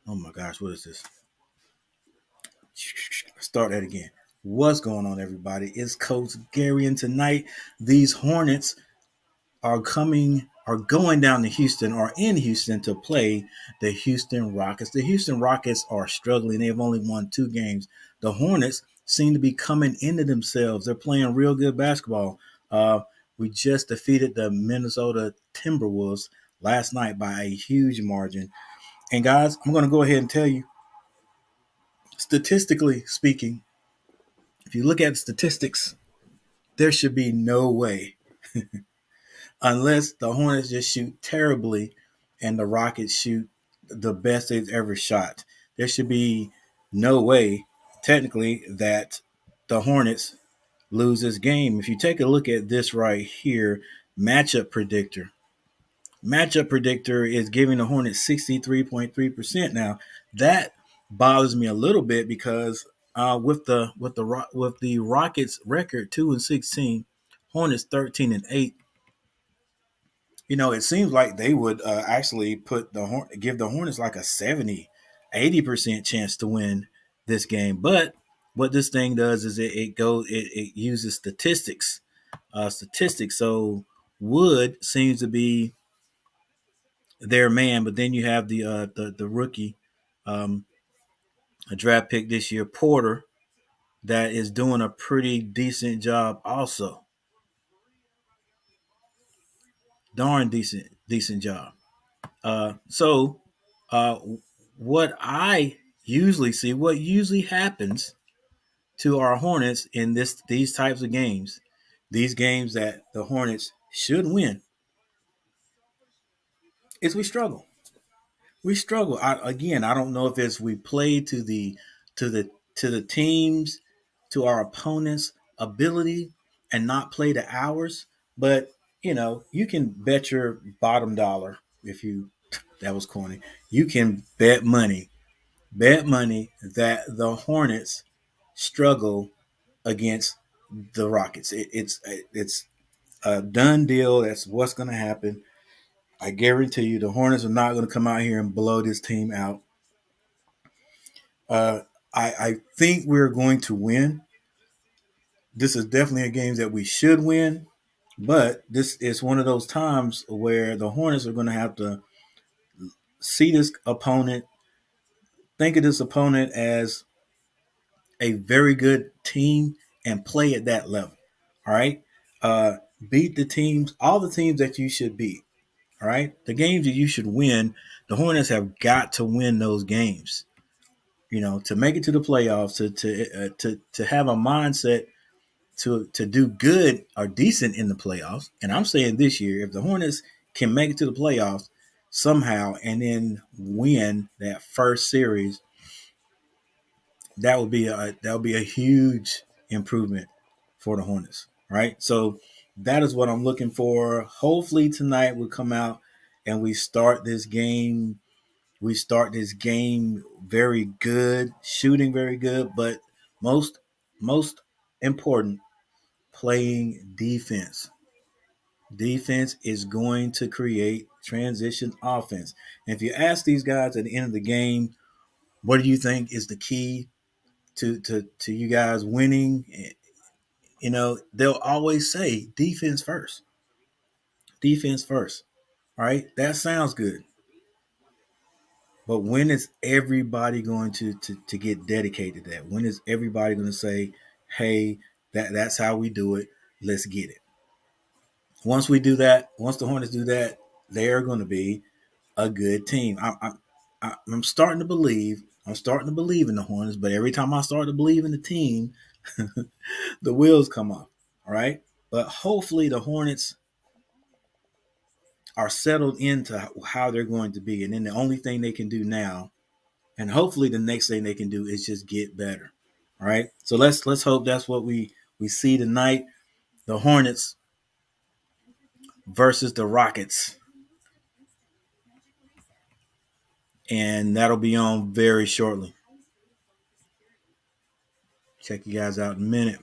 Oh my gosh, what is this? Start that again. What's going on, everybody? It's Coach Gary, and tonight these Hornets are going down to Houston or in Houston to play the Houston Rockets. The Houston Rockets are struggling. They've only won 2 games. The Hornets seem to be coming into themselves. They're playing real good basketball. We just defeated the Minnesota Timberwolves last night by a huge margin. And guys, I'm going to go ahead and tell you, statistically speaking, if you look at statistics, there should be no way, unless the Hornets just shoot terribly and the Rockets shoot the best they've ever shot. There should be no way, technically, that the Hornets lose this game. If you take a look at this right here, matchup predictor. Matchup predictor is giving the Hornets 63.3%. Now, that bothers me a little bit because with the Rockets record 2-16, Hornets 13-8. It seems like they would actually give the Hornets like a 70-80% chance to win this game. But what this thing does is it uses statistics. So Wood seems to be their man, but then you have the rookie, um, a draft pick this year, Porter, that is doing a pretty decent job also. Darn decent job. So what I usually see, what usually happens to our Hornets in these types of games, these games that the Hornets should win, is we struggle. We struggle. I don't know if it's we play to the to the teams, to our opponents' ability and not play to ours. But you can bet your bottom dollar, if you that was corny. You can bet money that the Hornets struggle against the Rockets. It's a done deal. That's what's going to happen. I guarantee you, the Hornets are not going to come out here and blow this team out. Uh, I think we're going to win. This is definitely a game that we should win, but this is one of those times where the Hornets are going to have to see this opponent, think of this opponent as a very good team, and play at that level. All right. Uh, Beat the teams, all the teams that you should beat. All right. The games that you should win, the Hornets have got to win those games. To make it to the playoffs, to have a mindset to do good or decent in the playoffs. And I'm saying this year, if the Hornets can make it to the playoffs somehow and then win that first series, that would be a huge improvement for the Hornets, right? So that is what I'm looking for. Hopefully tonight we'll come out and we start this game. We start this game very good, shooting very good, but most important, playing defense. Defense is going to create transition offense. And if you ask these guys at the end of the game, what do you think is the key to you guys winning? They'll always say defense first. Defense first. All right, that sounds good. But when is everybody going to get dedicated to that? When is everybody going to say, "Hey, that's how we do it. Let's get it." Once we do that, once the Hornets do that, they are going to be a good team. I'm starting to believe. I'm starting to believe in the Hornets, but every time I start to believe in the team, the wheels come off. All right, but hopefully the Hornets are settled into how they're going to be, and then the only thing they can do now, and hopefully the next thing they can do, is just get better. All right, so let's hope that's what we see tonight. The Hornets versus the Rockets, and that'll be on very shortly. Check you guys out in a minute.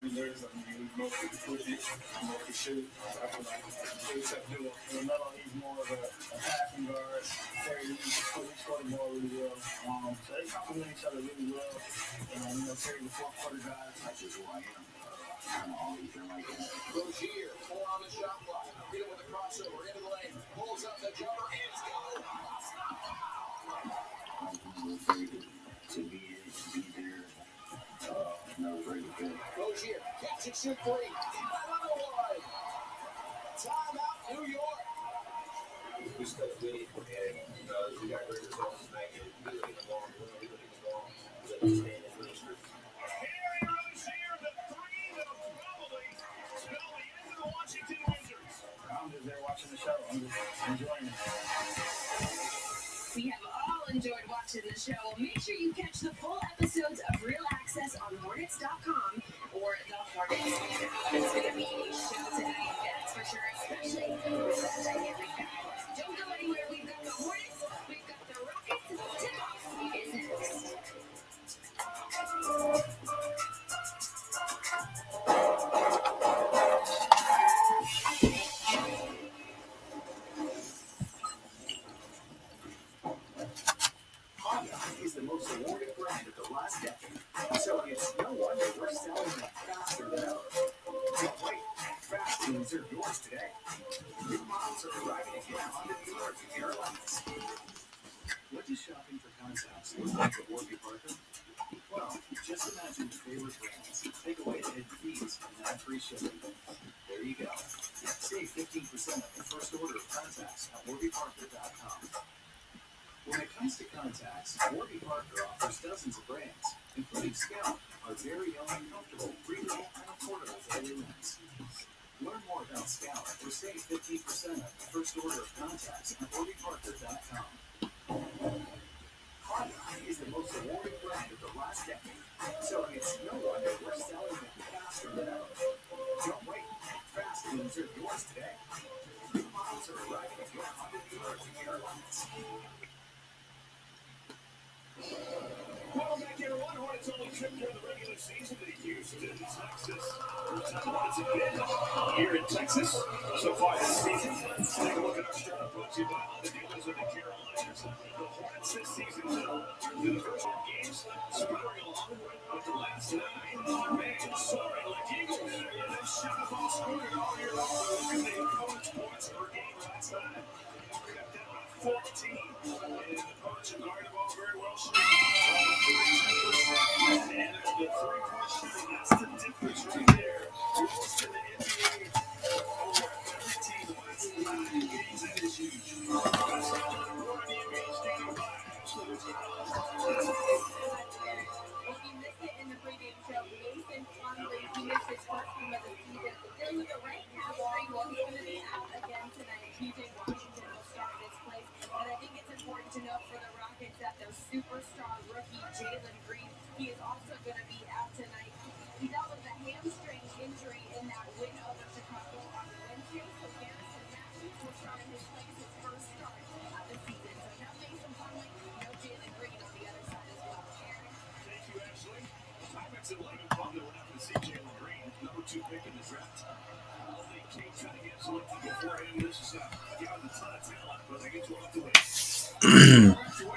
There's mostly push it, mostly shoot. I feel like he's more of a passing guard. Terry Lee scored the ball really well. So they complement each other really well. And Terry the fourth quarter guy. That's just who I am. Kind of always been like that. Rozier, 4 on the shot clock. Hit it with a crossover into the lane. Pulls up the jumper. It's good. Very good to be there. No, very good. Rozier, catch it, shoot three. Another one. Timeout, New York. We stuck with it, and we got great results tonight. We look in the long run, we look in the long. We understand it ministry. Harry Rozier, the three that will probably spell the end of the Washington Wizards. I'm just there watching the show. I'm just enjoying it. We have all enjoyed watching the show. Make sure you catch the full episodes of Real Access on Hornets.com or the Hornets app. It's going to be a show tonight, that's for sure, especially with that dynamic backcourt. Don't go anywhere. We've got the Hornets, we've got the Rockets. Tip-off is next. Is the most awarded brand of the last decade, so it's no wonder we're selling them faster than ever. Don't wait, fast and reserve yours today. New models are arriving again on the New York to Carolinas. What does shopping for contacts look like at Warby Parker? Well, just imagine your favorite brands. Take away the hidden fees and add free shipping. There you go. Save 15% off the first order of contacts at WarbyParker.com. When it comes to contacts, Warby Parker offers dozens of brands, including Scout, our very own comfortable, breathable, and affordable daily lens. Learn more about Scout or save 15% off the first order of contacts at WarbyParker.com. Honda is the most awarded brand of the last decade, so it's no wonder we're selling them faster than ever. Don't wait, fast and reserve yours today. New models are arriving at your Honda dealer to Carolinas. Welcome back, everyone. Hornets only trip during the regular season to Houston, Texas. First time Hornets have been here in Texas so far this season. Let's take a look at our startup brought to you by the dealers of the Carolinas. The Hornets this season through the first 4 games, scoring along with the last 9. Oh, man, soaring like eagles. And they should have all scored all year long. Look at the opponent's points per game last night. We got down to 14. And the opponents are guarding the ball very well. And the three-point shooting, that's the difference right there. You're most in the NBA over every team the last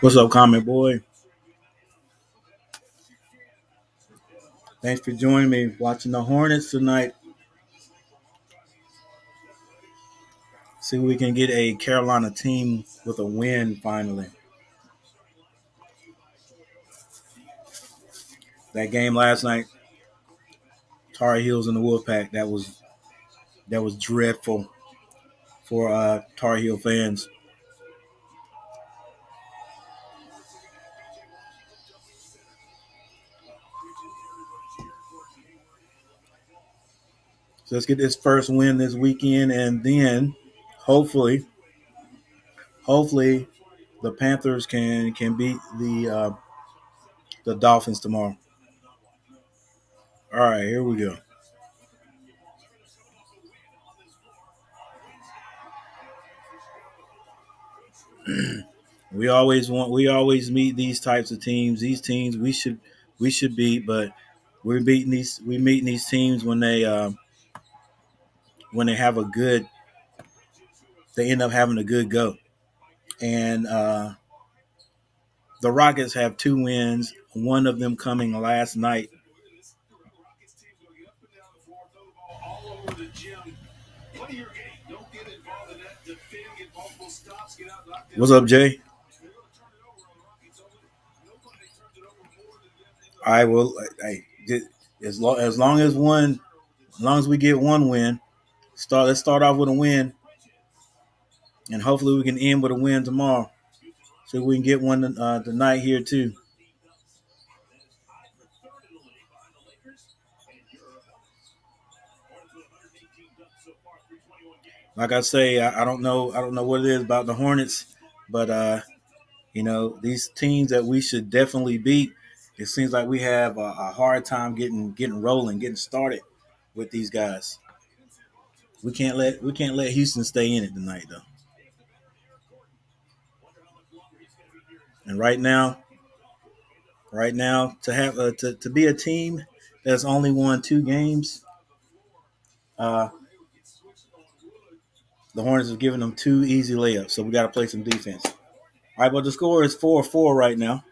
What's up, comment boy? Thanks for joining me watching the Hornets tonight. See if we can get a Carolina team with a win finally. That game last night, Tar Heels and the Wolfpack, that was dreadful for Tar Heel fans. So let's get this first win this weekend, and then hopefully the Panthers can beat the Dolphins tomorrow. All right, here we go. We always meet these types of teams. These teams we should beat, but we're meeting these teams when they have a good they end up having a good go. And the Rockets have 2 wins, one of them coming last night. What's up, Jay? I will. As long as we get one win, let's start off with a win, and hopefully we can end with a win tomorrow, so we can get one tonight here too. Like I say, I don't know what it is about the Hornets, but these teams that we should definitely beat. It seems like we have a hard time getting rolling, getting started with these guys. We can't let Houston stay in it tonight though. And right now, to have to be a team that's only won 2 games, uh, the Hornets have given them 2 easy layups. So we got to play some defense. All right, but the score is 4-4 right now.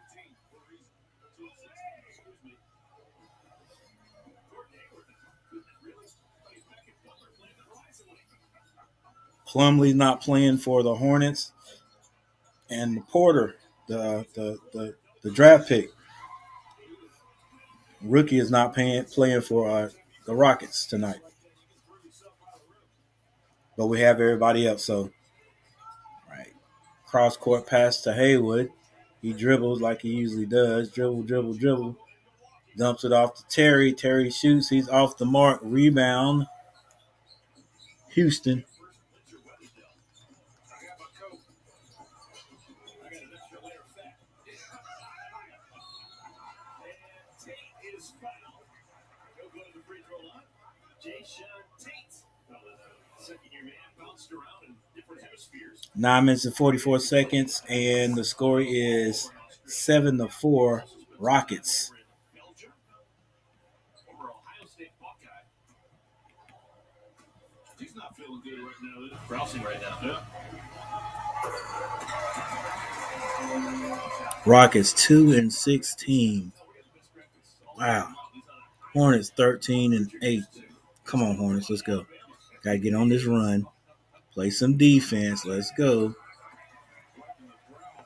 Plumlee's not playing for the Hornets, and Porter, the draft pick, rookie, is not playing for the Rockets tonight. But we have everybody else. So, right, cross court pass to Haywood. He dribbles like he usually does. Dribble, dribble, dribble. Dumps it off to Terry. Terry shoots. He's off the mark. Rebound. Houston. bounced around in different hemispheres. 9 minutes and 44 seconds, and the score is 7-4 Rockets. He's not feeling good right now. Browsing right now. Yeah. Rockets 2-16. Wow. Hornets 13-8. Come on, Hornets, let's go. Gotta get on this run. Play some defense. Let's go.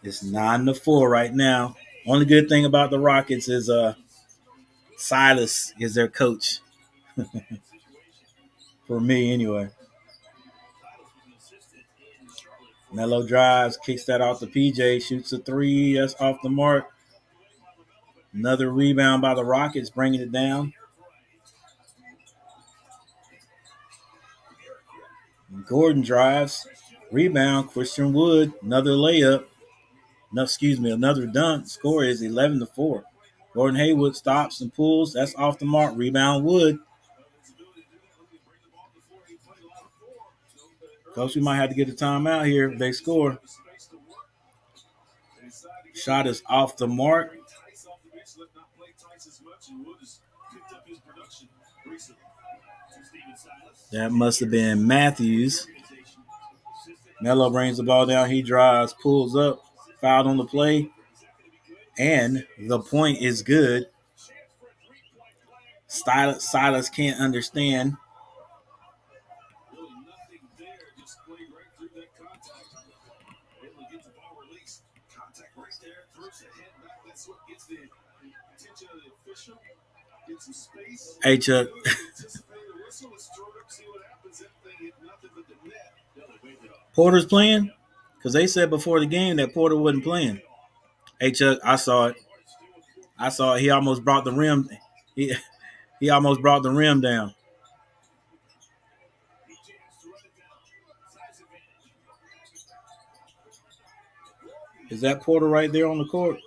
It's 9-4 right now. Only good thing about the Rockets is Silas is their coach. For me, anyway. Melo drives, kicks that off to PJ, shoots a 3. That's off the mark. Another rebound by the Rockets, bringing it down. Gordon drives, rebound. Christian Wood, another layup. No, another dunk. Score is 11-4. Gordon Hayward stops and pulls. That's off the mark. Rebound Wood. Coach, we might have to get a timeout here if they score. Shot is off the mark. That must have been Matthews. Melo brings the ball down. He drives, pulls up, fouled on the play, and the point is good. Silas can't understand. Hey, Chuck. Porter's playing? Because they said before the game that Porter wasn't playing. Hey, Chuck, I saw it. He almost brought the rim. He almost brought the rim down. Is that Porter right there on the court?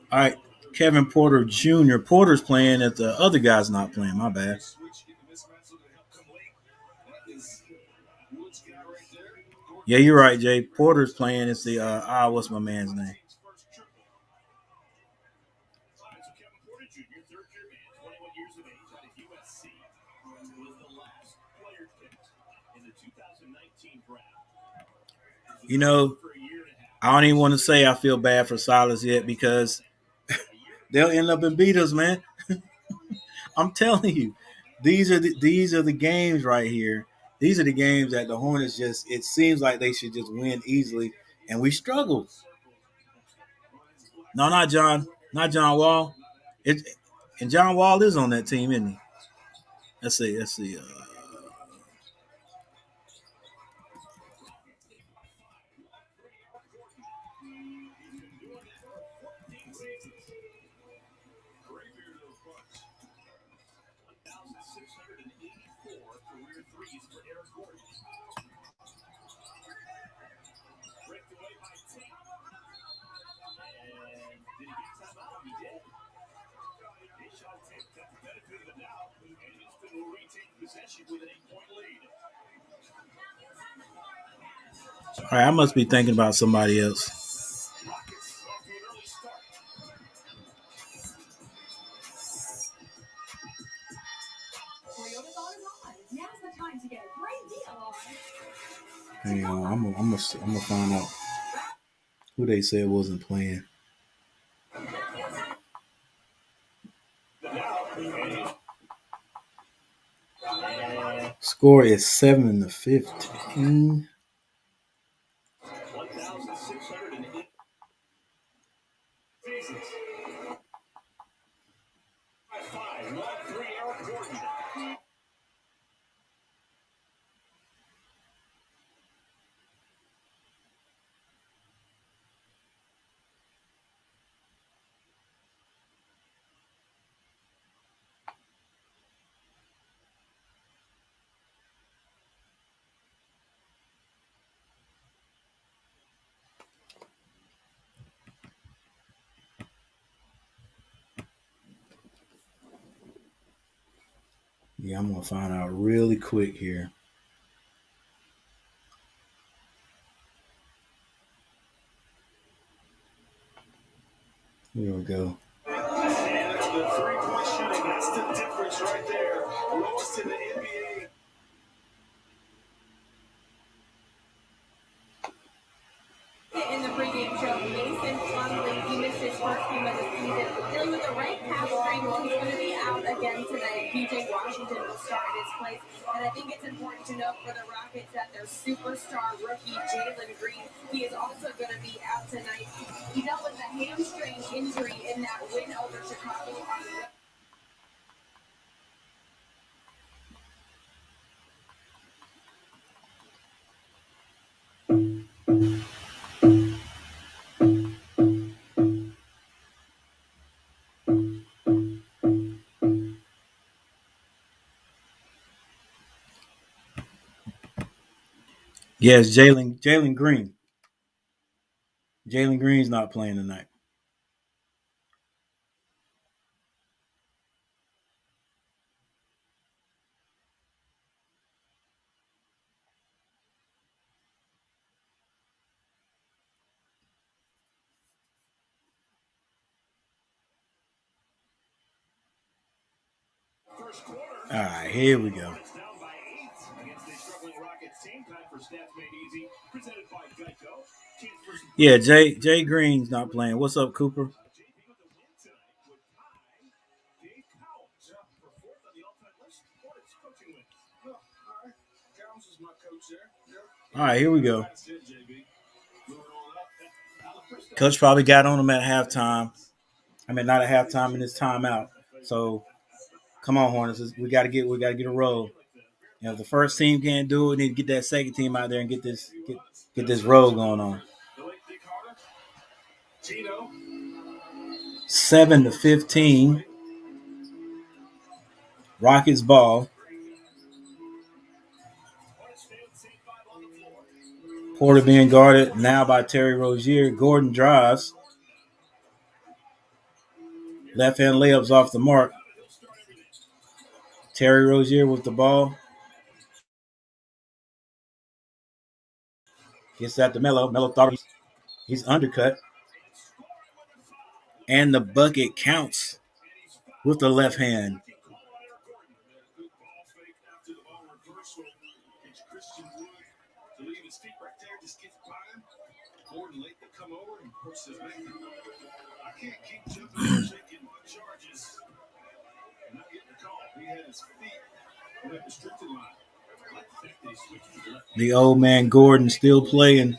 All right, Kevin Porter Jr. Porter's playing if the other guy's not playing. My bad. Yeah, you're right, Jay. Porter's playing. It's the what's my man's name? You know, I don't even want to say I feel bad for Silas yet because they'll end up in beat us, man. I'm telling you, these are the games right here. These are the games that the Hornets just. It seems like they should just win easily, and we struggle. No, not John. Not John Wall. It and John Wall is on that team, isn't he? Let's see. Let's see. All right, I must be thinking about somebody else. Hang on, I'm gonna find out who they said wasn't playing. Score is 7-15. Yeah, I'm gonna find out really quick here. Here we go. And that's the three-point shooting. That's the difference right there. Lowest in the NBA. In the pregame show, Mason Plumlee, he missed his first game of the season, dealing with a right hamstring. Well, he's going to be out again tonight. PJ Washington will start in his place. And I think it's important to note for the Rockets that their superstar rookie, Jalen Green, he is also going to be out tonight. He dealt with a hamstring injury in that win over Chicago on the Yes, Jalen Green. Jalen Green's not playing tonight. All right, here we go. Hornets down by 8 against a struggling Rockets team. Time for Stats Made Easy, presented by Geico. Chance for some Yeah, Jay Green's not playing. What's up, Cooper? JP with the win tonight would tie Dave Cowens for fourth on the all-time list. Hornets coaching wins. Oh, all right. Counts is my coach there. All right, here we go. That's it, JB. Moving on up. Coach probably got on him at halftime. I mean, not at halftime in his timeout. So come on, Hornets. We got to get a roll. You know, if the first team can't do it, we need to get that second team out there and get this roll going on. 7-15. Rockets ball. Porter being guarded now by Terry Rozier. Gordon drives. Left hand layups off the mark. Terry Rozier with the ball. Gets that to Melo. Melo thought he's undercut. And the bucket counts with the left hand. Gordon late to come over and push his back. I can't keep jumping and shaking charges and not getting the call. He had his feet on that restricted line. I like the fact that he switched to the left. The old man Gordon still playing.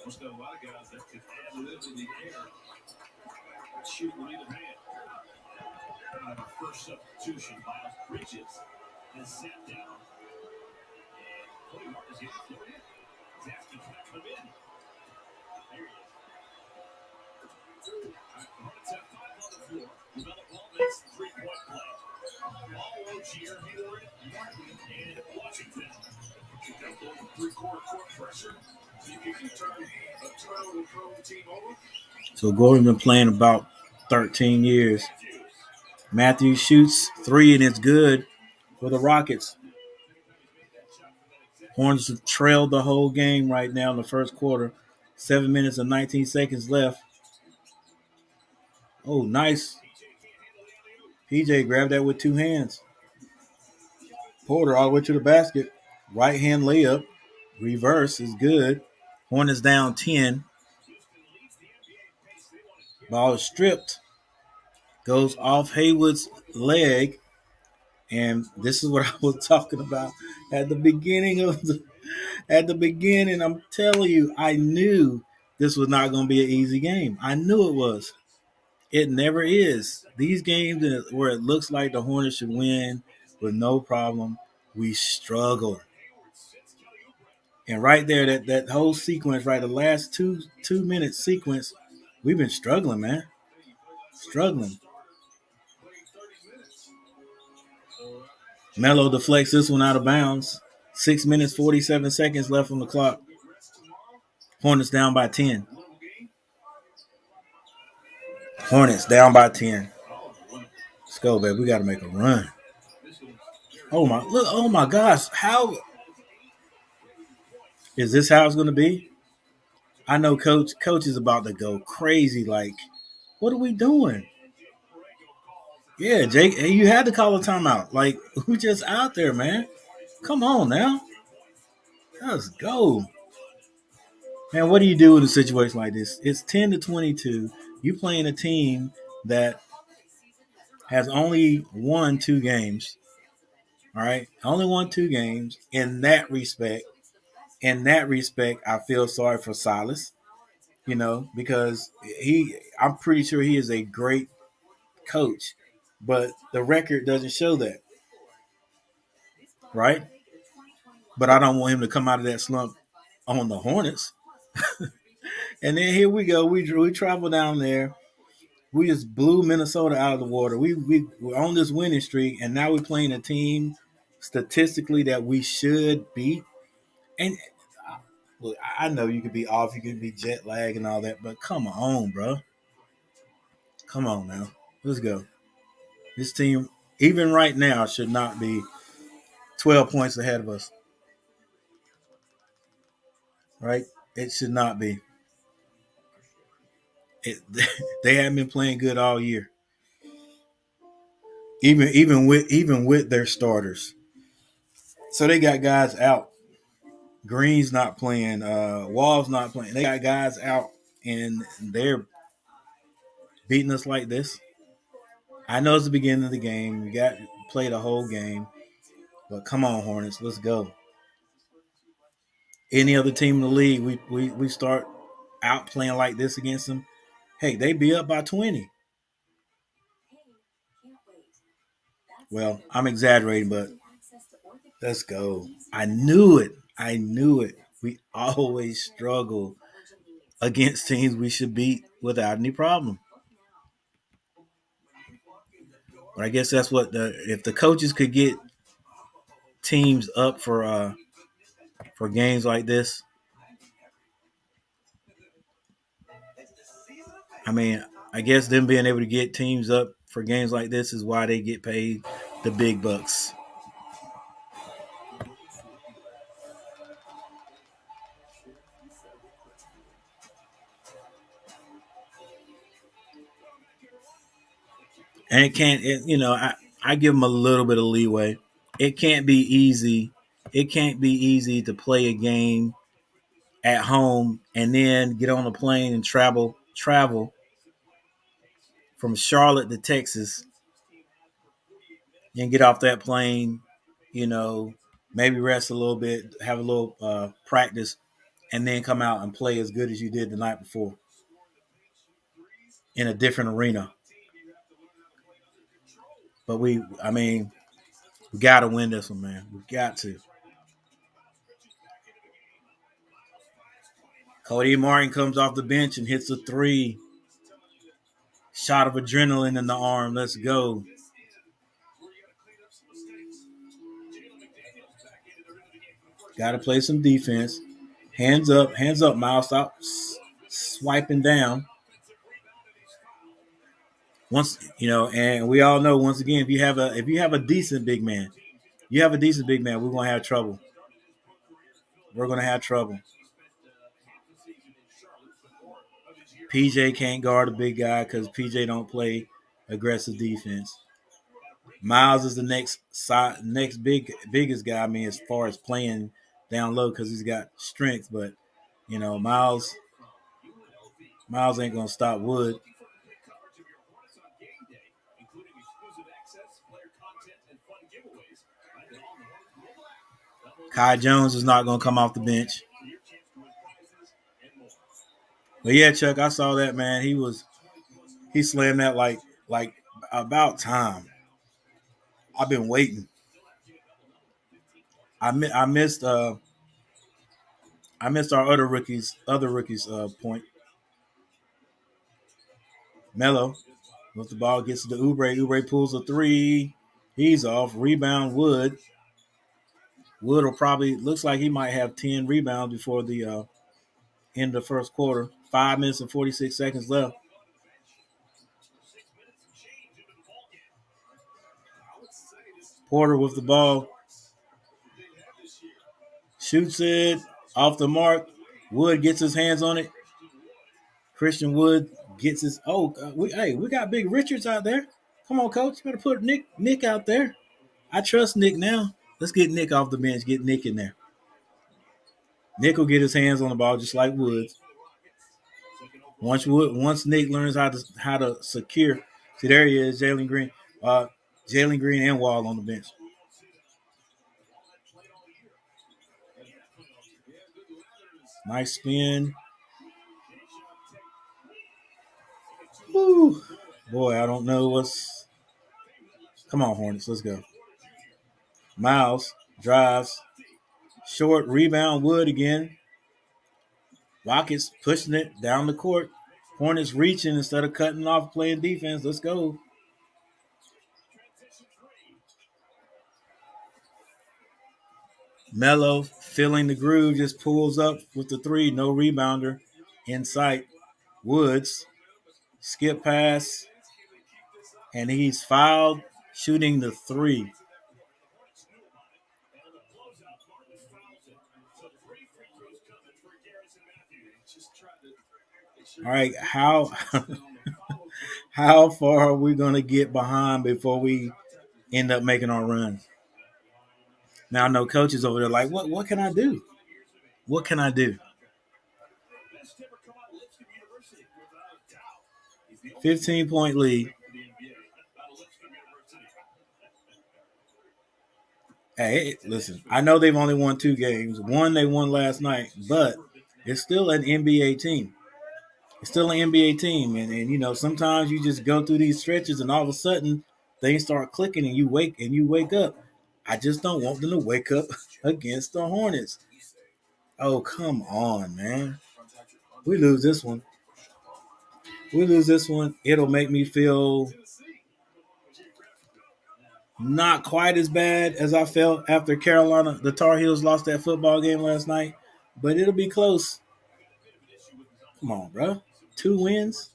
Most got a lot of guys that could add live in the air. Shoot with either hand. First substitution, Miles Bridges has sat down. Cody Martin is getting thrown in. He's asking, can I come in? There he is. Hornets have 5 on the floor. Develop ball makes 3-point play. All Rozier, Hillary, Martin, and Washington. Keep that ball with three-quarter court pressure. So you can turn a turnover-prone team over. So Gordon been playing about 13 years. Matthews shoots 3 and it's good for the Rockets. Hornets have trailed the whole game right now in the first quarter. 7 minutes and 19 seconds left. Oh, nice. PJ grabbed that with 2 hands. Porter all the way to the basket. Right hand layup. Reverse is good. Hornets down 10. Ball is stripped. Goes off Haywood's leg. And this is what I was talking about at the beginning. I'm telling you, I knew this was not going to be an easy game. I knew it was. It never is. These games where it looks like the Hornets should win with no problem, we struggle. And right there, that whole sequence, right, the last two minute sequence, we've been struggling, man. Struggling. Melo deflects this one out of bounds. 6 minutes, 47 seconds left on the clock. Hornets down by 10. Hornets down by 10. Let's go, baby. We got to make a run. Oh my gosh. How is this how it's going to be? I know coach is about to go crazy. Like, what are we doing? Yeah, Jake, you had to call a timeout. Like, we just out there, man. Come on now. Let's go. Man, what do you do in a situation like this? It's 10-22. You playing a team that has only won 2 games. All right? Only won 2 games. In that respect, I feel sorry for Silas, because I'm pretty sure he is a great coach, but the record doesn't show that. Right? But I don't want him to come out of that slump on the Hornets. And then here we go. We travel down there. We just blew Minnesota out of the water. We're on this winning streak, and now we're playing a team statistically that we should beat. And look, I know you could be off, you could be jet lag and all that, but come on, bro. Come on now. Let's go. This team, even right now, should not be 12 points ahead of us. Right? It should not be. They haven't been playing good all year. Even with their starters. So they got guys out. Green's not playing. Wall's not playing. They got guys out, and they're beating us like this. I know it's the beginning of the game. We got play the whole game, but come on, Hornets, let's go. Any other team in the league, we start out playing like this against them. Hey, they be up by 20. Well, I'm exaggerating, but let's go. I knew it. I knew it. We always struggle against teams we should beat without any problem. But I guess that's what if the coaches could get teams up for games like this. I mean, I guess them being able to get teams up for games like this is why they get paid the big bucks. And it can't, I give them a little bit of leeway. It can't be easy. It can't be easy to play a game at home and then get on a plane and travel from Charlotte to Texas and get off that plane, you know, maybe rest a little bit, have a little practice, and then come out and play as good as you did the night before in a different arena. But I mean, we got to win this one, man. We got to. Cody Martin comes off the bench and hits a three. Shot of adrenaline in the arm. Let's go. Got to play some defense. Hands up, Miles. Stop swiping down. Once and we all know once again, if you have a decent big man, we're gonna have trouble. We're gonna have trouble. PJ can't guard a big guy because PJ don't play aggressive defense. Miles is the next biggest guy. I mean, as far as playing down low because he's got strength, but Miles ain't gonna stop Wood. Kai Jones is not gonna come off the bench. But yeah, Chuck, I saw that, man. He slammed that like about time. I've been waiting. I missed our other rookies point. Melo with the ball gets to Oubre. Oubre pulls a three. He's off. Rebound Wood. Wood will probably looks like he might have 10 rebounds before the end of the first quarter. 5 minutes and 46 seconds left. Porter with the ball. Shoots it off the mark. Wood gets his hands on it. Christian Wood gets his. We got Big Richards out there. Come on, coach. You better put Nick out there. I trust Nick now. Let's get Nick off the bench. Get Nick in there. Nick will get his hands on the ball just like Woods. Once Nick learns how to secure. See, there he is, Jalen Green. Jalen Green and Wall on the bench. Nice spin. Woo. Boy, I don't know what's. Come on, Hornets. Let's go. Miles drives. Short rebound. Wood again. Rockets pushing it down the court. Hornets reaching instead of cutting off playing defense. Let's go. Melo filling the groove, just pulls up with the three. No rebounder in sight. Woods, skip pass, and he's fouled shooting the three. All right, how far are we going to get behind before we end up making our runs. Now I know coaches over there like, what can I do? What can I do? 15-point lead. Hey, listen, I know they've only won 2 games. One they won last night, but it's still an NBA team. It's still an NBA team. And sometimes you just go through these stretches and all of a sudden things start clicking and you wake up. I just don't want them to wake up against the Hornets. Oh, come on, man. We lose this one. It'll make me feel not quite as bad as I felt after Carolina, the Tar Heels lost that football game last night, but it'll be close. Come on, bro. 2 wins.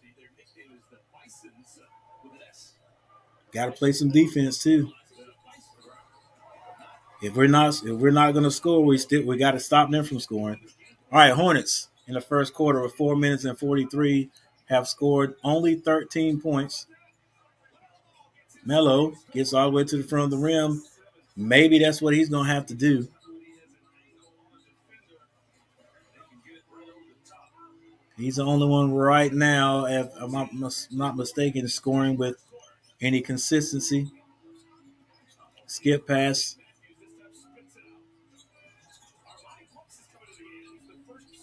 Got to play some defense too. If we're not going to score, we got to stop them from scoring. All right, Hornets in the first quarter with 4 minutes and 43 have scored only 13 points. Melo gets all the way to the front of the rim. Maybe that's what he's going to have to do. He's the only one right now, if I'm not mistaken, scoring with any consistency. Skip pass.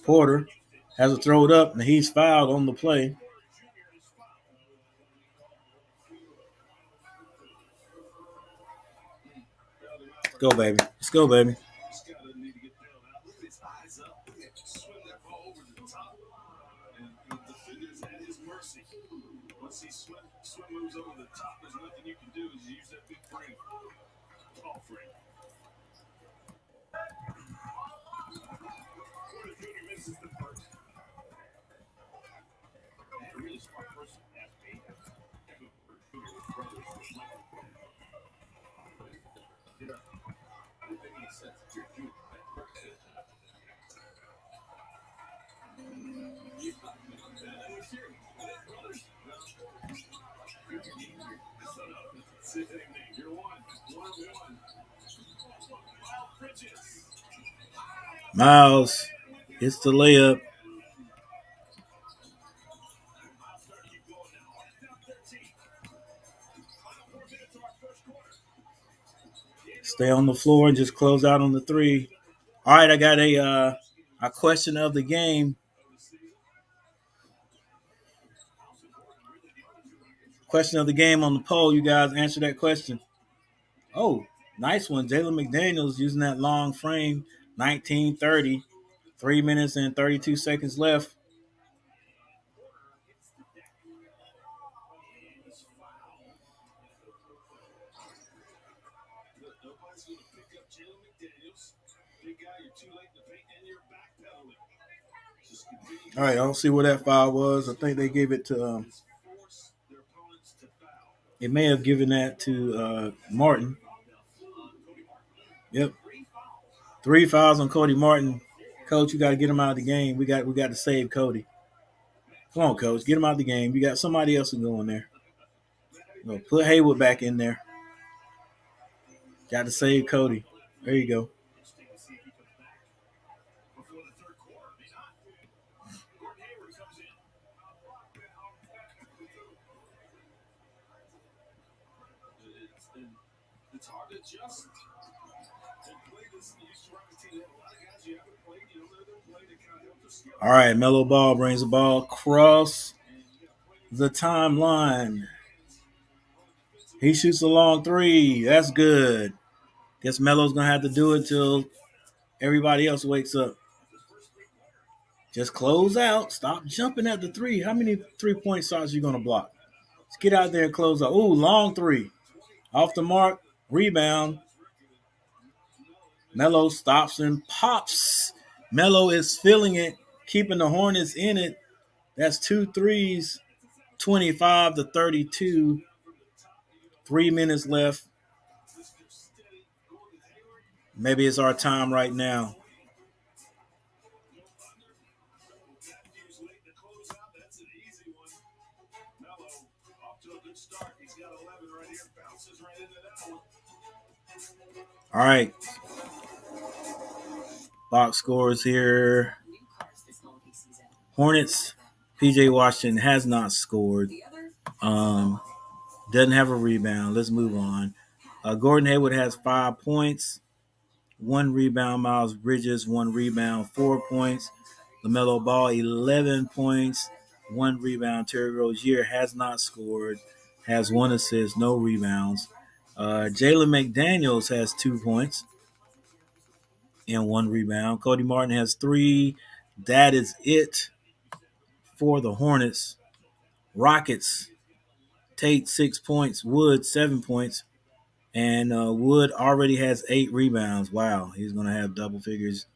Porter has it thrown up, and he's fouled on the play. Let's go, baby. Let's go, baby. Once he swim moves over the top, there's nothing you can do. Is use that big frame, tall frame. Junior misses the first. A really smart person asked me. It makes any sense if you're Junior. Miles hits the layup. Stay on the floor and just close out on the three. All right, I got a question of the game. Question of the game on the poll. You guys answer that question. Oh, nice one. Jalen McDaniels using that long frame. 19:30. 3 minutes and 32 seconds left. All right, I don't see where that foul was. I think they gave it to. It may have given that to Martin. Yep. 3 fouls on Cody Martin. Coach, you got to get him out of the game. We got to save Cody. Come on, Coach, get him out of the game. You got somebody else to go in there. Put Haywood back in there. Got to save Cody. There you go. It's hard to adjust and play this used to Rockets team. A lot of guys you haven't played, they're playing to kind of help their skill. All right, Melo Ball brings the ball across the timeline. He shoots a long three. That's good. Guess Melo's going to have to do it till everybody else wakes up. Just close out. Stop jumping at the three. How many 3-point shots are you going to block? Let's get out there and close out. Ooh, long three. Off the mark. Rebound. Melo stops and pops. Melo is feeling it, keeping the Hornets in it. That's 2 threes, 25-32. 3 minutes left. Maybe it's our time right now. All right. Box scores here. Hornets. PJ Washington has not scored. Doesn't have a rebound. Let's move on. Gordon Hayward has 5 points, 1 rebound. Miles Bridges, 1 rebound, 4 points. LaMelo Ball, 11 points, 1 rebound. Terry Rozier has not scored, has 1 assist, no rebounds. Jalen McDaniels has 2 points and 1 rebound. Cody Martin has 3. That is it for the Hornets. Rockets, Tate 6 points, Wood 7 points, and Wood already has 8 rebounds. Wow, he's going to have double figures.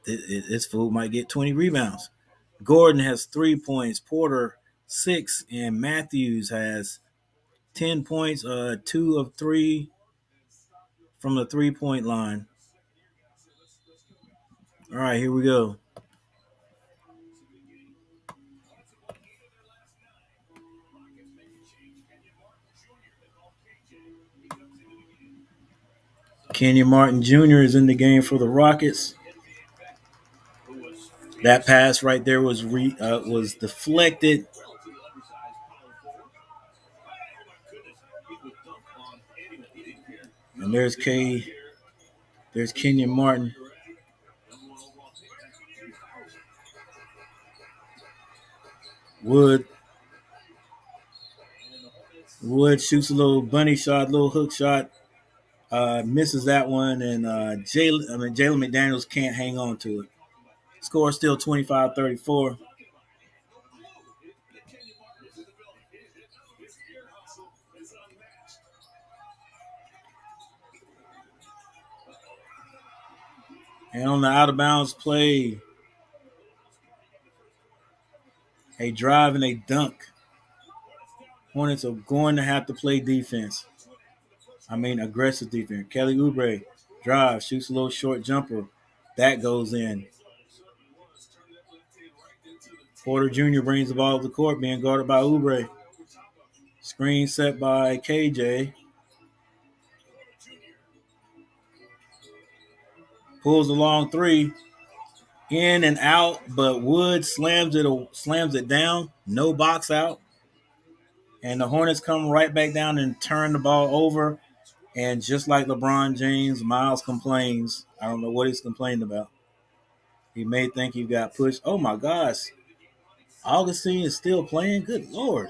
This fool might get 20 rebounds. Gordon has 3 points, Porter 6, and Matthews has 10 points, 2 of 3 from the 3-point line. All right, here we go. Kenyon Martin Jr. is in the game for the Rockets. That pass right there was deflected. And there's Kenyon Martin. Wood shoots a little bunny shot, little hook shot, misses that one, and Jalen McDaniels can't hang on to it. Score still 25-34. And on the out of bounds play, a drive and a dunk. Hornets are going to have to play defense. Aggressive defense. Kelly Oubre drives, shoots a little short jumper. That goes in. Porter Jr. brings the ball to the court, being guarded by Oubre. Screen set by KJ. Pulls a long 3. In and out, but Wood slams it down. No box out. And the Hornets come right back down and turn the ball over. And just like LeBron James, Miles complains. I don't know what he's complaining about. He may think he got pushed. Oh, my gosh. Augustine is still playing? Good Lord.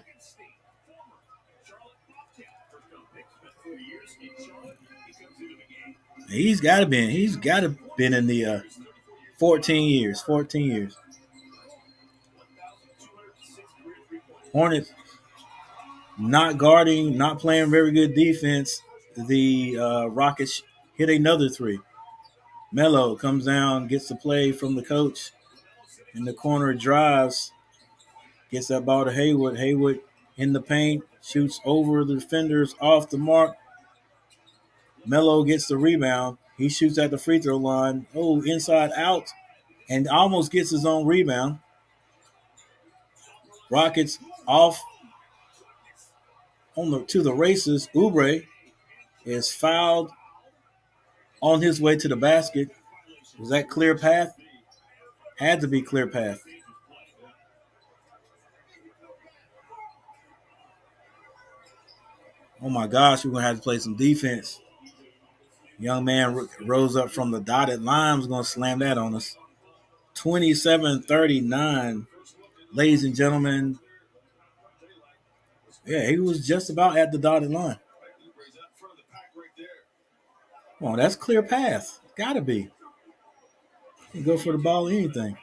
He's got to been in the 14 years. Hornets not guarding, not playing very good defense. The Rockets hit another 3. Melo comes down, gets the play from the coach. In the corner, drives, gets that ball to Hayward. Hayward in the paint, shoots over the defenders, off the mark. Melo gets the rebound. He shoots at the free throw line. Oh, inside out, and almost gets his own rebound. Rockets off to the races. Oubre is fouled on his way to the basket. Was that clear path? Had to be clear path. Oh my gosh, we're going to have to play some defense. Young man rose up from the dotted line, was going to slam that on us. 27-39. Ladies and gentlemen. Yeah, he was just about at the dotted line. Come on, that's clear path. Got to be. You go for the ball or anything.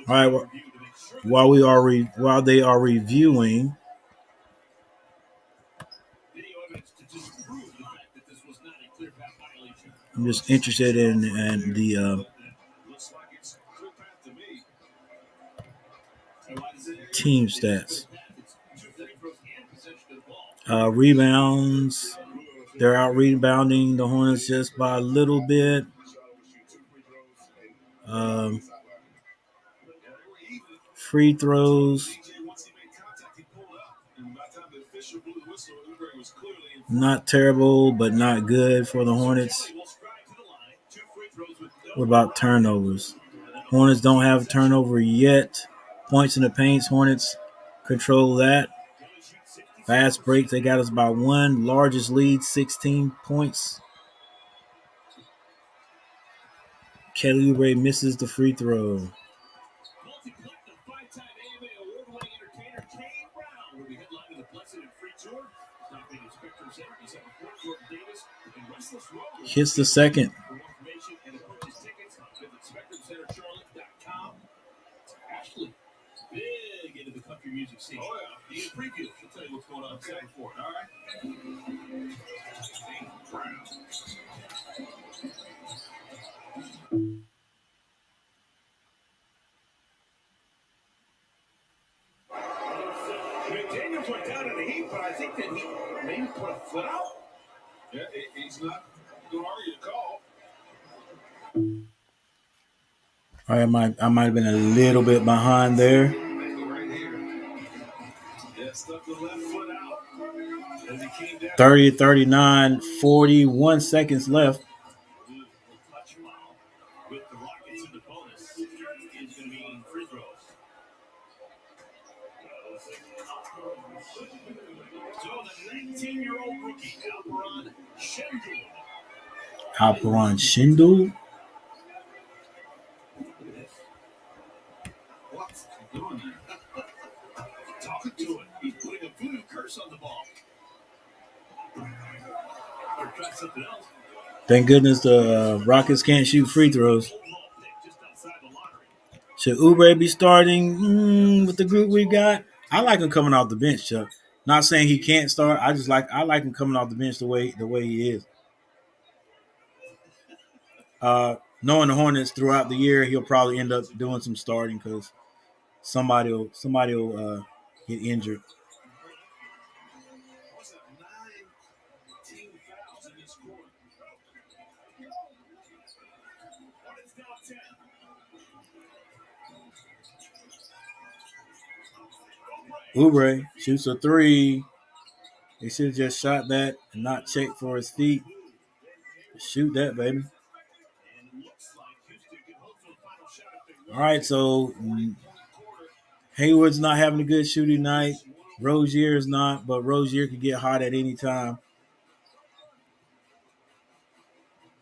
All right. While they are reviewing, I'm just interested in the team stats. Rebounds. They're out rebounding the Hornets just by a little bit. Free throws. Not terrible, but not good for the Hornets. What about turnovers? Hornets don't have a turnover yet. Points in the paints, Hornets control that. Fast break, they got us by one. Largest lead, 16 points. Kelly Oubre misses the free throw. Hits the second. Big into the country music scene. Oh, yeah. He previews. He'll tell you what's going on second for it. All right. McDaniels went down in the heat, but I think that he maybe put a foot out. Yeah, he's not going to argue the call. All right, I might have been a little bit behind there. 30, 39, 41 seconds left. With the Rockets in the bonus, is going to be free throws. So the 19-year-old rookie, Alperon Schindel. What's he doing there? Talking to it. He's putting a voodoo curse on the ball. Or try something else. Thank goodness the Rockets can't shoot free throws. Should Oubre be starting with the group we got? I like him coming off the bench, Chuck. Not saying he can't start. I like him coming off the bench the way he is. Knowing the Hornets throughout the year, he'll probably end up doing some starting because somebody will get injured. Oubre shoots a three. He should have just shot that and not checked for his feet. Shoot that, baby. All right, so Hayward's not having a good shooting night. Rozier is not, but Rozier could get hot at any time.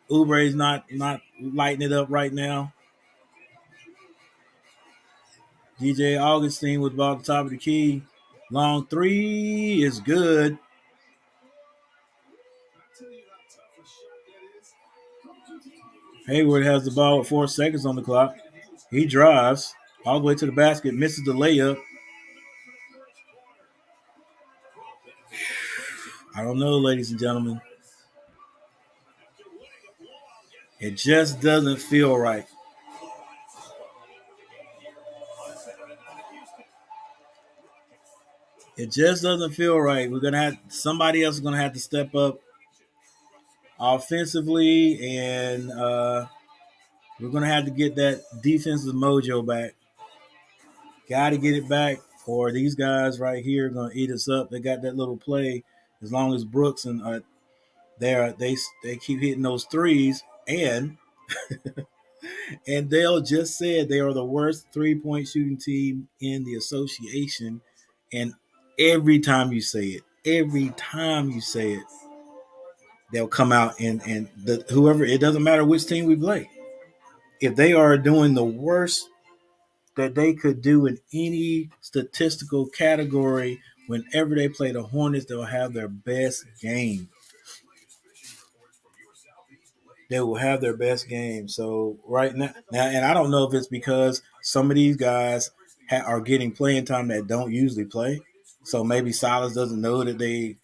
Oubre's not lighting it up right now. DJ Augustine was about the top of the key. Long three is good. Hayward has the ball with 4 seconds on the clock. He drives all the way to the basket, misses the layup. I don't know, ladies and gentlemen. It just doesn't feel right. It just doesn't feel right. Somebody else is gonna have to step up offensively, and we're gonna have to get that defensive mojo back. Got to get it back, or these guys right here are gonna eat us up. They got that little play. As long as Brooks and they keep hitting those threes, and and Dale just said they are the worst 3-point shooting team in the association. And every time you say it, they'll come out and whoever, it doesn't matter which team we play. If they are doing the worst that they could do in any statistical category, whenever they play the Hornets, they'll have their best game. They will have their best game. So right now, and I don't know if it's because some of these guys are getting playing time that don't usually play. So maybe Silas doesn't know that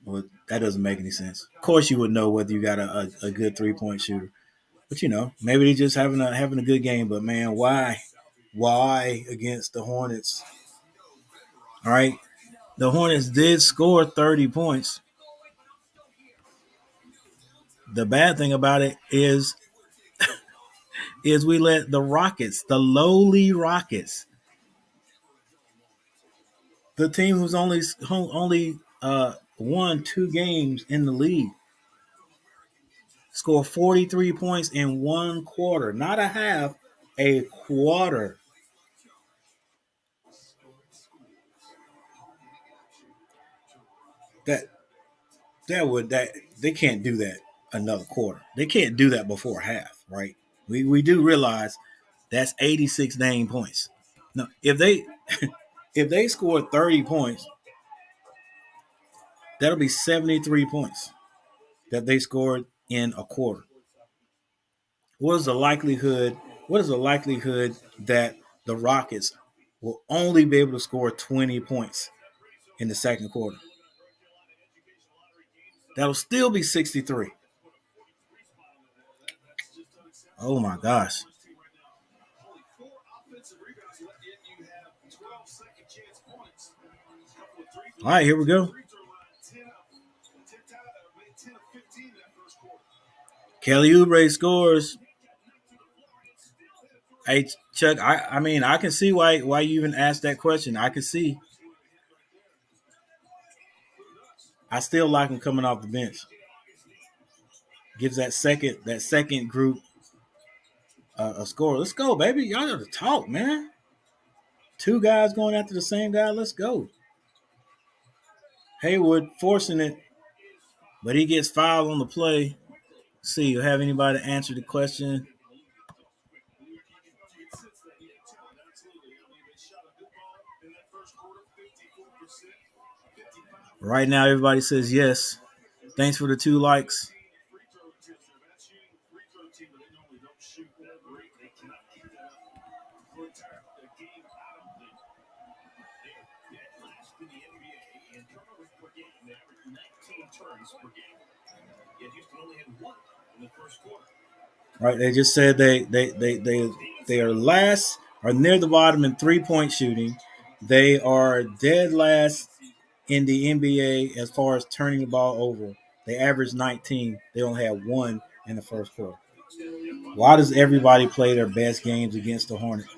well, that doesn't make any sense. Of course, you would know whether you got a good 3-point shooter, but maybe they're just having a good game. But man, why against the Hornets? All right, the Hornets did score 30 points. The bad thing about it is is we let the Rockets, the lowly Rockets, the team who's only won 2 games in the league, score 43 points in 1 quarter, not a half, a quarter. That that they can't do that another quarter. They can't do that before half, right? We do realize that's 86 dang points. No, if they score 30 points, that'll be 73 points that they scored in a quarter. What is the likelihood? What is the likelihood that the Rockets will only be able to score 20 points in the second quarter? That'll still be 63. Oh my gosh. All right, here we go. Kelly Oubre scores. Hey Chuck, I mean I can see why you even asked that question. I can see. I still like him coming off the bench. Gives that second group a score. Let's go, baby. Y'all got to talk, man. 2 guys going after the same guy. Let's go. Haywood forcing it, but he gets fouled on the play. Let's see, you have anybody answer the question? Right now, everybody says yes. Thanks for the 2 likes. Right, they just said they are last or near the bottom in 3-point shooting. They are dead last in the NBA as far as turning the ball over. They average 19. They only had 1 in the first quarter. Why does everybody play their best games against the Hornets?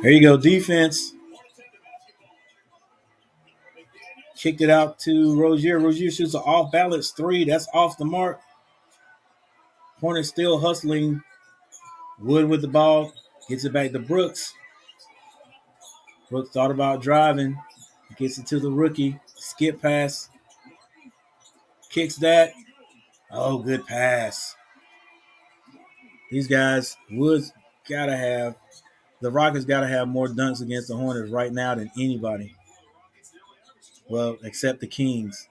There you go, defense. Kicked it out to Rozier. Rozier shoots an off-balance 3. That's off the mark. Hornets still hustling. Wood with the ball. Gets it back to Brooks. Brooks thought about driving. Gets it to the rookie. Skip pass. Kicks that. Oh, good pass. These guys, Woods gotta have, the Rockets gotta have more dunks against the Hornets right now than anybody. Well, except the Kings.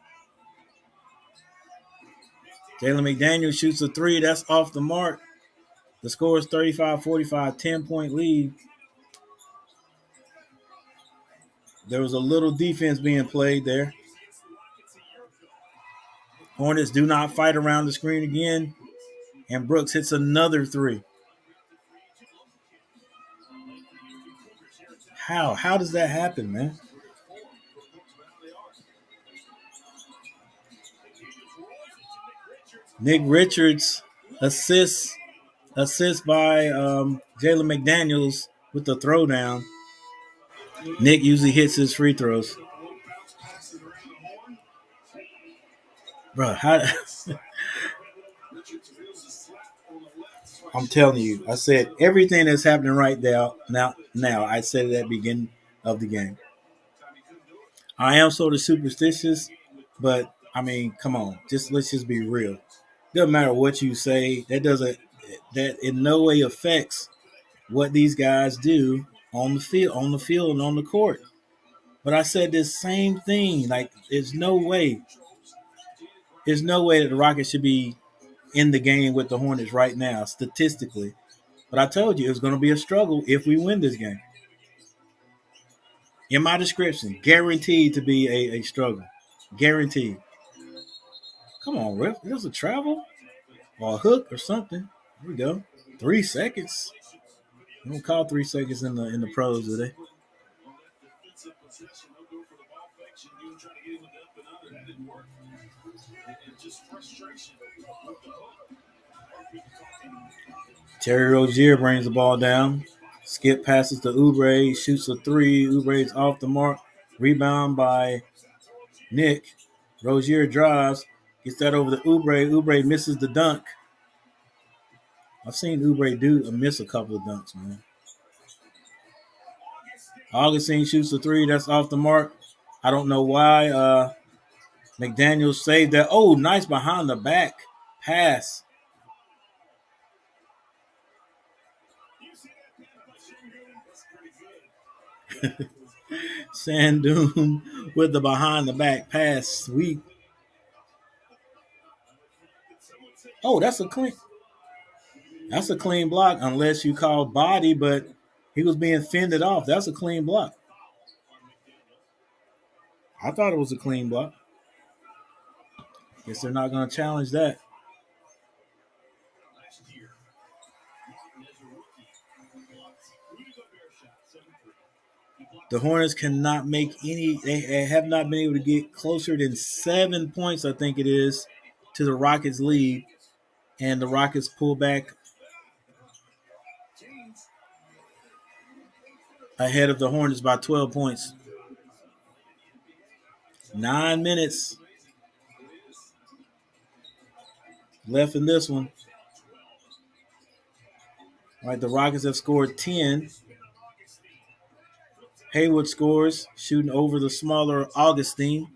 Jalen McDaniels shoots a 3. That's off the mark. The score is 35-45, 10-point lead. There was a little defense being played there. Hornets do not fight around the screen again. And Brooks hits another 3. How? How does that happen, man? Nick Richards assists by Jalen McDaniels with the throwdown. Nick usually hits his free throws. Bro, how? I'm telling you, I said everything that's happening right now. I said it at the beginning of the game. I am sort of superstitious, but I mean, come on, let's just be real. Doesn't matter what you say. That in no way affects what these guys do on the field and on the court. But I said this same thing. Like, there's no way that the Rockets should be in the game with the Hornets right now, statistically. But I told you it's going to be a struggle if we win this game. In my description, guaranteed to be a struggle. Guaranteed. Come on, Riff. There's a travel or a hook or something. Here we go. 3 seconds. They don't call 3 seconds in the pros, do they? Terry Rozier brings the ball down. Skip passes to Oubre, shoots a three. Oubre's off the mark. Rebound by Nick. Rozier drives, gets that over to Oubre. Oubre misses the dunk. I've seen Oubre miss a couple of dunks, man. Augustine shoots a three. That's off the mark. I don't know why. McDaniels saved that. Oh, nice behind the back pass. Sandoom with the behind the back pass. Sweet. Oh, that's a clean. That's a clean block, unless you call body, but he was being fended off. That's a clean block. I thought it was a clean block. Guess they're not going to challenge that. The Hornets cannot make any. They have not been able to get closer than 7 points, I think it is, to the Rockets' lead, and the Rockets pull back ahead of the Hornets by 12 points. 9 minutes left in this one. All right, the Rockets have scored 10. Hayward scores, shooting over the smaller Augustine.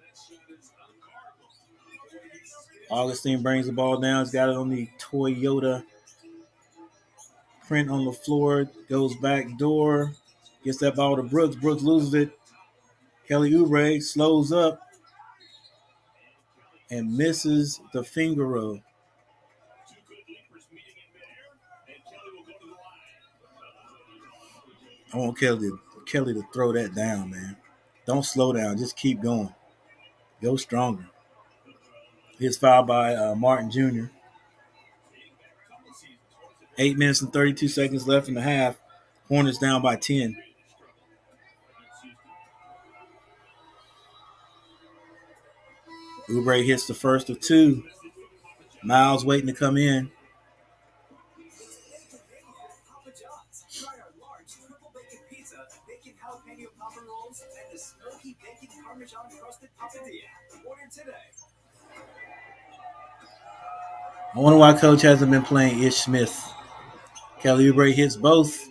Augustine brings the ball down. He's got it on the Toyota print on the floor. Goes back door. Gets that ball to Brooks. Brooks loses it. Kelly Oubre slows up and misses the finger roll. I want Kelly to throw that down, man. Don't slow down. Just keep going. Go stronger. He's fouled by Martin Jr. 8 minutes and 32 seconds left in the half. Hornets down by 10. Oubre hits the first of two. Miles waiting to come in. Try our large triple bacon pizza, bacon jalapeno popper rolls, and the smoky bacon parmesan crusted papadilla. Order today. I wonder why Coach hasn't been playing Ish Smith. Kelly Oubre hits both.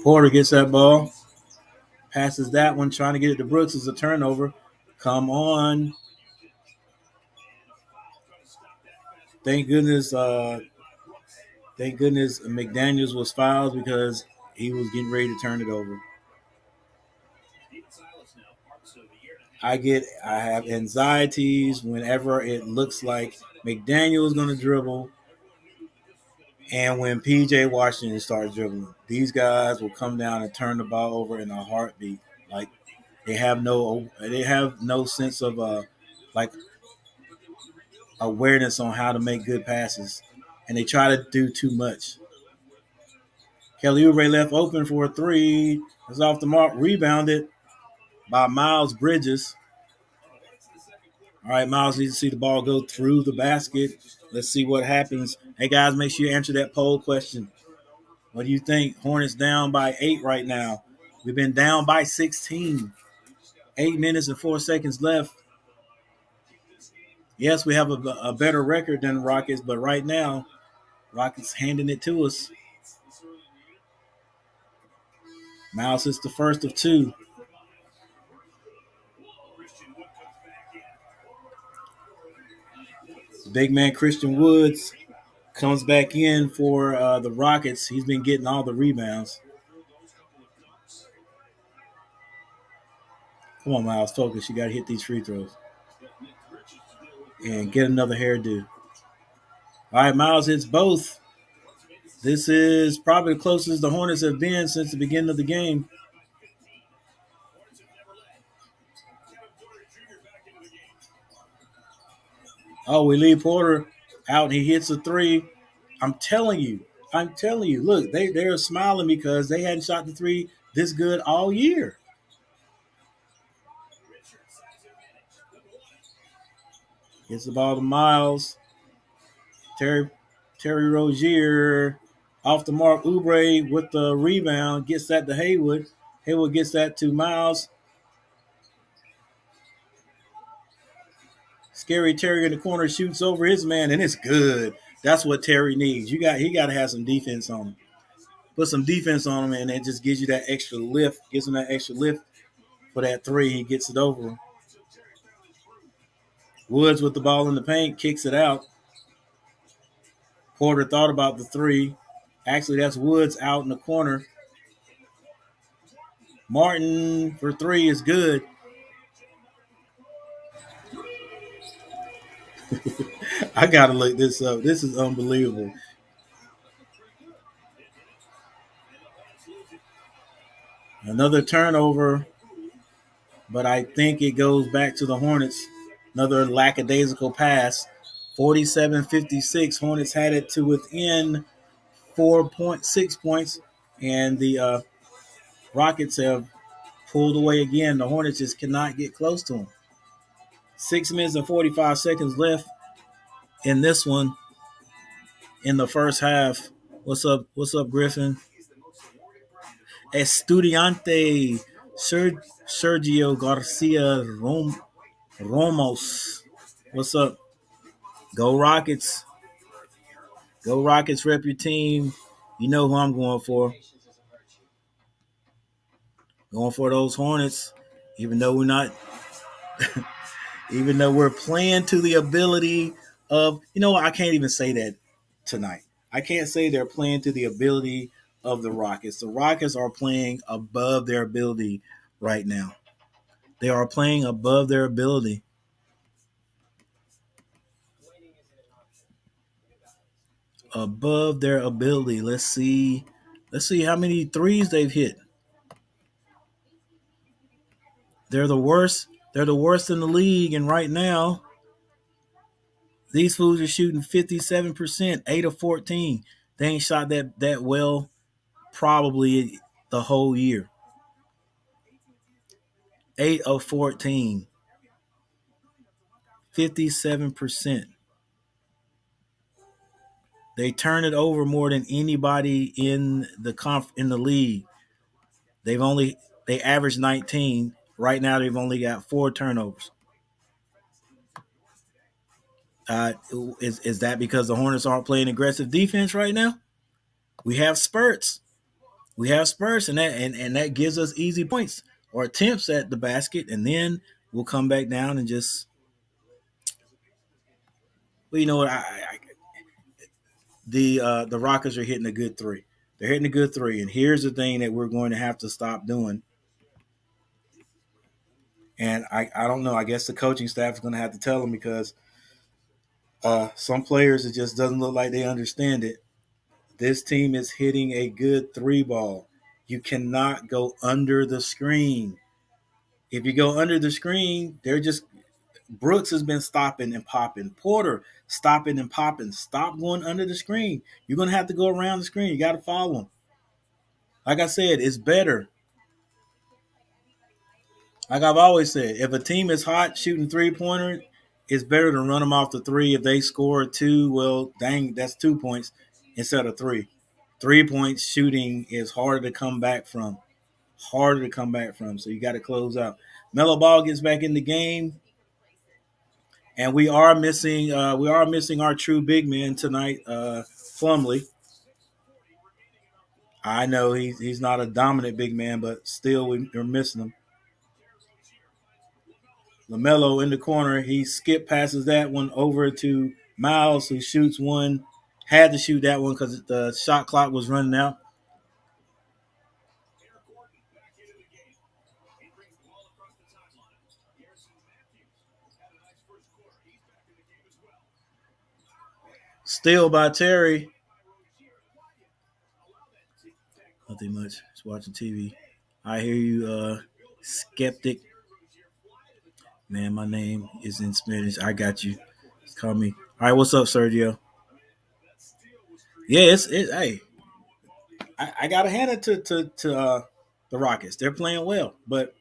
Porter gets that ball. Passes that one, trying to get it to Brooks. Is a turnover. Come on. Thank goodness McDaniels was fouled because he was getting ready to turn it over. I have anxieties whenever it looks like McDaniel is going to dribble and when PJ Washington starts dribbling. These guys will come down and turn the ball over in a heartbeat. Like they have no sense of like awareness on how to make good passes, and they try to do too much. Kelly Oubre left open for a three. It's off the mark. Rebounded by Miles Bridges. All right, Miles needs to see the ball go through the basket. Let's see what happens. Hey, guys, make sure you answer that poll question. What do you think? Hornets down by 8 right now. We've been down by 16. 8 minutes and 4 seconds left. Yes, we have a better record than the Rockets, but right now, Rockets handing it to us. Miles hits the first of two. Big man Christian Woods comes back in for the Rockets. He's been getting all the rebounds. Come on, Miles, focus. You got to hit these free throws. And get another hairdo. All right, Miles hits both. This is probably the closest the Hornets have been since the beginning of the game. Oh, we leave Porter out and he hits a three. I'm telling you, I'm telling you. Look, they're smiling because they hadn't shot the three this good all year. Gets the ball to Miles. Terry Terry Rozier off the mark. Oubre with the rebound gets that to Haywood. Haywood gets that to Miles. Scary Terry in the corner shoots over his man, and it's good. That's what Terry needs. He got to have some defense on him. Put some defense on him, and it just gives you that extra lift. Gives him that extra lift for that three. He gets it over. Woods with the ball in the paint kicks it out. Porter thought about the three. Actually, that's Woods out in the corner. Martin for three is good. I gotta look this up. This is unbelievable. Another turnover, but I think it goes back to the Hornets. Another lackadaisical pass. 47-56. Hornets had it to within 4.6 points, and the Rockets have pulled away again. The Hornets just cannot get close to them. 6 minutes and 45 seconds left in this one in the first half. What's up? What's up, Griffin? Estudiante Sergio Garcia Ramos. What's up? Go Rockets. Go Rockets, rep your team. You know who I'm going for. Going for those Hornets. Even though we're not, even though we're playing to the ability of, I can't even say that tonight. I can't say they're playing to the ability of the Rockets. The Rockets are playing above their ability right now. They are playing above their ability. Above their ability. Let's see how many threes they've hit. They're the worst. They're the worst in the league, and right now, these fools are shooting 57%, 8 of 14. They ain't shot that well probably the whole year. 8 of 14. 57%. They turn it over more than anybody in the league. They average 19. Right now they've only got 4 turnovers. Is that because the Hornets aren't playing aggressive defense right now? We have spurts. And that gives us easy points or attempts at the basket, and then we'll come back down and just. Well, you know what? The Rockets are hitting a good three. They're hitting a good three, and here's the thing that we're going to have to stop doing. And I don't know. I guess the coaching staff is going to have to tell them because some players, it just doesn't look like they understand it. This team is hitting a good three ball. You cannot go under the screen. If you go under the screen, they're just Brooks has been stopping and popping. Porter stopping and popping. Stop going under the screen. You're going to have to go around the screen. You got to follow them. Like I said, it's better. Like I've always said, if a team is hot shooting three-pointer, it's better to run them off the three. If they score 2, well, dang, that's 2 points instead of 3. 3 points shooting is harder to come back from. So you got to close out. Melo Ball gets back in the game. And we are missing our true big man tonight, Plumlee. I know he's not a dominant big man, but still we're missing him. LaMelo in the corner, he skip passes that one over to Miles, who shoots one. Had to shoot that one because the shot clock was running out. Steal by Terry. Nothing much. Just watching TV. I hear you, skeptic. Man, my name is in Spanish. I got you. Just call me All right, what's up, Sergio? Yeah, hey, I gotta hand it to the Rockets. They're playing well, but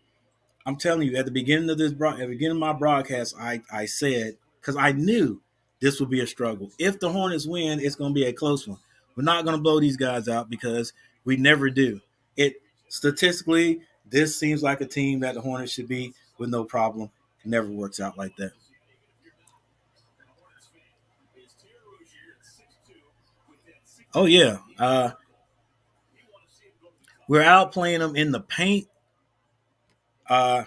I'm telling you, at the beginning of at the beginning of my broadcast, I said because I knew this would be a struggle. If the Hornets win, it's going to be a close one. We're not going to blow these guys out because we never do. It statistically, this seems like a team that the Hornets should be with no problem. It never works out like that. Oh yeah, we're out playing them in the paint, uh,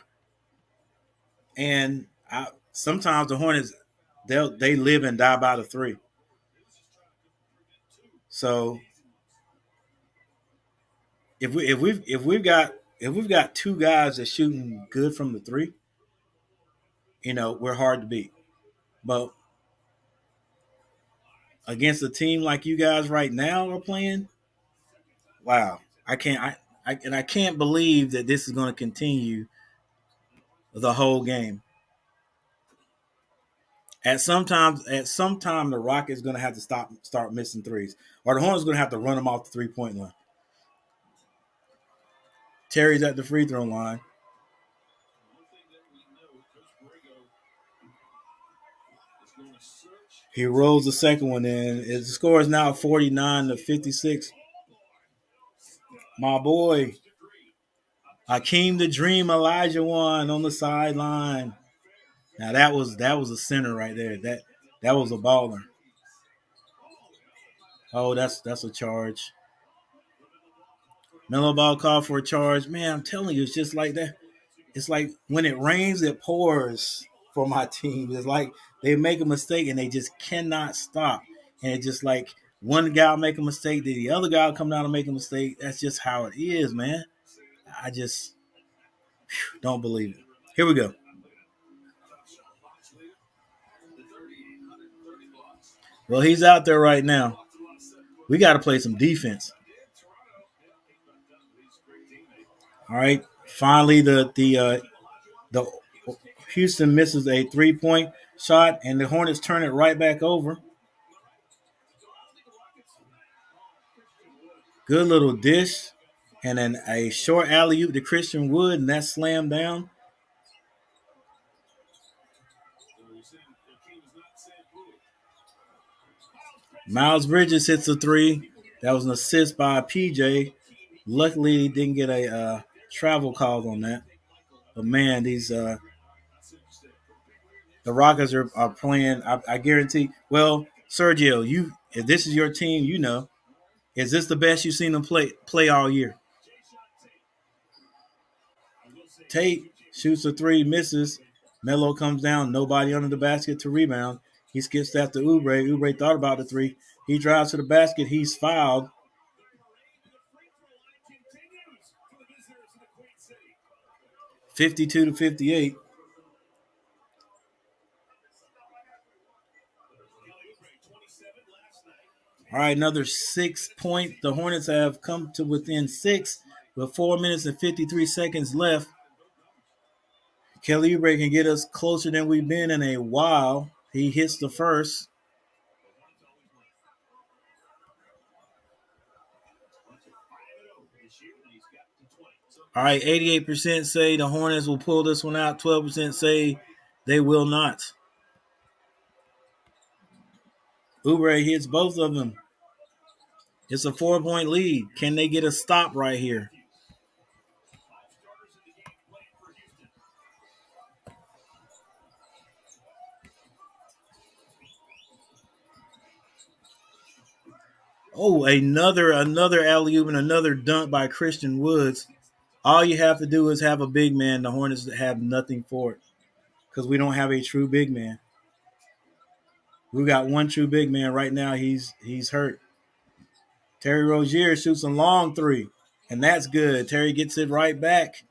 and sometimes the Hornets they live and die by the three. So if we've got two guys that shooting good from the three, we're hard to beat. But against a team like you guys right now are playing, wow, I can't believe that this is going to continue the whole game. At some time, the Rockets going to have to start missing threes, or the Hornets going to have to run them off the 3-point line. Terry's at the free throw line. He rolls the second one in. The score is now 49-56. My boy, Akeem the Dream Elijah one on the sideline. Now that was a center right there. That was a baller. Oh, that's a charge. Mellow ball call for a charge. Man, I'm telling you, it's just like that. It's like when it rains, it pours for my team. It's like they make a mistake and they just cannot stop. And it's just like one guy will make a mistake, then the other guy will come down and make a mistake. That's just how it is, man. I just don't believe it. Here we go. Well, he's out there right now. We got to play some defense. All right. Finally, the Houston misses a 3-point shot, and the Hornets turn it right back over. Good little dish, and then a short alley oop to Christian Wood, and that slammed down. Miles Bridges hits a three. That was an assist by PJ. Luckily, he didn't get a travel call on that. But man, the Rockets are playing. I guarantee. Well, Sergio, if this is your team, is this the best you've seen them play all year? Tate shoots a three, misses. Melo comes down, nobody under the basket to rebound. He skips that to Oubre. Oubre thought about the three. He drives to the basket. He's fouled. 52-58. All right, another 6 point. The Hornets have come to within 6 with 4 minutes and 53 seconds left. Kelly Oubre can get us closer than we've been in a while. He hits the first. All right, 88% say the Hornets will pull this one out. 12% say they will not. Oubre hits both of them. It's a 4-point lead. Can they get a stop right here? Oh, another alley-oop and another dunk by Christian Woods. All you have to do is have a big man. The Hornets have nothing for it because we don't have a true big man. We've got one true big man right now. He's hurt. Terry Rozier shoots a long three, and that's good. Terry gets it right back.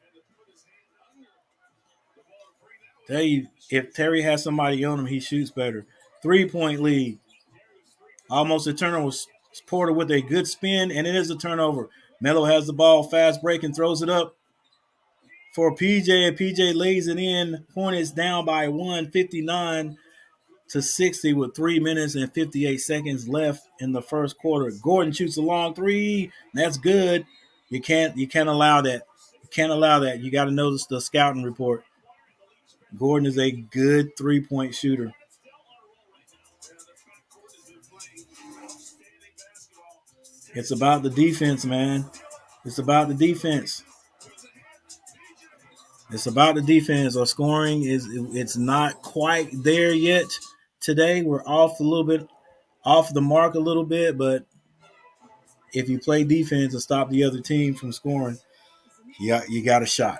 Tell you, if Terry has somebody on him, he shoots better. 3-point lead. Almost a turnover. Porter with a good spin, and it is a turnover. Melo has the ball, fast break, and throws it up for PJ, and PJ lays it in. Hornets down by 1, 59 to 60 with 3 minutes and 58 seconds left in the first quarter. Gordon shoots a long three. That's good. You can't allow that. You can't allow that. You got to notice the scouting report. Gordon is a good 3-point shooter. It's about the defense, man. It's about the defense. It's about the defense. Our scoring it's not quite there yet today. We're off the mark a little bit, but if you play defense and stop the other team from scoring, you got a shot.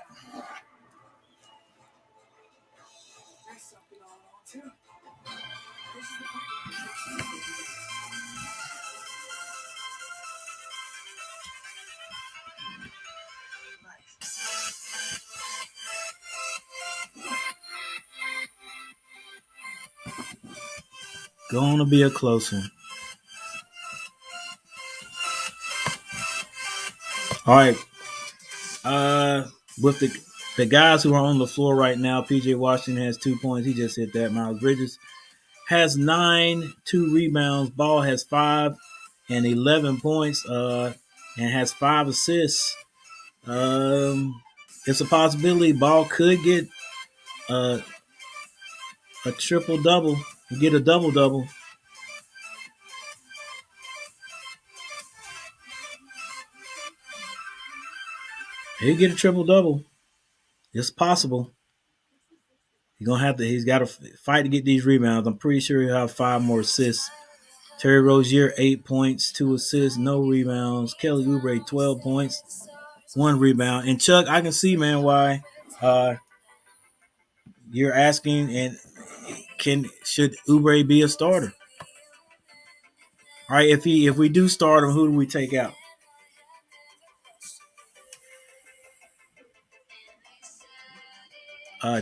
Gonna be a close one. All right. With the guys who are on the floor right now, PJ Washington has 2 points. He just hit that. Miles Bridges has 9, 2 rebounds. Ball has 5 and 11 points. And has 5 assists. It's a possibility Ball could get a triple double, get a double double. He'll get a triple double. It's possible. He's got to fight to get these rebounds. I'm pretty sure he'll have 5 more assists. Terry Rozier, 8 points, 2 assists, no rebounds. Kelly Oubre, 12 points, 1 rebound. And Chuck, I can see, man, why you're asking, and should Oubre be a starter? All right, if we do start him, who do we take out?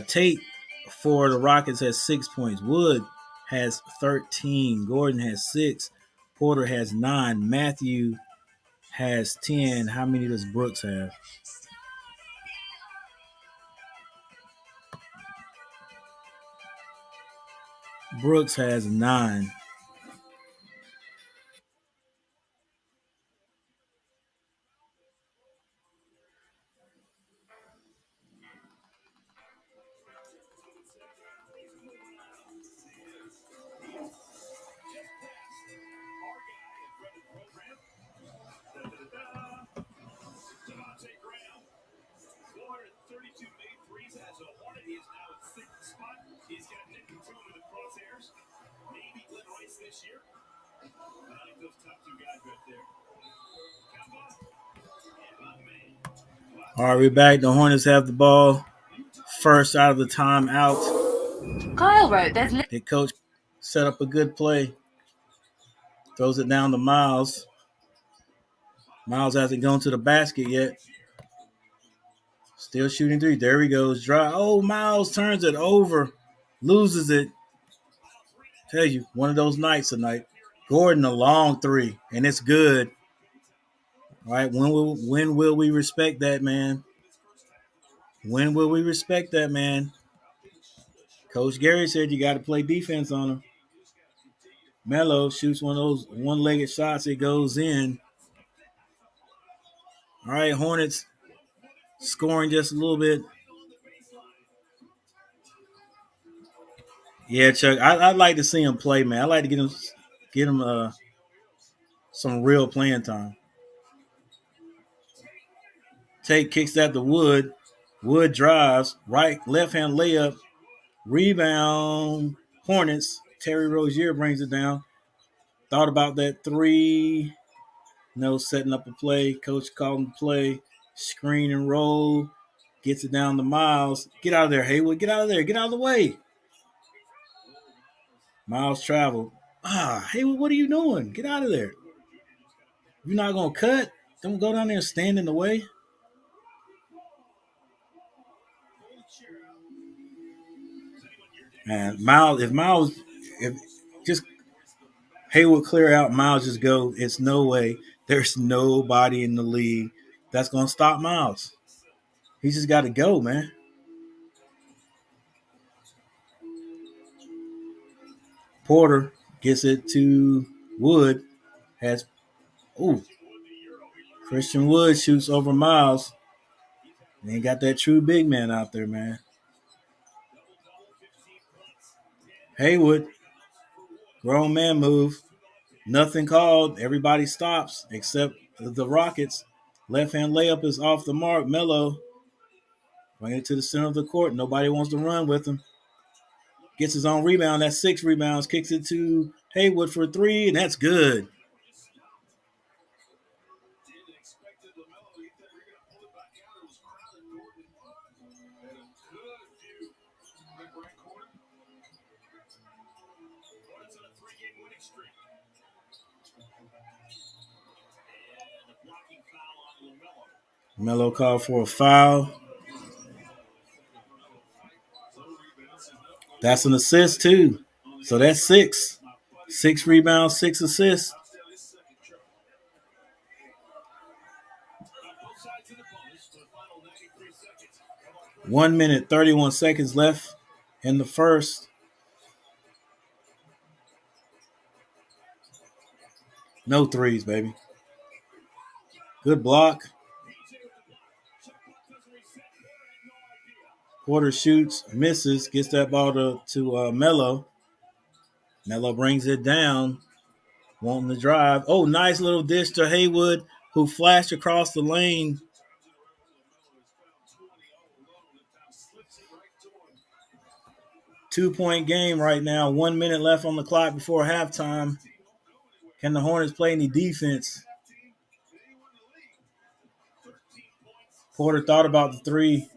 Tate for the Rockets has 6 points. Wood has 13. Gordon has 6. Porter has 9. Matthew has 10. How many does Brooks have? Brooks has 9. All right, we're back. The Hornets have the ball. First out of the timeout. Kyle wrote there's The coach set up a good play. Throws it down to Miles. Miles hasn't gone to the basket yet. Still shooting 3. There he goes. Dry. Oh, Miles turns it over. Loses it. Tell you, one of those nights tonight. Gordon, a long 3, and it's good. All right, when will we respect that, man? When will we respect that, man? Coach Gary said you got to play defense on him. Melo shoots one of those one-legged shots. It goes in. All right, Hornets scoring just a little bit. Yeah, Chuck, I'd like to see him play, man. I'd like to get him some real playing time. Tate kicks that to Wood. Wood drives. Left-hand layup. Rebound. Hornets. Terry Rozier brings it down. Thought about that 3. No, setting up a play. Coach called him to play. Screen and roll. Gets it down to Miles. Get out of there, Haywood. Get out of there. Get out of the way. Miles traveled. Haywood, what are you doing? Get out of there. You're not going to cut. Don't go down there and stand in the way. And if just Haywood clear out, Miles just go, it's no way. There's nobody in the league that's going to stop Miles. He just got to go, man. Porter gets it to Wood. Has Christian Wood shoots over Miles. They ain't got that true big man out there, man. Haywood, grown man move. Nothing called. Everybody stops except the Rockets. Left hand layup is off the mark. Melo bring it to the center of the court. Nobody wants to run with him. Gets his own rebound. That's 6 rebounds. Kicks it to Haywood for 3, and that's good. Melo called for a foul. That's an assist, too. So that's 6. 6 rebounds, 6 assists. One minute, 31 seconds left in the first. No threes, baby. Good block. Porter shoots, misses, gets that ball to Melo. Melo brings it down, wanting to drive. Oh, nice little dish to Haywood, who flashed across the lane. Two-point game right now. 1 minute left on the clock before halftime. Can the Hornets play any defense? Porter thought about the 3.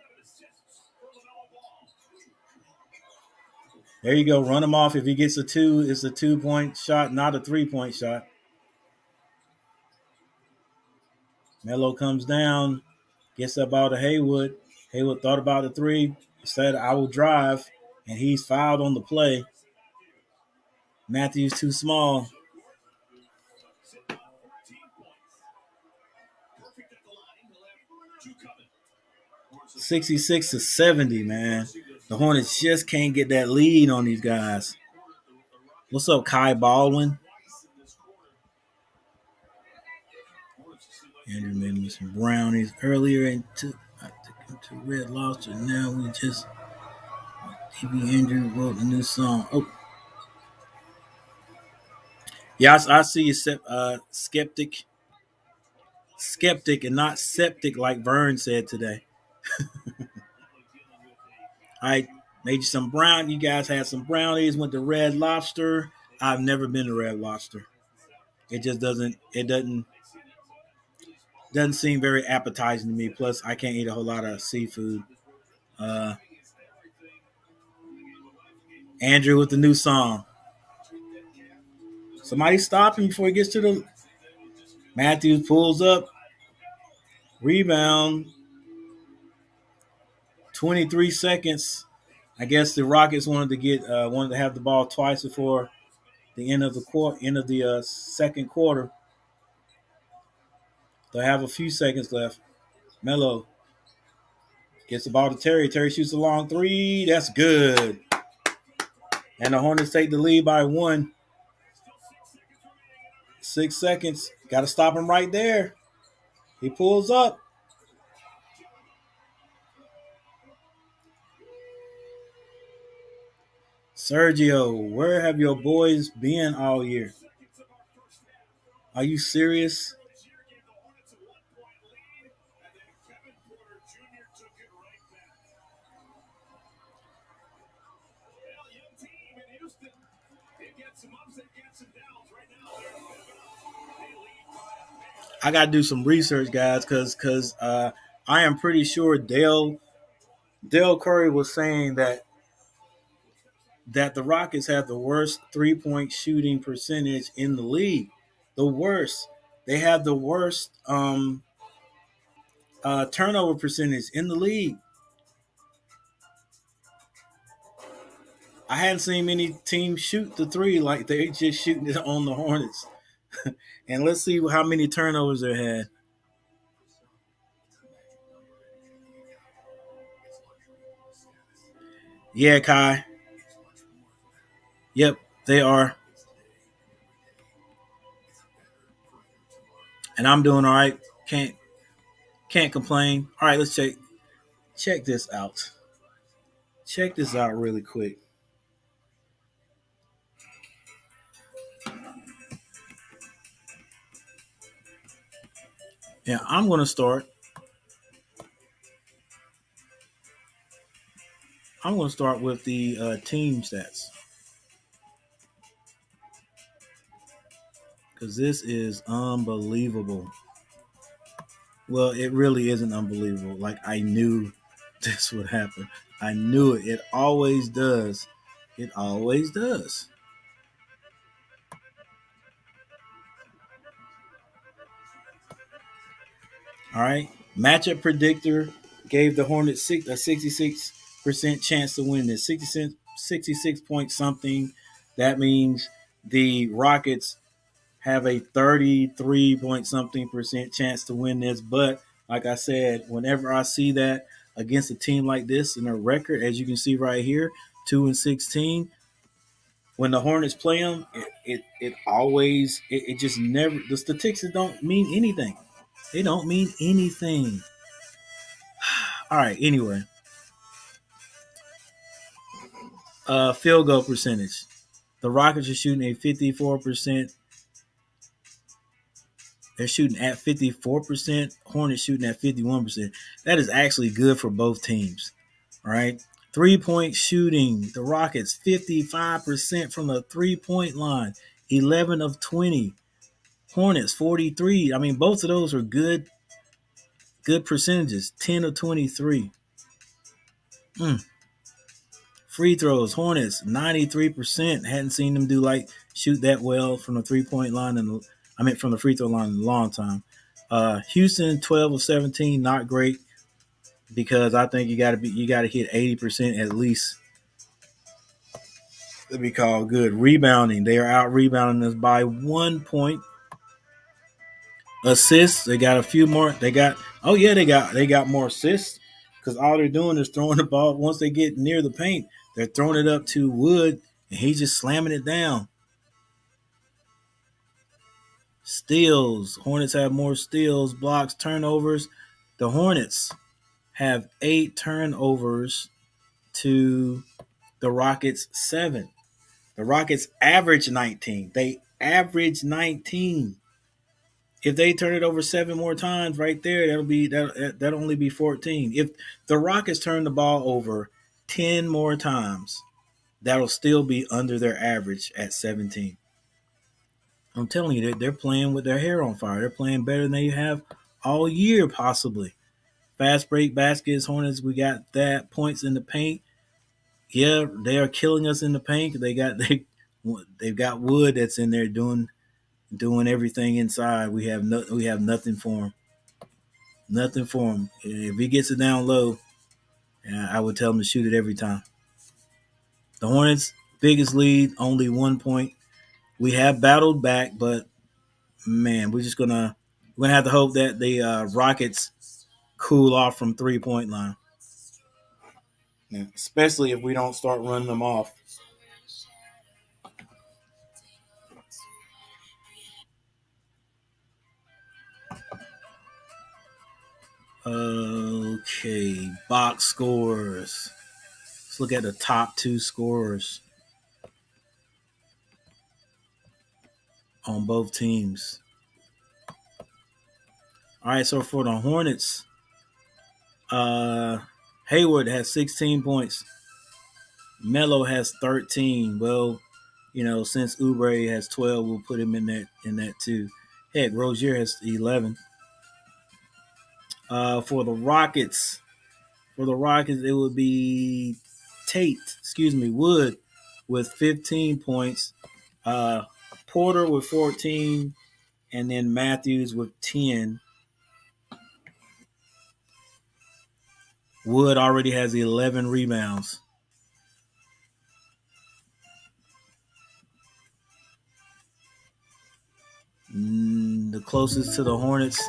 There you go. Run him off. If he gets a 2, it's a 2-point shot, not a 3-point shot. Melo comes down, gets that ball to Haywood. Haywood thought about the 3, said, I will drive, and he's fouled on the play. Matthews too small. 66-70, man. The Hornets just can't get that lead on these guys. What's up, Kai Baldwin? Andrew made me some brownies earlier and took to Red Lobster. Now we just DB Andrew wrote a new song. Oh, yeah, I see you, skeptic, and not septic, like Vern said today. I made you some brown. You guys had some brownies. Went to Red Lobster. I've never been to Red Lobster. It just doesn't. It doesn't seem very appetizing to me. Plus, I can't eat a whole lot of seafood. Andrew with the new song. Somebody stop him before he gets to the. Matthews pulls up. Rebound. 23 seconds. I guess the Rockets wanted to have the ball twice before the end of the second quarter. They'll have a few seconds left. Melo gets the ball to Terry. Terry shoots a long 3. That's good. And the Hornets take the lead by 1. 6 seconds. Got to stop him right there. He pulls up. Sergio, where have your boys been all year? Are you serious? I got to do some research, guys, because I am pretty sure Dale Curry was saying that the Rockets have the worst 3-point shooting percentage in the league. The worst. They have the worst turnover percentage in the league. I hadn't seen many teams shoot the 3 like they're just shooting it on the Hornets. And let's see how many turnovers they had. Yeah, Kai. Yep. They are. And I'm doing all right. Can't complain. All right, let's check this out. Check this out really quick. Yeah, I'm going to start. I'm going to start with the team stats because this is unbelievable. Well, it really isn't unbelievable. Like I knew this would happen. I knew it. It always does. It always does. All right. Matchup predictor gave the Hornets a 66% chance to win this. 66 point something. That means the Rockets have a 33 point something percent chance to win this. But like I said, whenever I see that against a team like this in a record, as you can see right here, 2-16, when the Hornets play them, it always it just never the statistics don't mean anything. They don't mean anything. All right. Anyway, field goal percentage. The Rockets are shooting a 54%. They're shooting at 54%. Hornets shooting at 51%. That is actually good for both teams. All right. 3-point shooting. The Rockets 55% from the 3-point line. 11 of 20. Hornets 43. I mean, both of those are good percentages. 10 of 23. Free throws, Hornets 93%. Hadn't seen them shoot that well from the 3-point line from the free throw line in a long time. Houston 12 of 17, not great because I think you got to hit 80% at least to be called good. Rebounding, they are out rebounding us by 1 point. Assists, they got a few more. They got more assists because all they're doing is throwing the ball. Once they get near the paint, they're throwing it up to Wood, and he's just slamming it down. Steals, Hornets have more steals, blocks, turnovers. The Hornets have 8 turnovers to the Rockets 7. The Rockets average 19. They average 19. If they turn it over 7 more times, right there, that'll only be 14. If the Rockets turn the ball over 10 more times, that'll still be under their average at 17. I'm telling you, they're playing with their hair on fire. They're playing better than they have all year, possibly. Fast break baskets, Hornets, we got that. Points in the paint. Yeah, they are killing us in the paint. They've got Wood that's in there doing everything inside. We have nothing for him. Nothing for him. If he gets it down low, I would tell him to shoot it every time. The Hornets' biggest lead, only 1 point. We have battled back, but man, we're gonna have to hope that the Rockets cool off from 3-point line. Yeah, especially if we don't start running them off. Okay, box scores. Let's look at the top 2 scorers on both teams. All right, so for the Hornets, Hayward has 16 points. Melo has 13. Well, since Oubre has 12, we'll put him in that too. Heck, Rozier has 11. For the Rockets, it would be Wood with 15 points. Porter with 14, and then Matthews with 10. Wood already has 11 rebounds. The closest to the Hornets.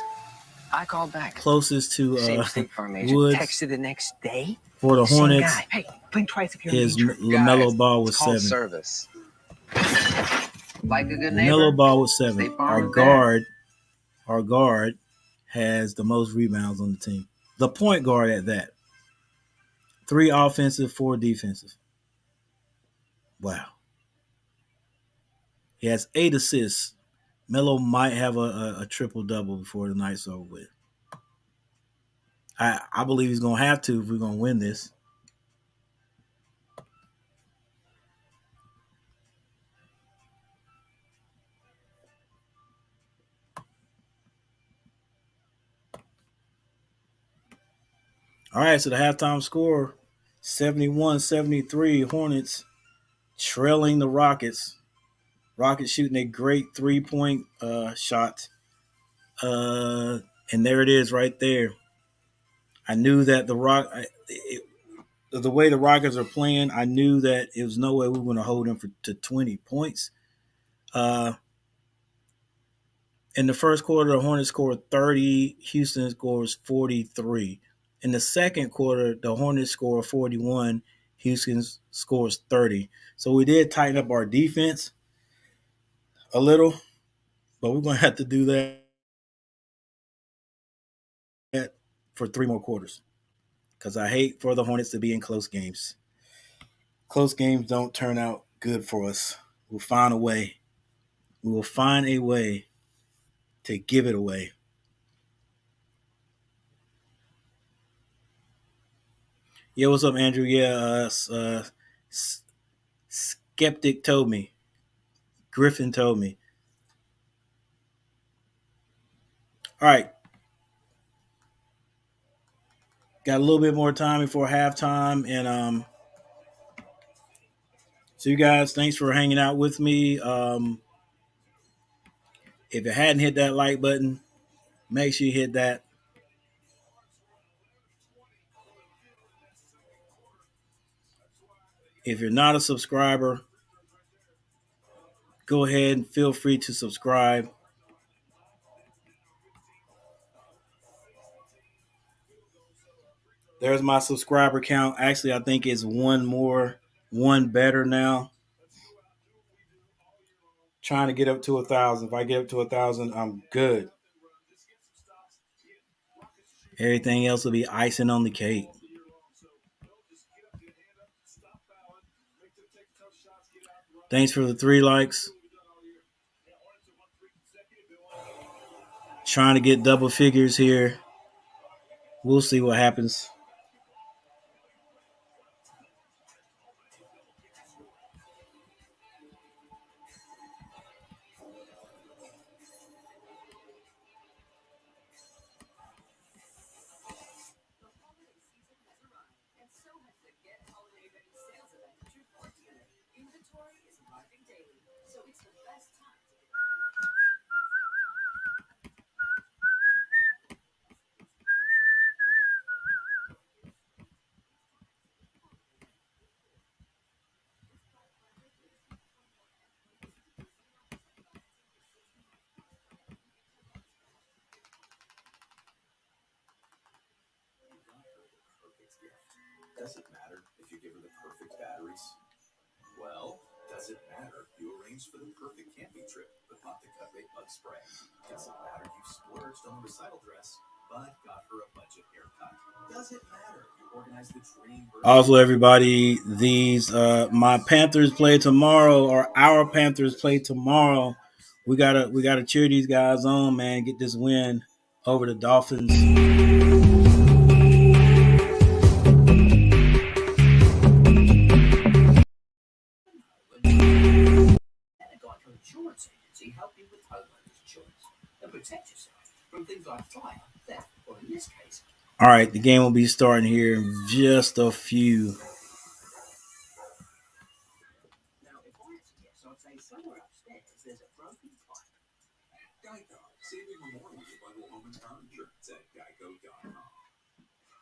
I called back. Closest to Wood. Texted the next day. For the Hornets, hey, blink twice if you're his LaMelo Ball was 7. Service. Like a good Melo neighbor, Ball with 7. State Farm is there. Our guard has the most rebounds on the team. The point guard at that. 3 offensive, 4 defensive. Wow. He has 8 assists. Melo might have a triple double before the night's over with. I believe he's gonna have to if we're gonna win this. All right, so the halftime score 71-73 Hornets trailing the Rockets. Rockets shooting a great 3-point shot. And there it is right there. I knew that the way the Rockets are playing, I knew that it was no way we were going to hold them to 20 points. In the first quarter, the Hornets scored 30. Houston scores 43. In the second quarter, the Hornets score 41. Houston scores 30. So we did tighten up our defense a little, but we're going to have to do that for 3 more quarters because I hate for the Hornets to be in close games. Close games don't turn out good for us. We'll find a way. We will find a way to give it away. Yeah, what's up, Andrew? Yeah, Skeptic told me. Griffin told me. All right. Got a little bit more time before halftime. And so you guys, thanks for hanging out with me. If you hadn't hit that like button, make sure you hit that. If you're not a subscriber, go ahead and feel free to subscribe. There's my subscriber count. Actually, I think it's one better now. Trying to get up to 1,000. If I get up to 1,000, I'm good. Everything else will be icing on the cake. Thanks for the 3 likes. Trying to get double figures here. We'll see what happens. Does it matter if you give her the perfect batteries? Well, does it matter you arranged for the perfect camping trip but bought the cut rate bug spray? Does it matter you splurged on the recital dress but got her a budget haircut? Does it matter you organized the dream? Also, everybody, these my Panthers play tomorrow, or our Panthers play tomorrow. We gotta cheer these guys on, man. Get this win over the Dolphins. Insurance agency help you with homeowners insurance and protect yourself from things like fire, theft, or in this case. All right, the game will be starting here in just a few. Now, if I had to guess, I'd say somewhere upstairs there's a broken pipe. Geico, saving Memorial to bundle home and car insurance at geico.com.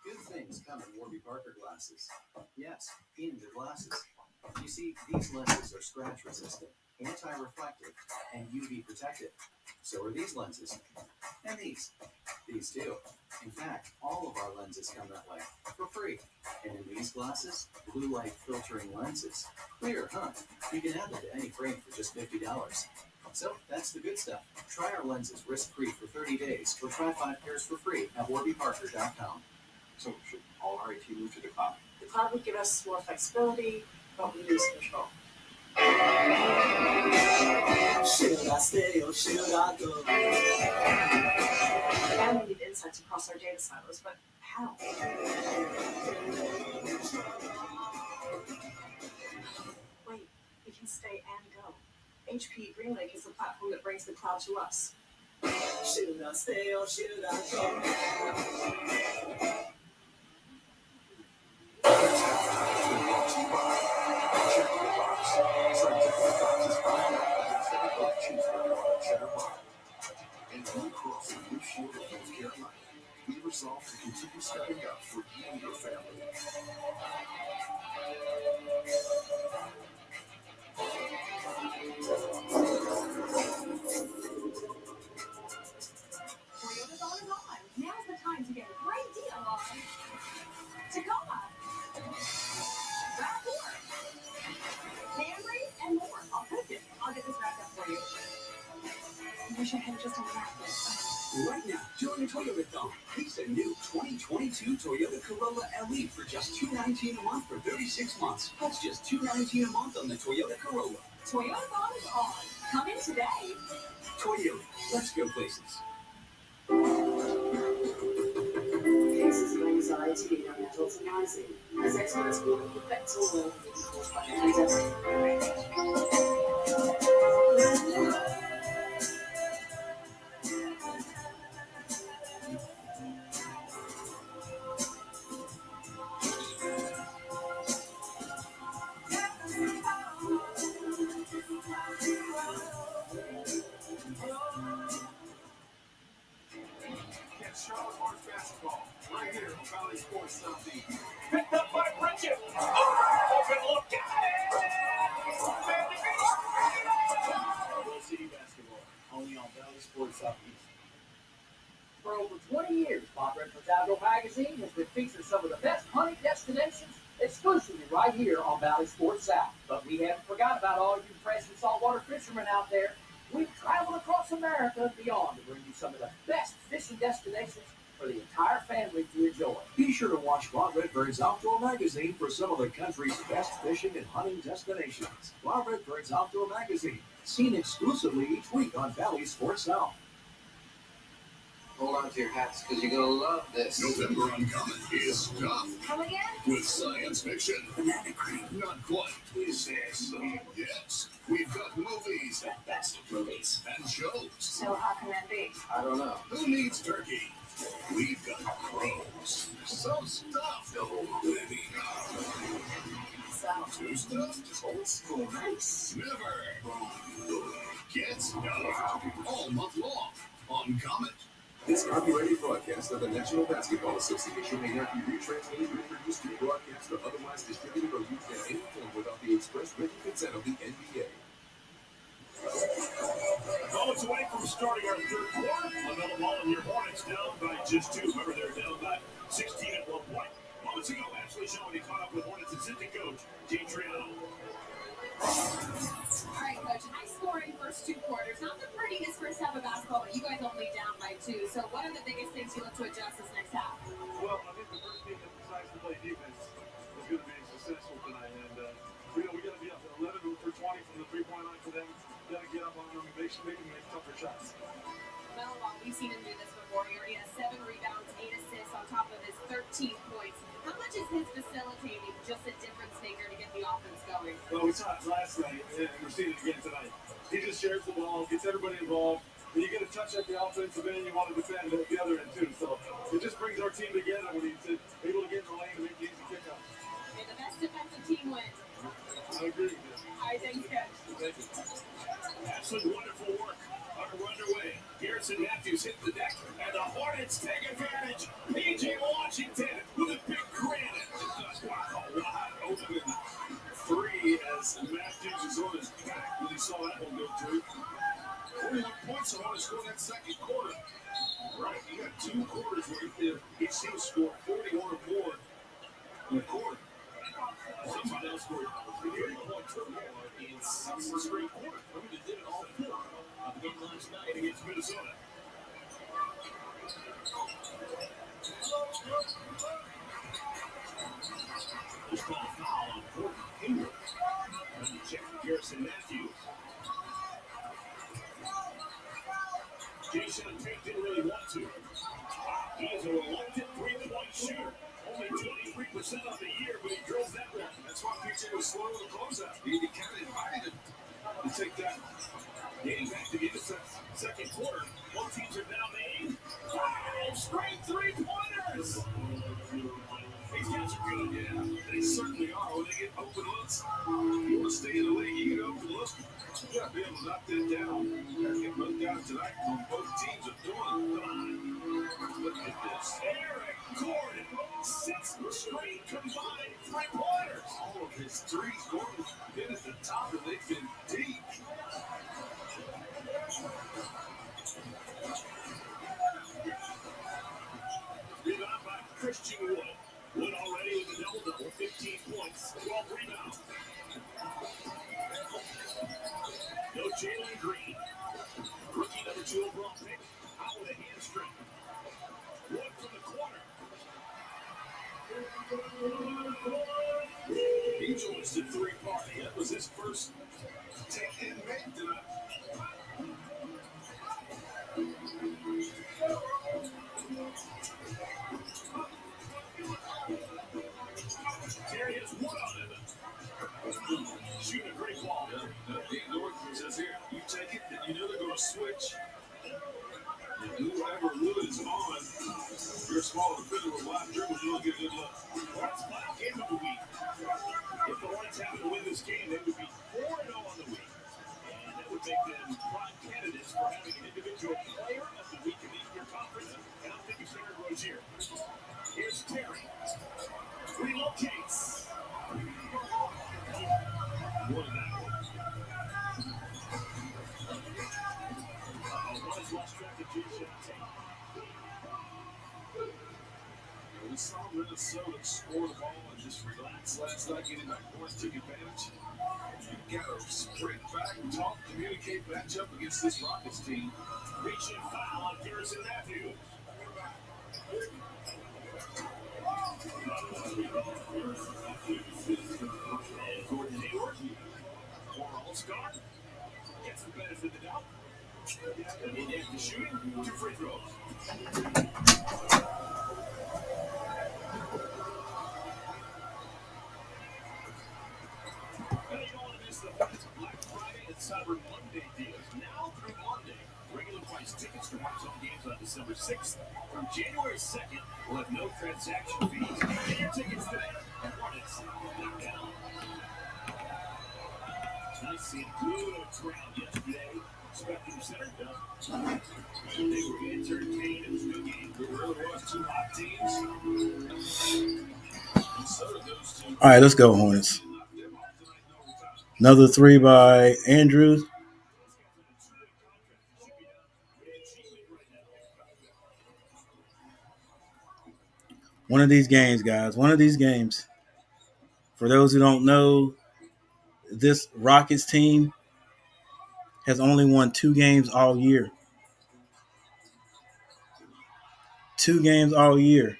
Good things come in Warby Parker glasses. Yes, in the glasses. You see, these lenses are scratch resistant, anti-reflective, and UV protected. So are these lenses. And these. These do. In fact, all of our lenses come that way, for free. And in these glasses, blue light filtering lenses. Clear, huh? You can add them to any frame for just $50. So that's the good stuff. Try our lenses risk-free for 30 days, or try 5 pairs for free at warbyparker.com. So should all our IT move to the cloud? The cloud would give us more flexibility, but we lose control. Should I stay or should I go? And we need insights across our data silos, but how? Wait, we can stay and go. HP GreenLake is the platform that brings the cloud to us. Should I stay or should I go? And we cross a new shield of healthcare life. We resolve to continue stepping up for you and your family. Toyota's on and on. Now's the time to get a great deal on Tacoma, RAV4, Camry, and more. I'll cook it. I'll get this wrapped up for you. I wish I had just unwrapped it. Right now, during the Toyota Thon, lease a new 2022 Toyota Corolla LE for just $219 a month for 36 months. That's just $219 a month on the Toyota Corolla. Toyota is on. Come in today. Toyota, let's go places. Cases of anxiety and adults rising as experts warn the effects of well caused by the pandemic. Get Charlotte Hornets basketball right here on Valley Sports Southeast. Picked up by Bridget. Open look. World City basketball, only on Valley Sports Southeast. For over 20 years, Bob Redford's Outdoor Magazine has been featuring some of the best hunting destinations exclusively right here on Valley Sports South. But we haven't forgot about all you fresh and saltwater fishermen out there. We've traveled across America and beyond to bring you some of the best fishing destinations for the entire family to enjoy. Be sure to watch Bob Redbird's Outdoor Magazine for some of the country's best fishing and hunting destinations. Bob Redbird's Outdoor Magazine, seen exclusively each week on Valley Sports South. Hold on to your hats because you're going to love this. November Uncommon is stuff Come again? with science fiction. Banana cream. Not quite. Is there some? Yes. We've got movies, Best movies. and shows. So how can that be? I don't know. Who needs turkey? We've got crows. Some stuff. Living. So, Two stuff. old school nice. Never. Get stuffed all month long on Comet. This copyrighted broadcast of the National Basketball Association may not be retransmitted, reproduced, rebroadcast, or otherwise distributed or used in any form without the express written consent of the NBA. Moments away from starting our third quarter. Another ball in your Hornets down by just 2. Remember, they're down by 16 at one point. Moments ago, Ashley Shawty caught up with Hornets assistant coach, Dean Triano. All right, Coach. High scoring first 2 quarters. Not the prettiest first half of basketball, but you guys only down by 2. So what are the biggest things you look to adjust this next half? Well, I think the first team that decides to play defense is going to be successful tonight. And, we got to be up to 11 for 20 from the three-point line for them. Got to get up on them and make them make tougher shots. Well, we've seen him do this before. He already has 7 rebounds, 8 assists on top of his 13 points. How much is his facilitating just a difference maker to get the offense going? Well, we saw it last night, and we're seeing it again tonight. He just shares the ball, gets everybody involved. And you get a touch at the offensive end, you want to defend at the other end, too. So it just brings our team together when he's able to get in the lane and make the easy kick out. May the best defensive team wins. I agree with you. All right, thanks, Coach. Thank you. Absolutely wonderful work. We're underway. Garrison Matthews hit the deck, and the Hornets take advantage. P.J. Washington with a big granite. Wow, wide open. 3 as Matthews is on his back when he saw that one go through. 41 points, the Hornets scored that second. quarter. Right, you got 2 quarters where each team scored 41 or more in a quarter. Somebody else scored 30-point turnover in 6 straight quarters. I mean, they did it all 4 of the game last night against Minnesota. Just called a foul on Gordon Hayward. Check Garrison Matthews. Jason Tate didn't really want to. He is a reluctant 3-point shooter. Only 23% of the year, but he drills that one. That's why PJ was slow to close out. He kind of invited him to take that. Getting back to the end of the second quarter, both teams are now made 5 straight 3-pointers. These guys are good, yeah. They certainly are. When they get open looks, you want to stay in the league, you get open looks. You got to be able to knock that down. Get both guys tonight on both teams are doing it. Come on. Look at this. Eric Gordon, 6 straight combined 3-pointers. All of his threes, Gordon's been at the top, and they've been deep. Rebound by Christian Wood. Wood already with a double-double, 15 points, 12 rebounds. No Jalen Green. Rookie number 2 overall pick, out with a hamstring. Wood from the corner. He joins the 3-party. That was his first take and make tonight. Terry has Wood on him. Shooting a great ball. Dean Norton says here, you take it, and you know they're going to switch. And whoever Wood is on, you're a small defender with wide dribbles, you'll get a good look. Hornets final game of the week. If the Hornets happen to win this game, they would be 4-0 on the week. And that would make them prime candidates for having an individual player of the week in the Eastern Conference. And I'm thinking Terry Rozier. Here's Terry. Relocates. One of that one. One is lost track of Jason Tate. We saw Minnesota score the ball and just relax last night, getting back Hornets took advantage. You got to sprint back, talk, communicate, match up against this Rockets team. Reaching foul on Garrison Matthews. And Gordon Hayward, former All-Star, gets the benefit of the doubt. And in after shooting, 2 free throws. Black Friday and Cyber Monday deals now through Monday. Regular price tickets to watch home games on December 6th. From January 2nd, we'll have no transaction fees. Get your tickets today at Hornets.com. Nice seeing good crowd yesterday. Spectrum Center. They were entertained. It was a good game. There really was 2 hot teams. All right, let's go, Hornets. Another 3 by Andrews. One of these games, guys. One of these games. For those who don't know, this Rockets team has only won 2 games all year. 2 games all year.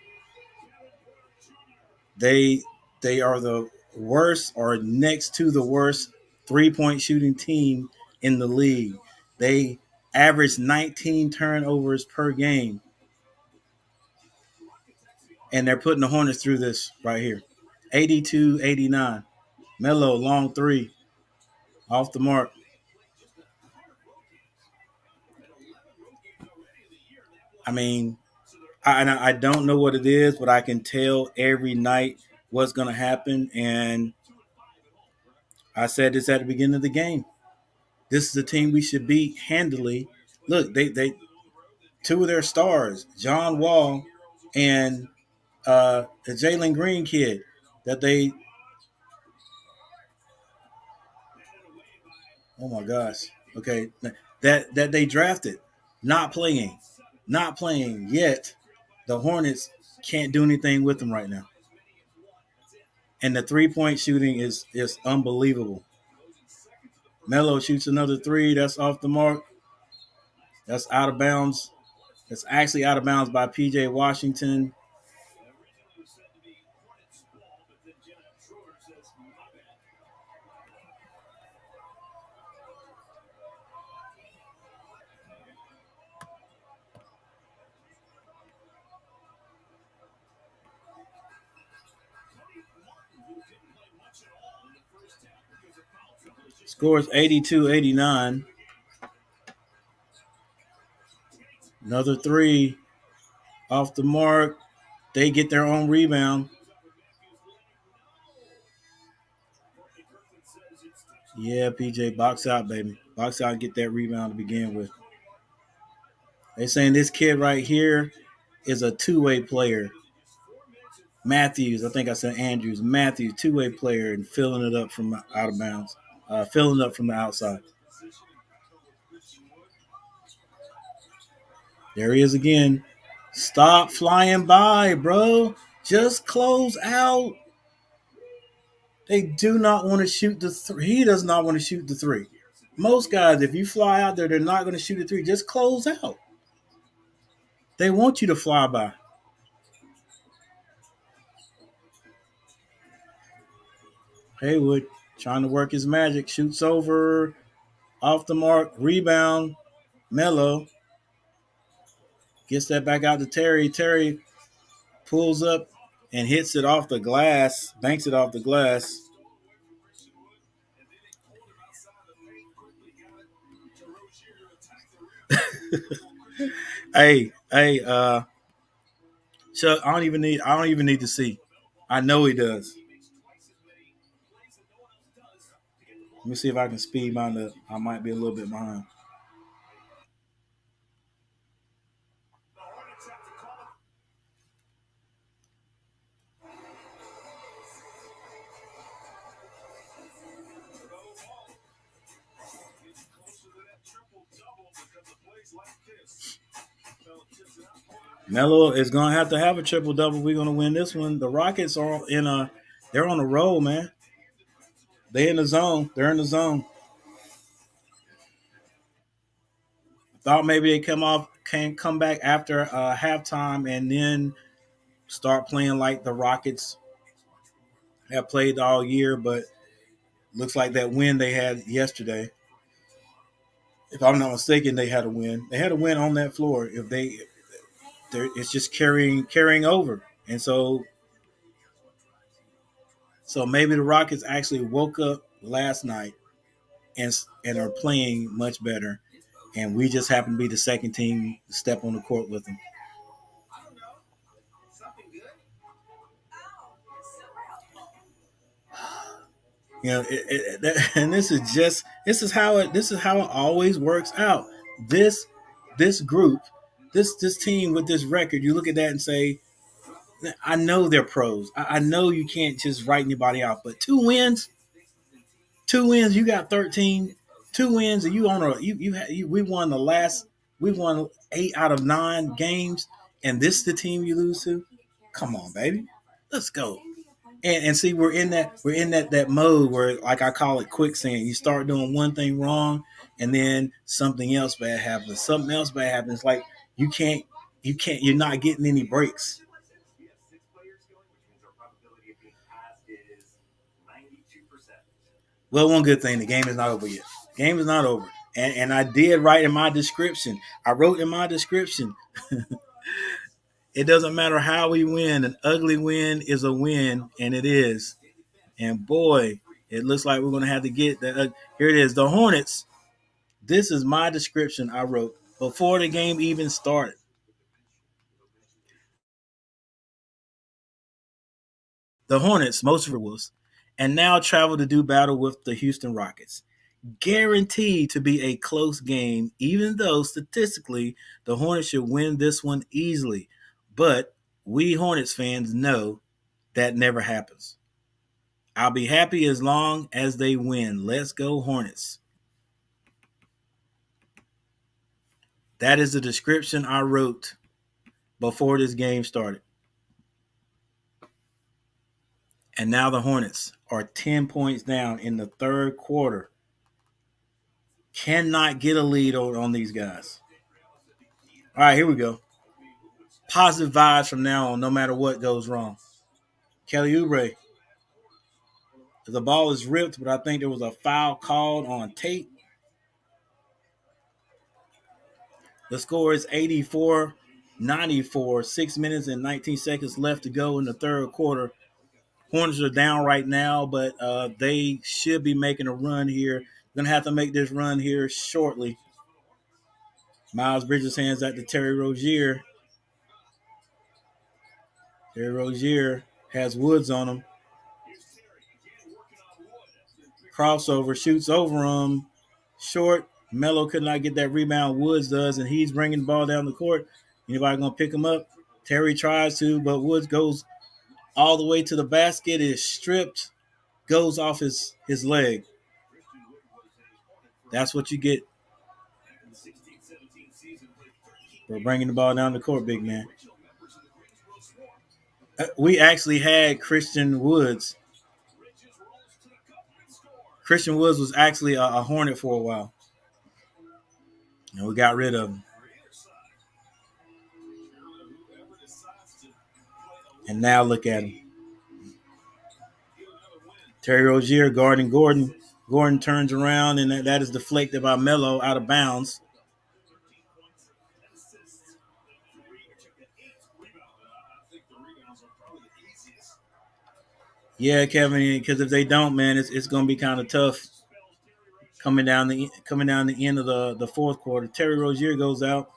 They are the worst or next to the worst 3-point shooting team in the league. They average 19 turnovers per game. And they're putting the Hornets through this right here. 82-89. Melo, long 3. Off the mark. I mean, I don't know what it is, but I can tell every night what's going to happen. And I said this at the beginning of the game. This is a team we should beat handily. Look, they 2 of their stars, John Wall and the Jalen Green kid, that they. Oh my gosh. Okay, that they drafted. not playing, not playing. Yet the Hornets can't do anything with them right now. And the 3-point shooting is unbelievable. Melo shoots another three. That's off the mark. That's out of bounds. That's actually out of bounds by PJ Washington. Scores 82-89. Another three off the mark. They get their own rebound. Yeah, PJ, box out, baby. Box out and get that rebound to begin with. They're saying this kid right here is a two-way player. Matthews, I think I said Andrews. Matthews, two-way player and filling it up from out of bounds. Filling up from the outside. There he is again. Stop flying by, bro. Just close out. They do not want to shoot the three. He does not want to shoot the three. Most guys, if you fly out there, they're not going to shoot a three. Just close out. They want you to fly by. Haywood trying to work his magic. Shoots over. Off the mark. Rebound. Melo. Gets that back out to Terry. Terry pulls up and hits it off the glass. Banks it off the glass. Hey, Chuck, I don't even need to see. I know he does. Let me see if I can speed mine up. I might be a little bit behind. Melo is gonna have to have a triple double. We're gonna win this one. The Rockets are they're on a roll, man. They're in the zone. They're in the zone. Thought maybe they can come back after halftime and then start playing like the Rockets have played all year, but looks like that win they had yesterday. If I'm not mistaken, they had a win. They had a win on that floor. If it's just carrying over, and so maybe the Rockets actually woke up last night and are playing much better, and we just happen to be the second team to step on the court with them. You know, and this is how it always works out. This group, this team with this record, you look at that and say, I know they're pros. I know you can't just write anybody out, but two wins, you got 13. Two wins, and you on a we won we won 8 out of 9 games, and this is the team you lose to. Come on, baby, let's go. And see, we're in that mode where, like I call it, quicksand. You start doing one thing wrong, and then something else bad happens. Something else bad happens. Like you're not getting any breaks. Well, one good thing, the game is not over yet. Game is not over. And I did write in my description. I wrote in my description, it doesn't matter how we win. An ugly win is a win, and it is. And boy, it looks like we're going to have to get that. Here it is, the Hornets. This is my description I wrote before the game even started. The Hornets, most was, and now travel to do battle with the Huston Rockets. Guaranteed to be a close game, even though statistically the Hornets should win this one easily. But we Hornets fans know that never happens. I'll be happy as long as they win. Let's go Hornets. That is the description I wrote before this game started. And now the Hornets are 10 points down in the third quarter. Cannot get a lead on these guys. All right, here we go. Positive vibes from now on, no matter what goes wrong. Kelly Oubre. The ball is ripped, but I think there was a foul called on Tate. The score is 84-94. 6 minutes and 19 seconds left to go in the third quarter. Hornets are down right now, but they should be making a run here. Going to have to make this run here shortly. Miles Bridges hands that to Terry Rozier. Terry Rozier has Woods on him. Crossover, shoots over him. Short. Melo could not get that rebound. Woods does, and he's bringing the ball down the court. Anybody going to pick him up? Terry tries to, but Woods goes all the way to the basket. It is stripped. Goes off his leg. That's what you get for bringing the ball down the court, big man. We actually had Christian Woods. Christian Woods was actually a Hornet for a while. And we got rid of him. And now look at him. Terry Rozier guarding Gordon. Gordon turns around, and that is deflected by Melo out of bounds. Yeah, Kevin, because if they don't, man, it's going to be kind of tough coming down the end of the fourth quarter. Terry Rozier goes out.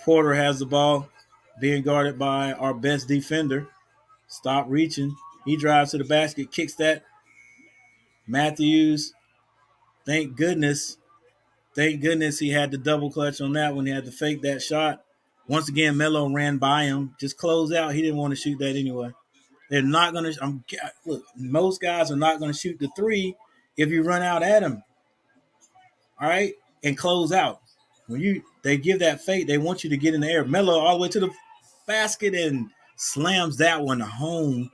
Porter has the ball, being guarded by our best defender. Stop reaching. He drives to the basket, kicks that. Matthews, thank goodness he had the double clutch on that one. He had to fake that shot. Once again, Melo ran by him. Just close out. He didn't want to shoot that anyway. They're not going to – look, most guys are not going to shoot the three if you run out at them. All right? And close out. When they give that fake, they want you to get in the air. Melo all the way to the basket and slams that one home.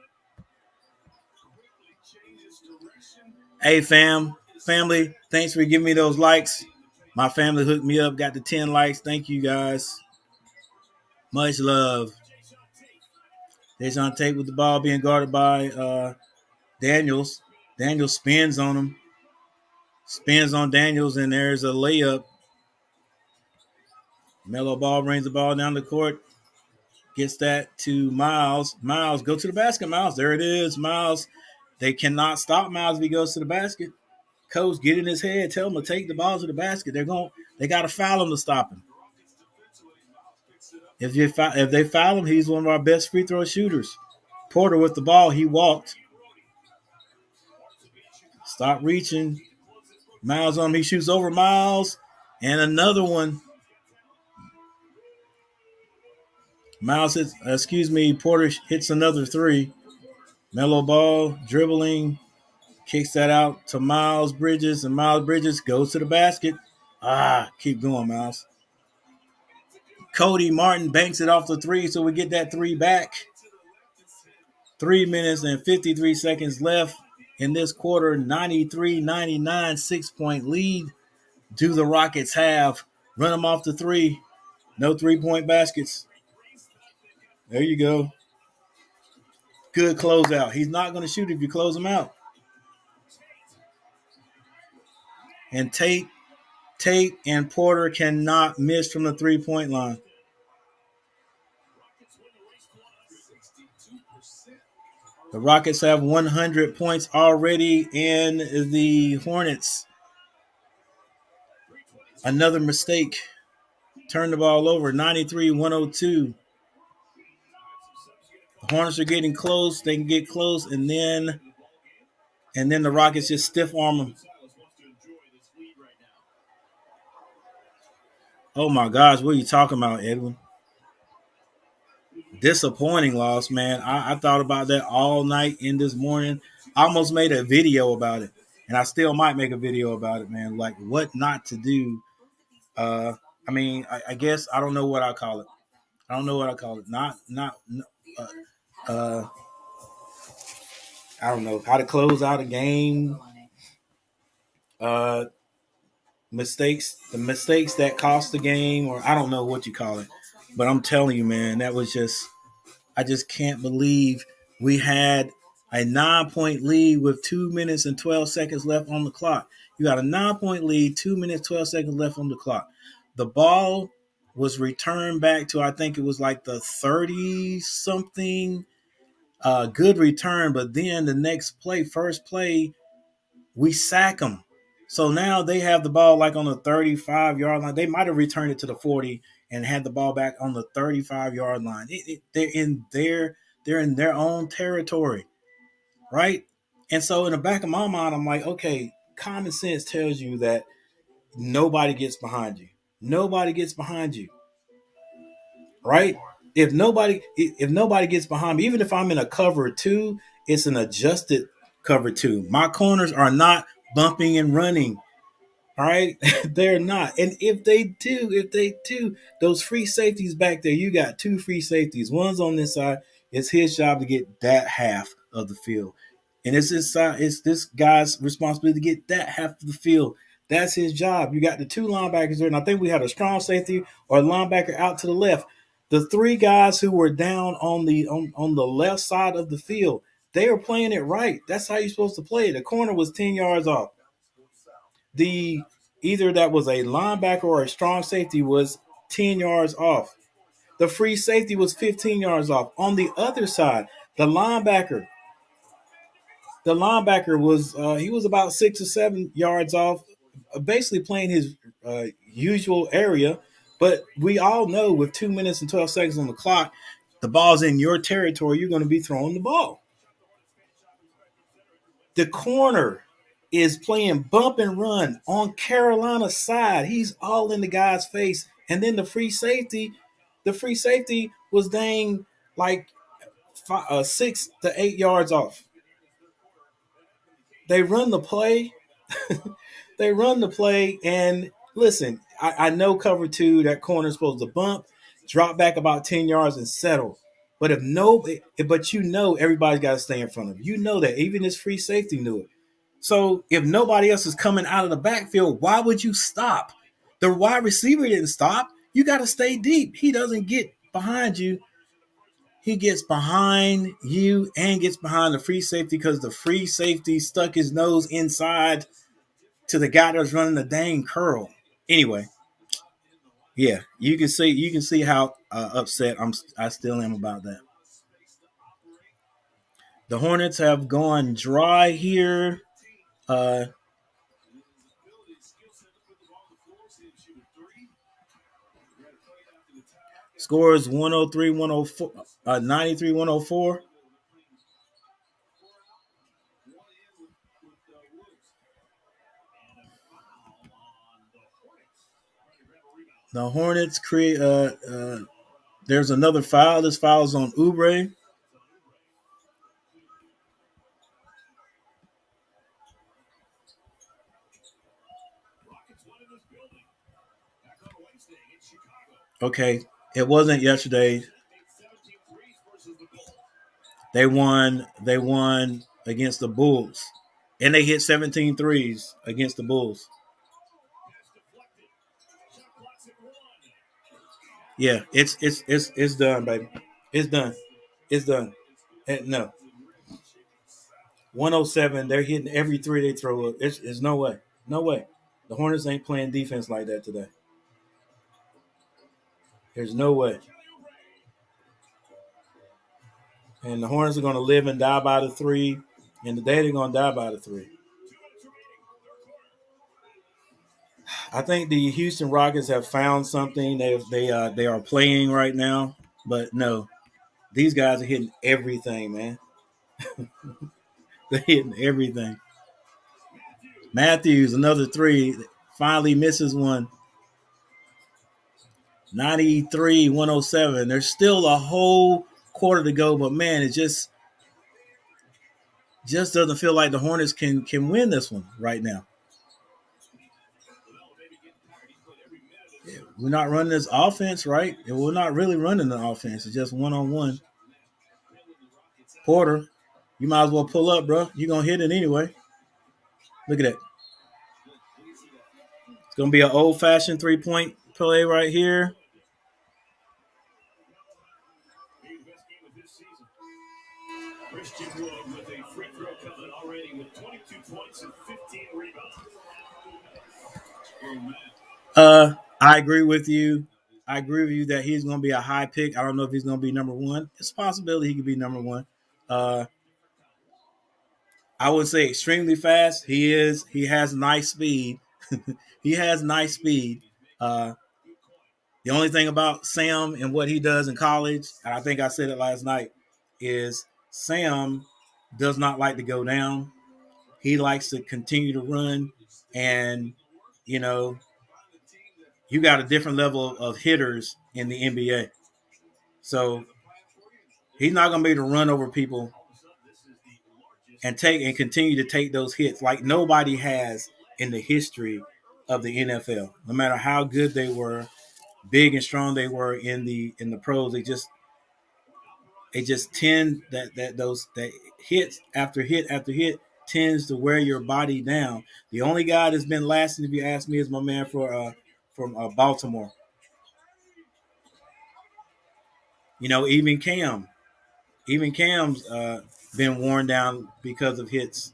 Hey, family, thanks for giving me those likes. My family hooked me up, got the 10 likes. Thank you, guys. Much love. Dejounte Tate with the ball being guarded by Daniels. Daniels spins on him. Spins on Daniels, and there's a layup. Melo ball brings the ball down the court. Gets that to Miles. Miles, go to the basket, Miles. There it is, Miles. They cannot stop Miles if he goes to the basket. Coach, get in his head. Tell him to take the ball to the basket. They got to foul him to stop him. If they foul him, he's one of our best free throw shooters. Porter with the ball. He walked. Stop reaching. Miles on him. He shoots over Miles. And another one. Porter hits another three. Melo ball, dribbling. Kicks that out to Miles Bridges. And Miles Bridges goes to the basket. Keep going, Miles. Cody Martin banks it off the three, so we get that three back. 3 minutes and 53 seconds left in this quarter. 93-99, 6-point lead. Do the Rockets have? Run them off the three. No 3-point baskets. There you go. Good closeout. He's not going to shoot if you close him out. And Tate and Porter cannot miss from the 3-point line. The Rockets have 100 points already, and the Hornets, another mistake. Turn the ball over, 93-102. The Hornets are getting close. They can get close, and then the Rockets just stiff arm them. Oh, my gosh, what are you talking about, Edwin? Disappointing loss, man. I thought about that all night and this morning. I almost made a video about it, and I still might make a video about it, man. Like what not to do Uh, I mean, I guess I don't know what I call it. I don't know what I call it. Not. Uh, uh, I don't know how to close out a game. Uh, the mistakes that cost the game, or I don't know what you call it. But I'm telling you, man, that was just. I just can't believe we had a 9-point lead with 2 minutes and 12 seconds left on the clock. You got a 9-point lead, 2 minutes, 12 seconds left on the clock. The ball was returned back to, I think it was like the 30 something, good return. But then the next play, first play, we sack them. So now they have the ball like on the 35-yard line. They might have returned it to the 40 and had the ball back on the 35-yard line. They're in their own territory, right? And so in the back of my mind, I'm like, okay, common sense tells you that nobody gets behind you. Nobody gets behind you, right? If nobody gets behind me, even if I'm in a cover two, it's an adjusted cover two. My corners are not bumping and running. All right, they're not. And if they do, those free safeties back there, you got two free safeties. One's on this side. It's his job to get that half of the field, and it's this side. It's this guy's responsibility to get that half of the field. That's his job. You got the two linebackers there, and I think we had a strong safety or a linebacker out to the left. The three guys who were down on the left side of the field, they were playing it right. That's how you're supposed to play it. The corner was 10 yards off. The Either that was a linebacker or a strong safety was 10 yards off. The free safety was 15 yards off. On the other side, the linebacker was he was about 6 or 7 yards off, basically playing his usual area. But we all know with 2 minutes and 12 seconds on the clock, the ball's in your territory. You're going to be throwing the ball. The corner is playing bump and run on Carolina's side. He's all in the guy's face. And then the free safety was dang like 6 to 8 yards off. They run the play. They run the play. And listen, I know cover two, that corner is supposed to bump, drop back about 10 yards and settle. But everybody's got to stay in front of you. You know that. Even this free safety knew it. So if nobody else is coming out of the backfield, why would you stop? The wide receiver didn't stop. You got to stay deep. He doesn't get behind you. He gets behind you and gets behind the free safety because the free safety stuck his nose inside to the guy that was running the dang curl. Anyway, yeah, you can see how upset I still am about that. The Hornets have gone dry here. Uh, Scores 103, 104, 93, 104. The Hornets create. There's another foul. This foul is on Oubre. Okay, it wasn't yesterday. They won. They won against the Bulls, and they hit 17 threes against the Bulls. Yeah, it's done, baby. It's done. It's done. No, 107. They're hitting every three they throw up. It's no way. No way. The Hornets ain't playing defense like that today. There's no way. And the Hornets are going to live and die by the three, and today they're going to die by the three. I think the Houston Rockets have found something. They are playing right now, but no, these guys are hitting everything, man. They're hitting everything. Matthews, another three, finally misses one. 93, 107. There's still a whole quarter to go, but man, it just doesn't feel like the Hornets can win this one right now. we're not running this offense, right? And we're not really running the offense. It's just one-on-one. Porter, you might as well pull up, bro. You're going to hit it anyway. Look at that. It's going to be an old-fashioned three-point play right here. Christian Wood with a free throw coming already with 22 points and 15 rebounds. I agree with you. I agree with you that he's going to be a high pick. I don't know if he's going to be number one. It's a possibility he could be number one. I would say extremely fast. He is. He has nice speed. He has nice speed. The only thing about Sam and what he does in college, and I think I said it last night, is Sam does not like to go down. He likes to continue to run, and you know, you got a different level of hitters in the NBA. So he's not going to be able to run over people and continue to take those hits like nobody has in the history of the NFL. No matter how good they were, big and strong they were in the pros, they just tend that hits after hit after hit tends to wear your body down. The only guy that's been lasting, if you ask me, is my man from Baltimore. You know, even Cam's been worn down because of hits.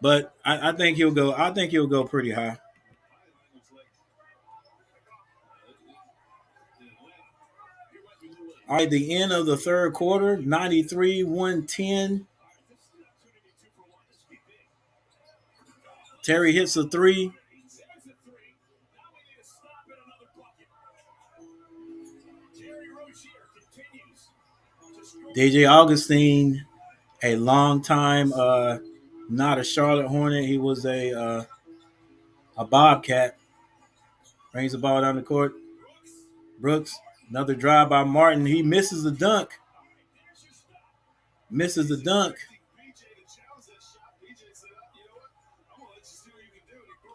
But I think he'll go. I think he'll go pretty high. All right, the end of the third quarter, 93-110. Terry hits a three. DJ Augustine, a long time, not a Charlotte Hornet. He was a Bobcat. Brings the ball down the court. Brooks, another drive by Martin. He misses the dunk. Misses the dunk.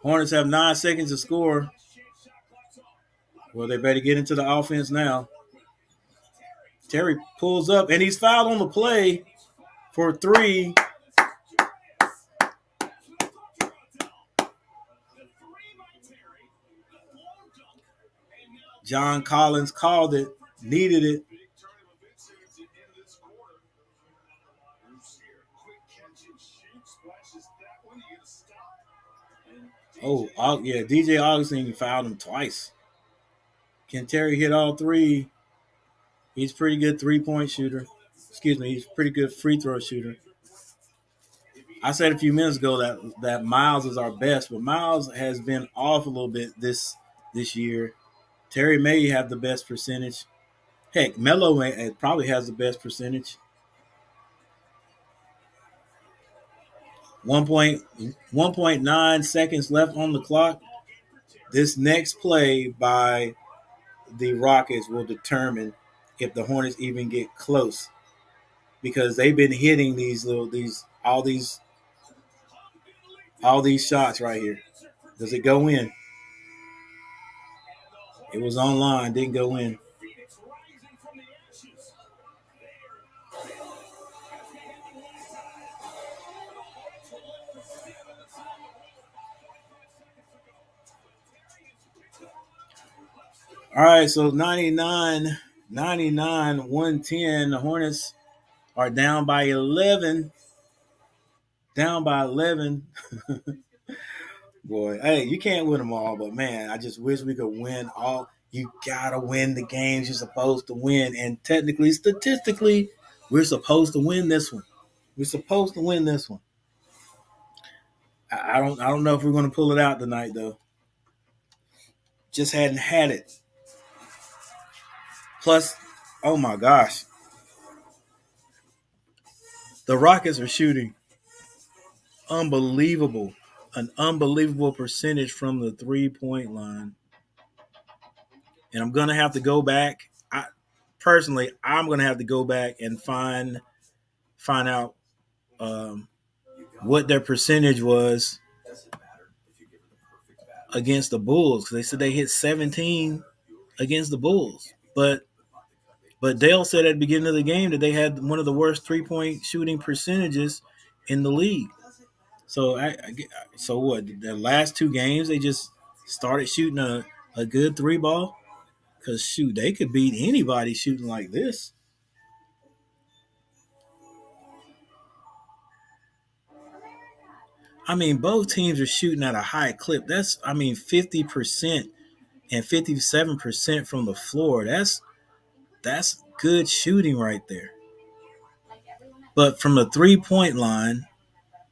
Hornets have 9 seconds to score. Well, they better get into the offense now. Terry pulls up, and he's fouled on the play for 3. John Collins called it, needed it. Oh, yeah, DJ Augustine fouled him twice. Can Terry hit all 3? He's a pretty good three-point shooter. Excuse me, he's a pretty good free throw shooter. I said a few minutes ago that Miles is our best, but Miles has been off a little bit this year. Terry may have the best percentage. Heck, Melo probably has the best percentage. 1.9 seconds left on the clock. This next play by the Rockets will determine if the Hornets even get close, because they've been hitting all these shots right here. Does it go in? It was online, didn't go in. All right, so 99, 110. The Hornets are down by 11. Down by 11. Boy, hey, you can't win them all, but man, I just wish we could win all. You gotta win the games you're supposed to win, and technically, statistically, we're supposed to win this one. We're supposed to win this one. I don't know if we're gonna pull it out tonight though. Just hadn't had it. Plus, oh my gosh, the Rockets are shooting unbelievable, an unbelievable percentage from the 3-point line. And I'm gonna have to go back. personally, I'm gonna have to go back and find out um, what their percentage was against the Bulls. They said they hit 17 against the Bulls, but Dale said at the beginning of the game that they had one of the worst 3-point shooting percentages in the league. So so what? The last two games they just started shooting a good three ball. Because shoot, they could beat anybody shooting like this. I mean, both teams are shooting at a high clip. That's 50% and 57% from the floor. That's good shooting right there. But from the 3-point line,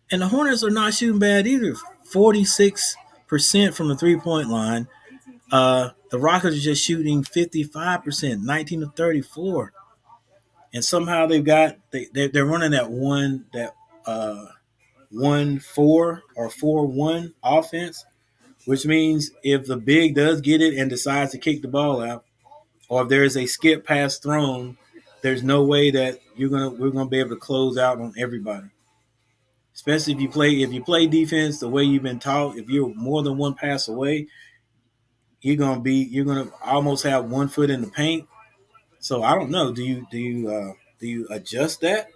and the Hornets are not shooting bad either. 46% from the 3-point line. The Rockets are just shooting 55%, 19 to 34. And somehow they're running that 1-4 or 4-1 offense, which means if the big does get it and decides to kick the ball out, or if there is a skip pass thrown, there's no way that we're gonna be able to close out on everybody. Especially if you play defense the way you've been taught, if you're more than one pass away, you're gonna almost have 1 foot in the paint. So I don't know. Do you adjust that?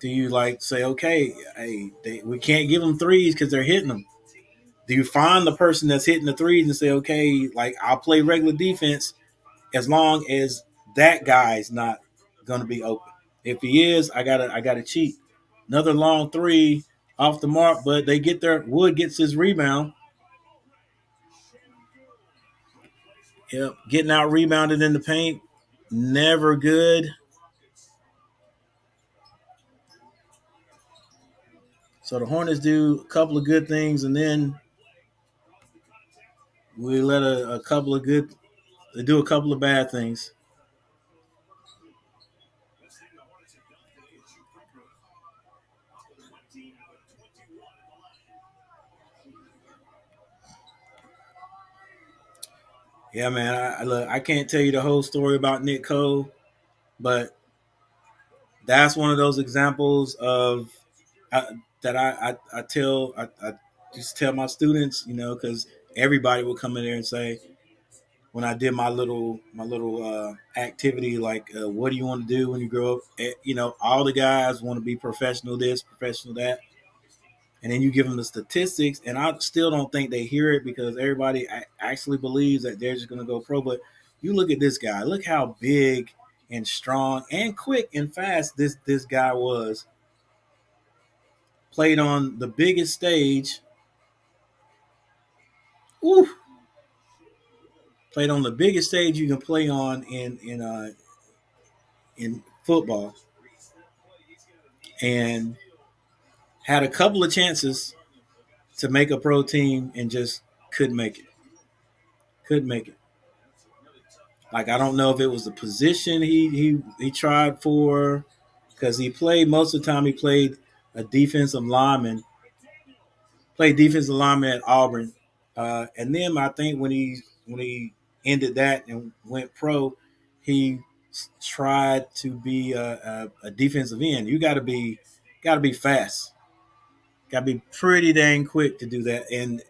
Do you like say, okay, hey, we can't give them threes because they're hitting them? Do you find the person that's hitting the threes and say, okay, like I'll play regular defense as long as that guy's not going to be open. If he is, I gotta cheat. Another long three off the mark, but they get there. Wood gets his rebound. Yep, getting out rebounded in the paint, never good. So the Hornets do a couple of good things, and then we let a couple of good. They do a couple of bad things. Yeah, man. Look, I can't tell you the whole story about Nick Cole, but that's one of those examples of that I just tell my students, because everybody will come in there and say, when I did my little activity, like, what do you want to do when you grow up? All the guys want to be professional this, professional that, and then you give them the statistics, and I still don't think they hear it because everybody actually believes that they're just going to go pro. But you look at this guy, look how big and strong and quick and fast this guy was. Played on the biggest stage. Ooh, played on the biggest stage you can play on in football, and had a couple of chances to make a pro team and just couldn't make it. Couldn't make it. Like, I don't know if it was the position he tried for, because he played most of the time. He played a defensive lineman. Played defensive lineman at Auburn, and then I think when he ended that and went pro, he tried to be a defensive end. You got to be fast. Got to be pretty dang quick to do that. And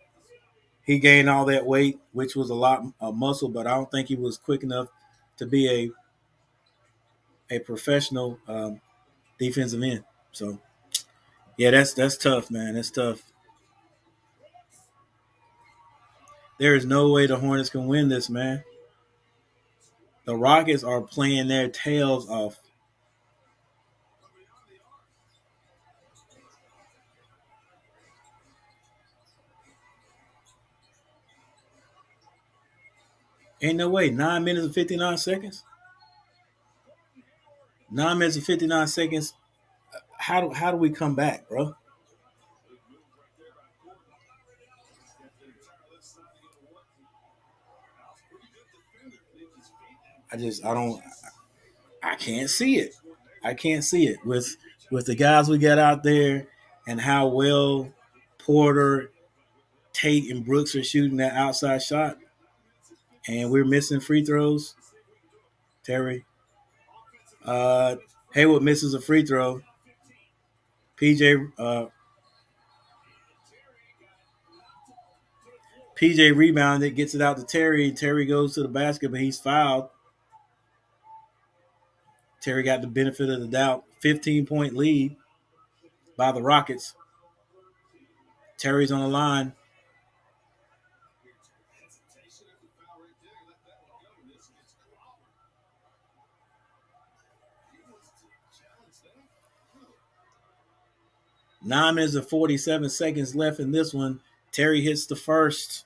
he gained all that weight, which was a lot of muscle, but I don't think he was quick enough to be a professional defensive end. So yeah, that's tough, man. That's tough. There is no way the Hornets can win this, man. The Rockets are playing their tails off. Ain't no way. 9 minutes and 59 seconds. 9 minutes and 59 seconds. How do we come back, bro? I can't see it. I can't see it with the guys we got out there and how well Porter, Tate, and Brooks are shooting that outside shot, and we're missing free throws. Terry. Haywood misses a free throw. PJ rebounded, gets it out to Terry. Terry goes to the basket, but he's fouled. Terry got the benefit of the doubt. 15-point lead by the Rockets. Terry's on the line. Nine minutes and 47 seconds left in this one. Terry hits the first.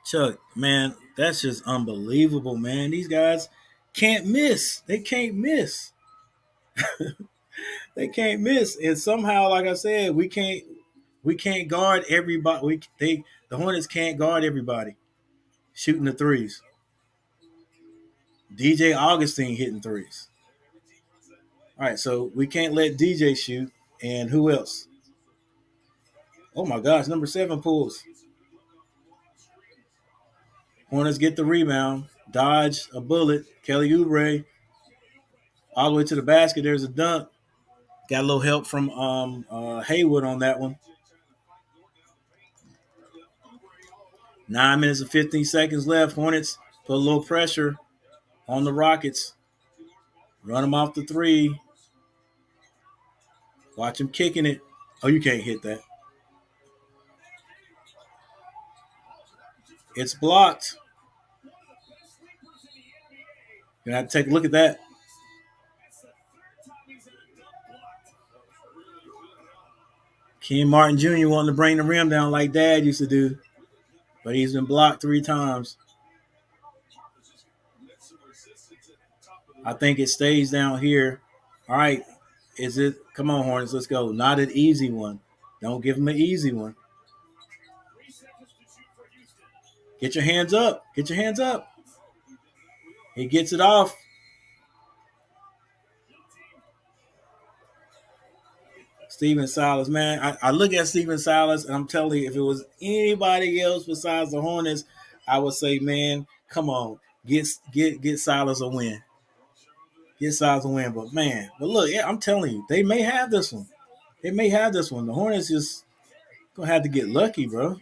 Chuck, man, that's just unbelievable, man. These guys can't miss. They can't miss. They can't miss. And somehow, like I said, we can't guard everybody. The Hornets can't guard everybody shooting the threes. DJ Augustine hitting threes. All right, so we can't let DJ shoot. And who else? Oh my gosh, number 7 pulls. Hornets get the rebound, dodge a bullet. Kelly Oubre all the way to the basket. There's a dunk. Got a little help from Haywood on that one. 9 minutes and 15 seconds left. Hornets put a little pressure on the Rockets. Run them off the three. Watch him kicking it. Oh, you can't hit that. It's blocked. You're going to have to take a look at that. Ken Martin Jr. wanting to bring the rim down like Dad used to do, but he's been blocked 3 times. I think it stays down here. All right. Is it? Come on, Hornets. Let's go. Not an easy one. Don't give him an easy one. Get your hands up. Get your hands up. He gets it off. Steven Silas, man. I look at Steven Silas, and I'm telling you, if it was anybody else besides the Hornets, I would say, man, come on. Get Silas a win. Get Silas a win. But, man, look, yeah, I'm telling you, they may have this one. They may have this one. The Hornets just going to have to get lucky, bro.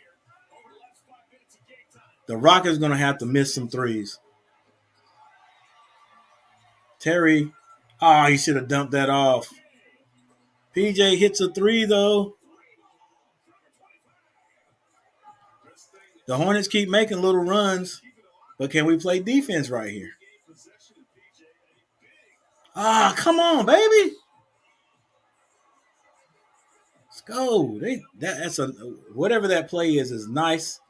The Rockets going to have to miss some threes. Terry, he should have dumped that off. PJ hits a 3, though. The Hornets keep making little runs, but can we play defense right here? Come on, baby. Let's go. That's whatever that play is nice.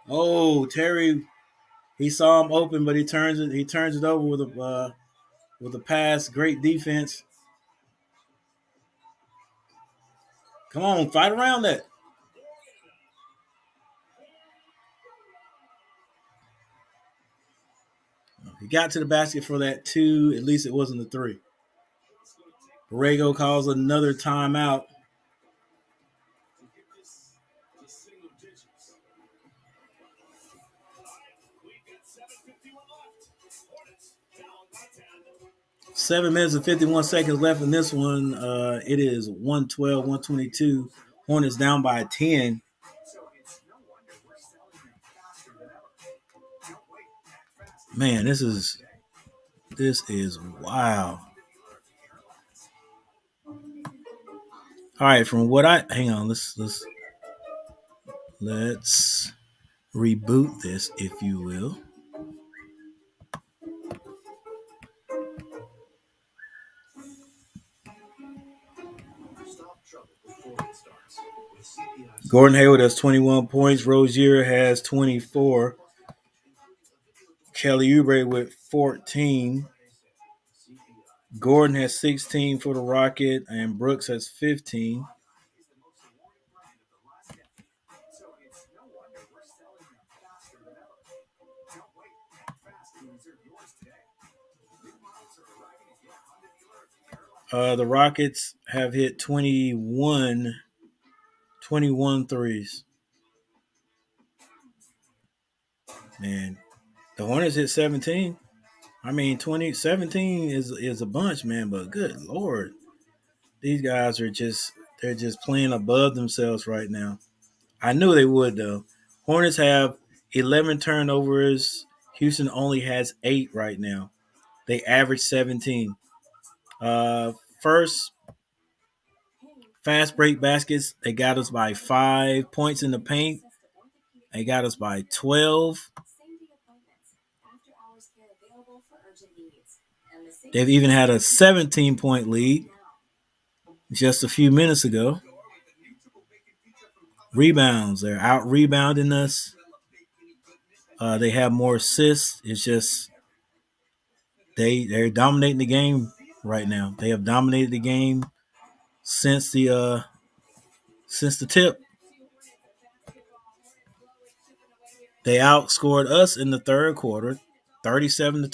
Oh, Terry, he saw him open, but he turns it over with a pass. Great defense. Come on, fight around that. He got to the basket for that 2. At least it wasn't a 3. Borrego calls another timeout. Seven minutes and 51 seconds left in this one. It is 112, 122. Hornets down by 10. Man, this is wow. All right, from what hang on, let's reboot this, if you will. Gordon Hayward has 21 points. Rozier has 24. Kelly Oubre with 14. Gordon has 16 for the Rocket, and Brooks has 15. The Rockets have hit 21 21 threes. Man, the Hornets hit 17. I mean, 17 is a bunch, man, but good Lord. These guys are they're just playing above themselves right now. I knew they would, though. Hornets have 11 turnovers. Houston only has 8 right now. They average 17. First fast break baskets, they got us by 5 points in the paint. They got us by 12. They've even had a 17-point lead just a few minutes ago. Rebounds, they're out rebounding us. They have more assists. It's just they're dominating the game right now. They have dominated the game since the tip. They outscored us in the third quarter, 37 to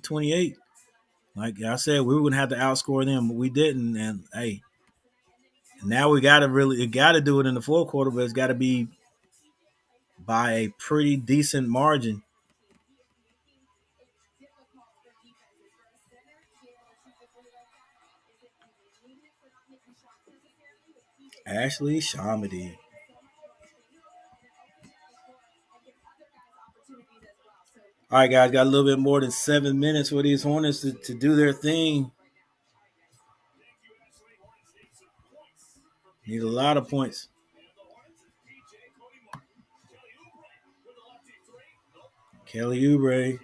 28. Like I said, we were gonna have to outscore them, but we didn't. And hey, now we got to do it in the fourth quarter, but it's got to be by a pretty decent margin. Ashley Shamedy. All right, guys, got a little bit more than 7 minutes for these Hornets to do their thing. Need a lot of points. Kelly Oubre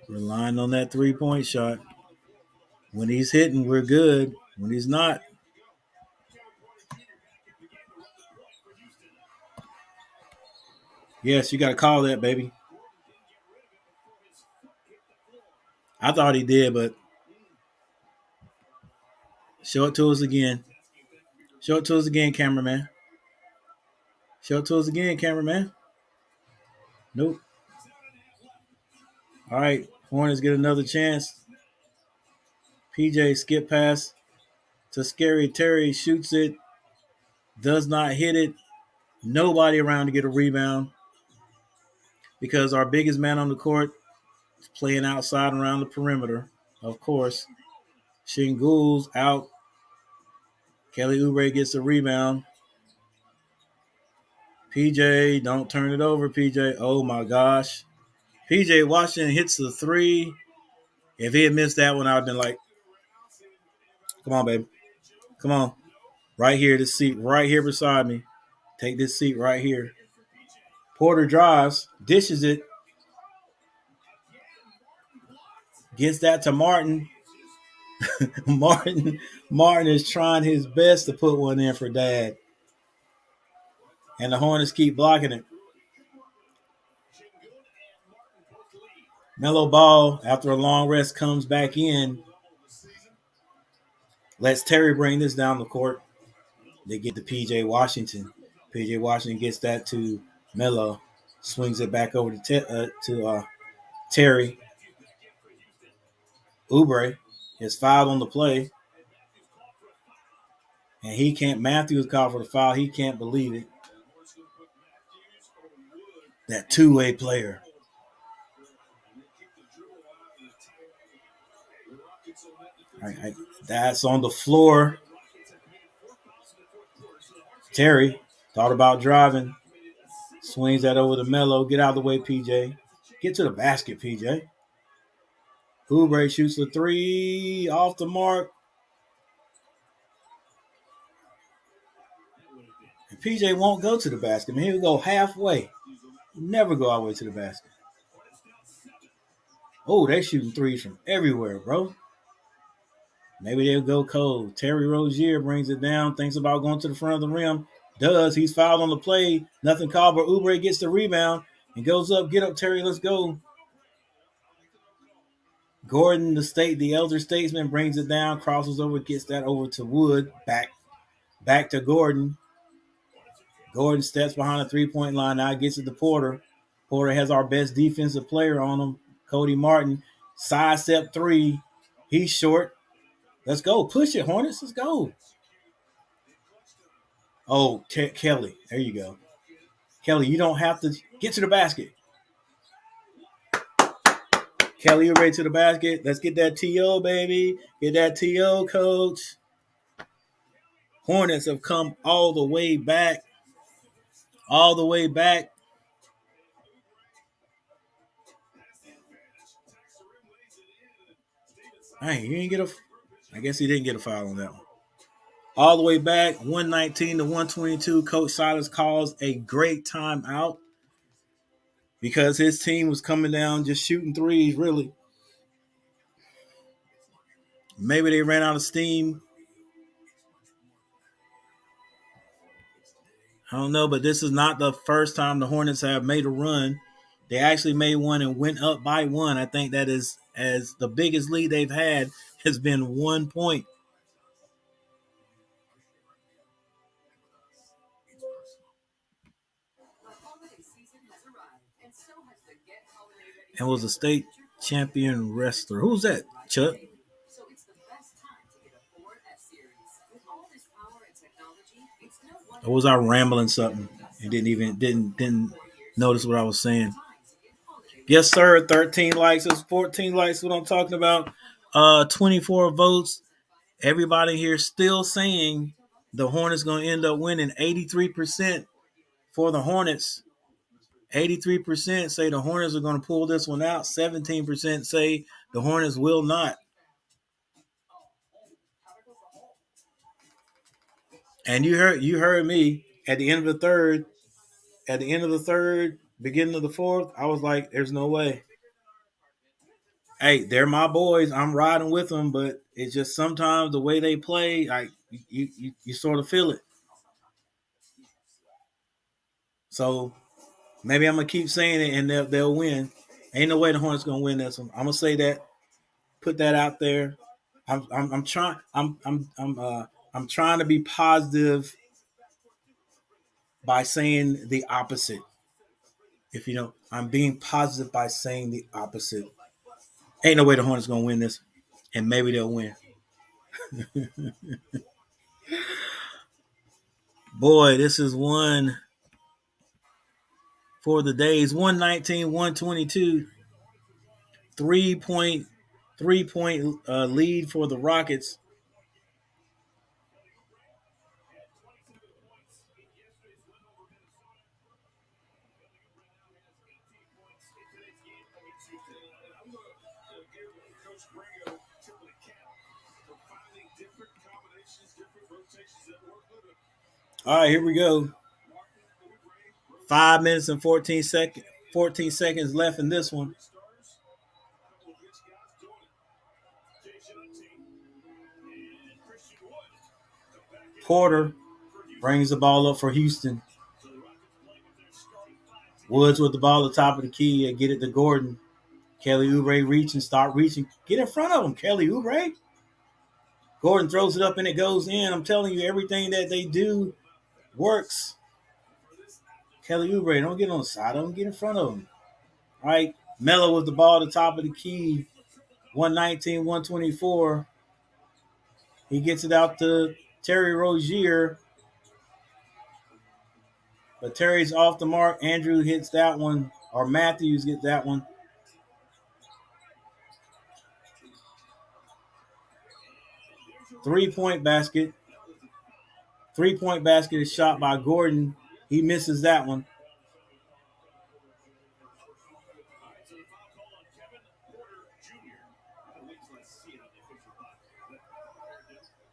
relying on that 3-point shot. When he's hitting, we're good. When he's not, yes, you got to call that, baby. I thought he did, but show it to us again. Show it to us again, cameraman. Show it to us again, cameraman. Nope. All right, Hornets get another chance. PJ skip pass to Scary Terry, shoots it, does not hit it. Nobody around to get a rebound because our biggest man on the court is playing outside around the perimeter, of course. Shingu's out. Kelly Oubre gets the rebound. PJ, don't turn it over, PJ. Oh, my gosh. PJ Washington hits the 3. If he had missed that one, I would have been like, come on, baby. Come on. Right here, this seat right here beside me. Take this seat right here. Porter drives, dishes it, gets that to Martin. Martin is trying his best to put one in for Dad. And the Hornets keep blocking it. Melo Ball, after a long rest, comes back in. Lets Terry bring this down the court. They get to P.J. Washington. P.J. Washington gets that to Melo. Swings it back over to Terry. Oubre is fouled on the play. And he can't. Matthews called for the foul. He can't believe it. That two-way player. All right, that's on the floor. Terry thought about driving. Swings that over to Melo. Get out of the way, PJ. Get to the basket, PJ. Oubre shoots the 3 off the mark. And PJ won't go to the basket. Man, he'll go halfway. Never go all the way to the basket. Oh, they're shooting 3s from everywhere, bro. Maybe they'll go cold. Terry Rozier brings it down. Thinks about going to the front of the rim. Does. He's fouled on the play. Nothing called, but Oubre gets the rebound and goes up. Get up, Terry. Let's go. Gordon, the elder statesman, brings it down. Crosses over, gets that over to Wood. Back to Gordon. Gordon steps behind the 3-point line. Now gets it to Porter. Porter has our best defensive player on him, Cody Martin. Sidestep 3. He's short. Let's go. Push it, Hornets. Let's go. Oh, Kelly. There you go. Kelly, you don't have to get to the basket. Kelly, you ready to the basket? Let's get that TO, baby. Get that TO, coach. Hornets have come all the way back. All the way back. Hey, you didn't get a. I guess he didn't get a foul on that one. All the way back, 119 to 122. Coach Silas calls a great timeout because his team was coming down just shooting threes, really. Maybe they ran out of steam. I don't know, but this is not the first time the Hornets have made a run. They actually made one and went up by one. I think that is as the biggest lead they've had has been 1 point. And was a state champion wrestler. Who's that, Chuck? Or was I rambling something and didn't notice what I was saying? Yes, sir. 13 likes is 14 likes. What I'm talking about. 24 votes. Everybody here still saying the Hornets going to end up winning. 83% for the Hornets. 83% say the Hornets are going to pull this one out. 17% say the Hornets will not. And you heard me at the end of the third, beginning of the fourth. I was like, "There's no way." Hey, they're my boys. I'm riding with them, but it's just sometimes the way they play, like you sort of feel it. So maybe I'm gonna keep saying it, and they'll win. Ain't no way the Hornets gonna win this one. I'm gonna say that. Put that out there. I'm trying. I'm trying to be positive by saying the opposite. If you know, I'm being positive by saying the opposite. Ain't no way the Hornets gonna win this, and maybe they'll win. Boy, this is one for the days. 119, 122. 3 point, 3 point lead for the Rockets. All right, here we go. 5 minutes and 14 seconds left in this one. Porter brings the ball up for Houston. Woods with the ball at the top of the key. Get it to Gordon. Kelly Oubre reaching. Get in front of him, Kelly Oubre. Gordon throws it up and it goes in. I'm telling you, everything that they do works. Kelly Oubre, don't get on the side of him. Get in front of him. All right. Melo with the ball at the top of the key. 119, 124. He gets it out to Terry Rozier. But Terry's off the mark. Andrew hits that one. Or Matthews gets that one. Three-point basket. Three-point basket is shot by Gordon. He misses that one.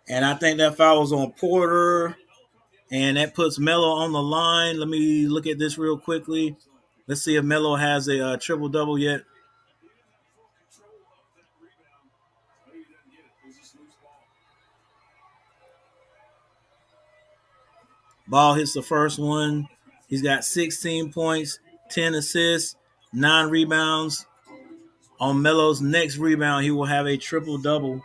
And I think that foul was on Porter. And that puts Melo on the line. Let me look at this real quickly. Let's see if Melo has a triple-double yet. Ball hits the first one. He's got 16 points, 10 assists, 9 rebounds. On Melo's next rebound, he will have a triple-double.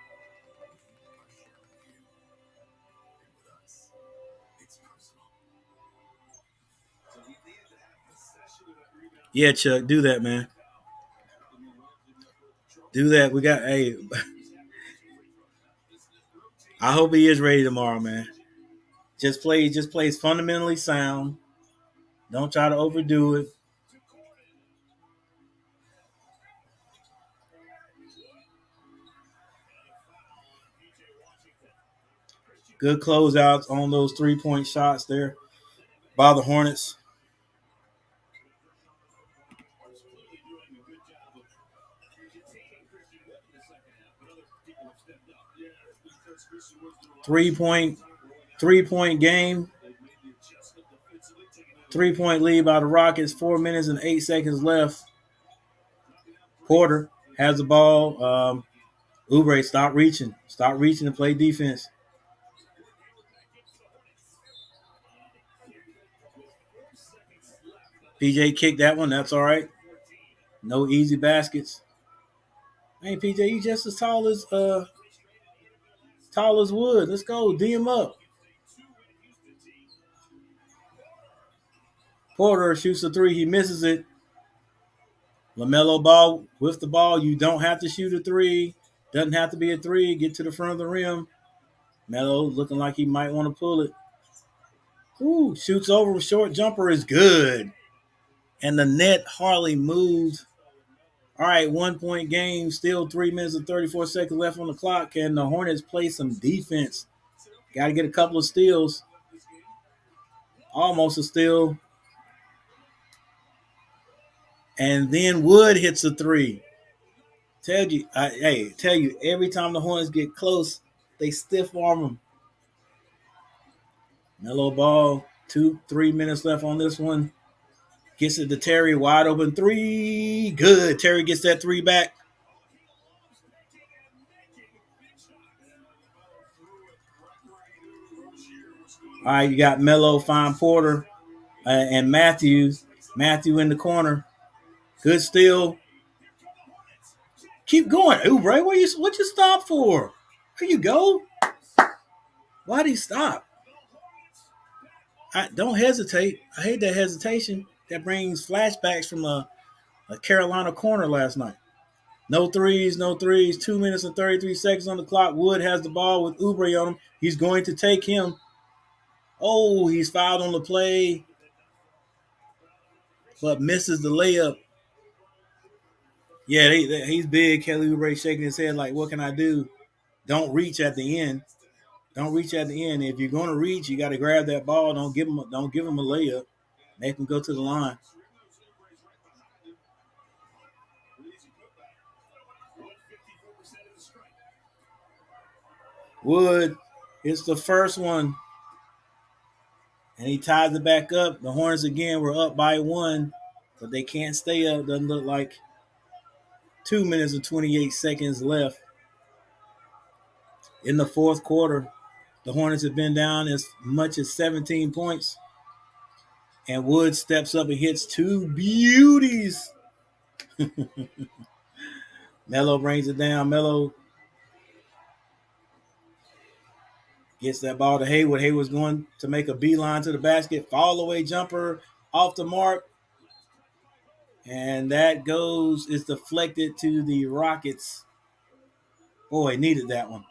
Yeah, Chuck, do that, man. Do that. We got I hope he is ready tomorrow, man. Just plays fundamentally sound. Don't try to overdo it. Good closeouts on those 3-point shots there by the Hornets. Three point game. 3-point lead by the Rockets. 4 minutes and 8 seconds left. Porter has the ball. Oubre, stop reaching. Stop reaching and play defense. PJ kicked that one. That's all right. No easy baskets. Hey, PJ, you just as tall as Wood. Let's go. D him up. Porter shoots a three. He misses it. LaMelo Ball with the ball. You don't have to shoot a three. Doesn't have to be a three. Get to the front of the rim. Melo looking like he might want to pull it. Ooh, shoots over. Short jumper is good. And the net hardly moved. All right, 1-point game. Still 3 minutes and 34 seconds left on the clock. Can the Hornets play some defense? Got to get a couple of steals. Almost a steal. And then Wood hits a three. Tell you, every time the Hornets get close, they stiff arm them. Melo Ball, 3 minutes left on this one. Gets it to Terry, wide open three. Good. Terry gets that three back. All right, you got Melo, Fine Porter, and Matthew. Matthew in the corner. Good steal. Keep going. Oubre, what you stop for? There you go. Why'd he stop? Don't hesitate. I hate that hesitation. That brings flashbacks from a Carolina corner last night. No threes, no threes. 2 minutes and 33 seconds on the clock. Wood has the ball with Oubre on him. He's going to take him. Oh, he's fouled on the play, but misses the layup. Yeah, he's big. Kelly Oubre shaking his head like, what can I do? Don't reach at the end. Don't reach at the end. If you're going to reach, you got to grab that ball. Don't give him a layup. Make him go to the line. Wood, it's the first one. And he ties it back up. The Hornets again were up by one, but they can't stay up. Doesn't look like. 2 minutes and 28 seconds left in the fourth quarter. The Hornets have been down as much as 17 points. And Wood steps up and hits two beauties. Melo brings it down. Melo gets that ball to Hayward. Hayward's going to make a beeline to the basket. Fall away jumper off the mark. And that is deflected to the Rockets. Boy, needed that one.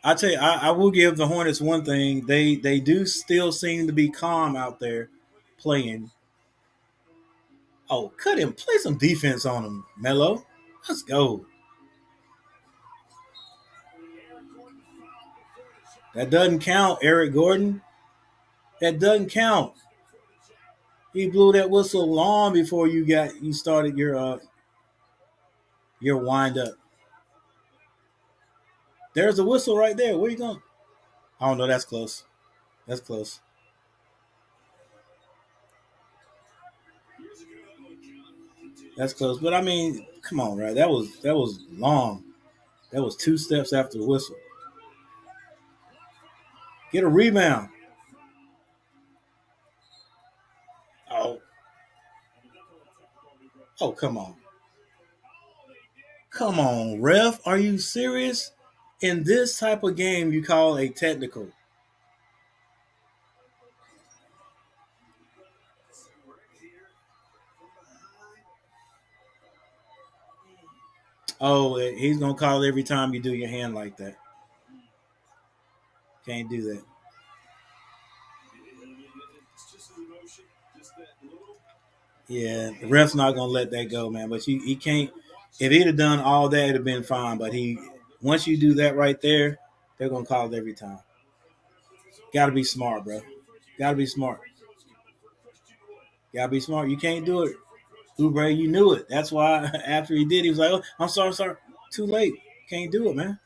I tell you, I will give the Hornets one thing. They do still seem to be calm out there playing. Oh, cut him. Play some defense on him, Melo. Let's go. That doesn't count, Eric Gordon. That doesn't count. He blew that whistle long before you started your wind up. There's a whistle right there. Where you going? I don't know. That's close. That's close. That's close. But I mean, come on, right? That was long. That was 2 steps after the whistle. Get a rebound. Oh, come on. Come on, ref. Are you serious? In this type of game, you call a technical. Oh, he's gonna call every time you do your hand like that. Can't do that. It's just an emotion, just that little. Yeah, the ref's not gonna let that go, man. But he can't. If he'd have done all that, it'd have been fine. But once you do that right there, they're gonna call it every time. Got to be smart, bro. Got to be smart. Got to be smart. You can't do it, Oubre. You knew it. That's why after he did, he was like, "Oh, I'm sorry, sorry. Too late. Can't do it, man."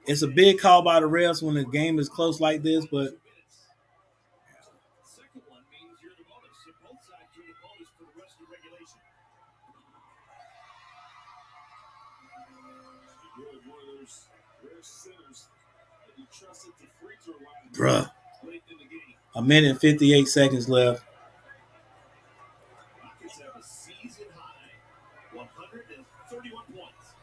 It's a big call by the refs when the game is close like this, but Second one means you're the bonus. So both sides are the bonus for the rest of regulation. You're one of those rare centers that you trusted to free throw line bruh, late in the game. a minute and 58 seconds left. Rockets have a season high 131 points.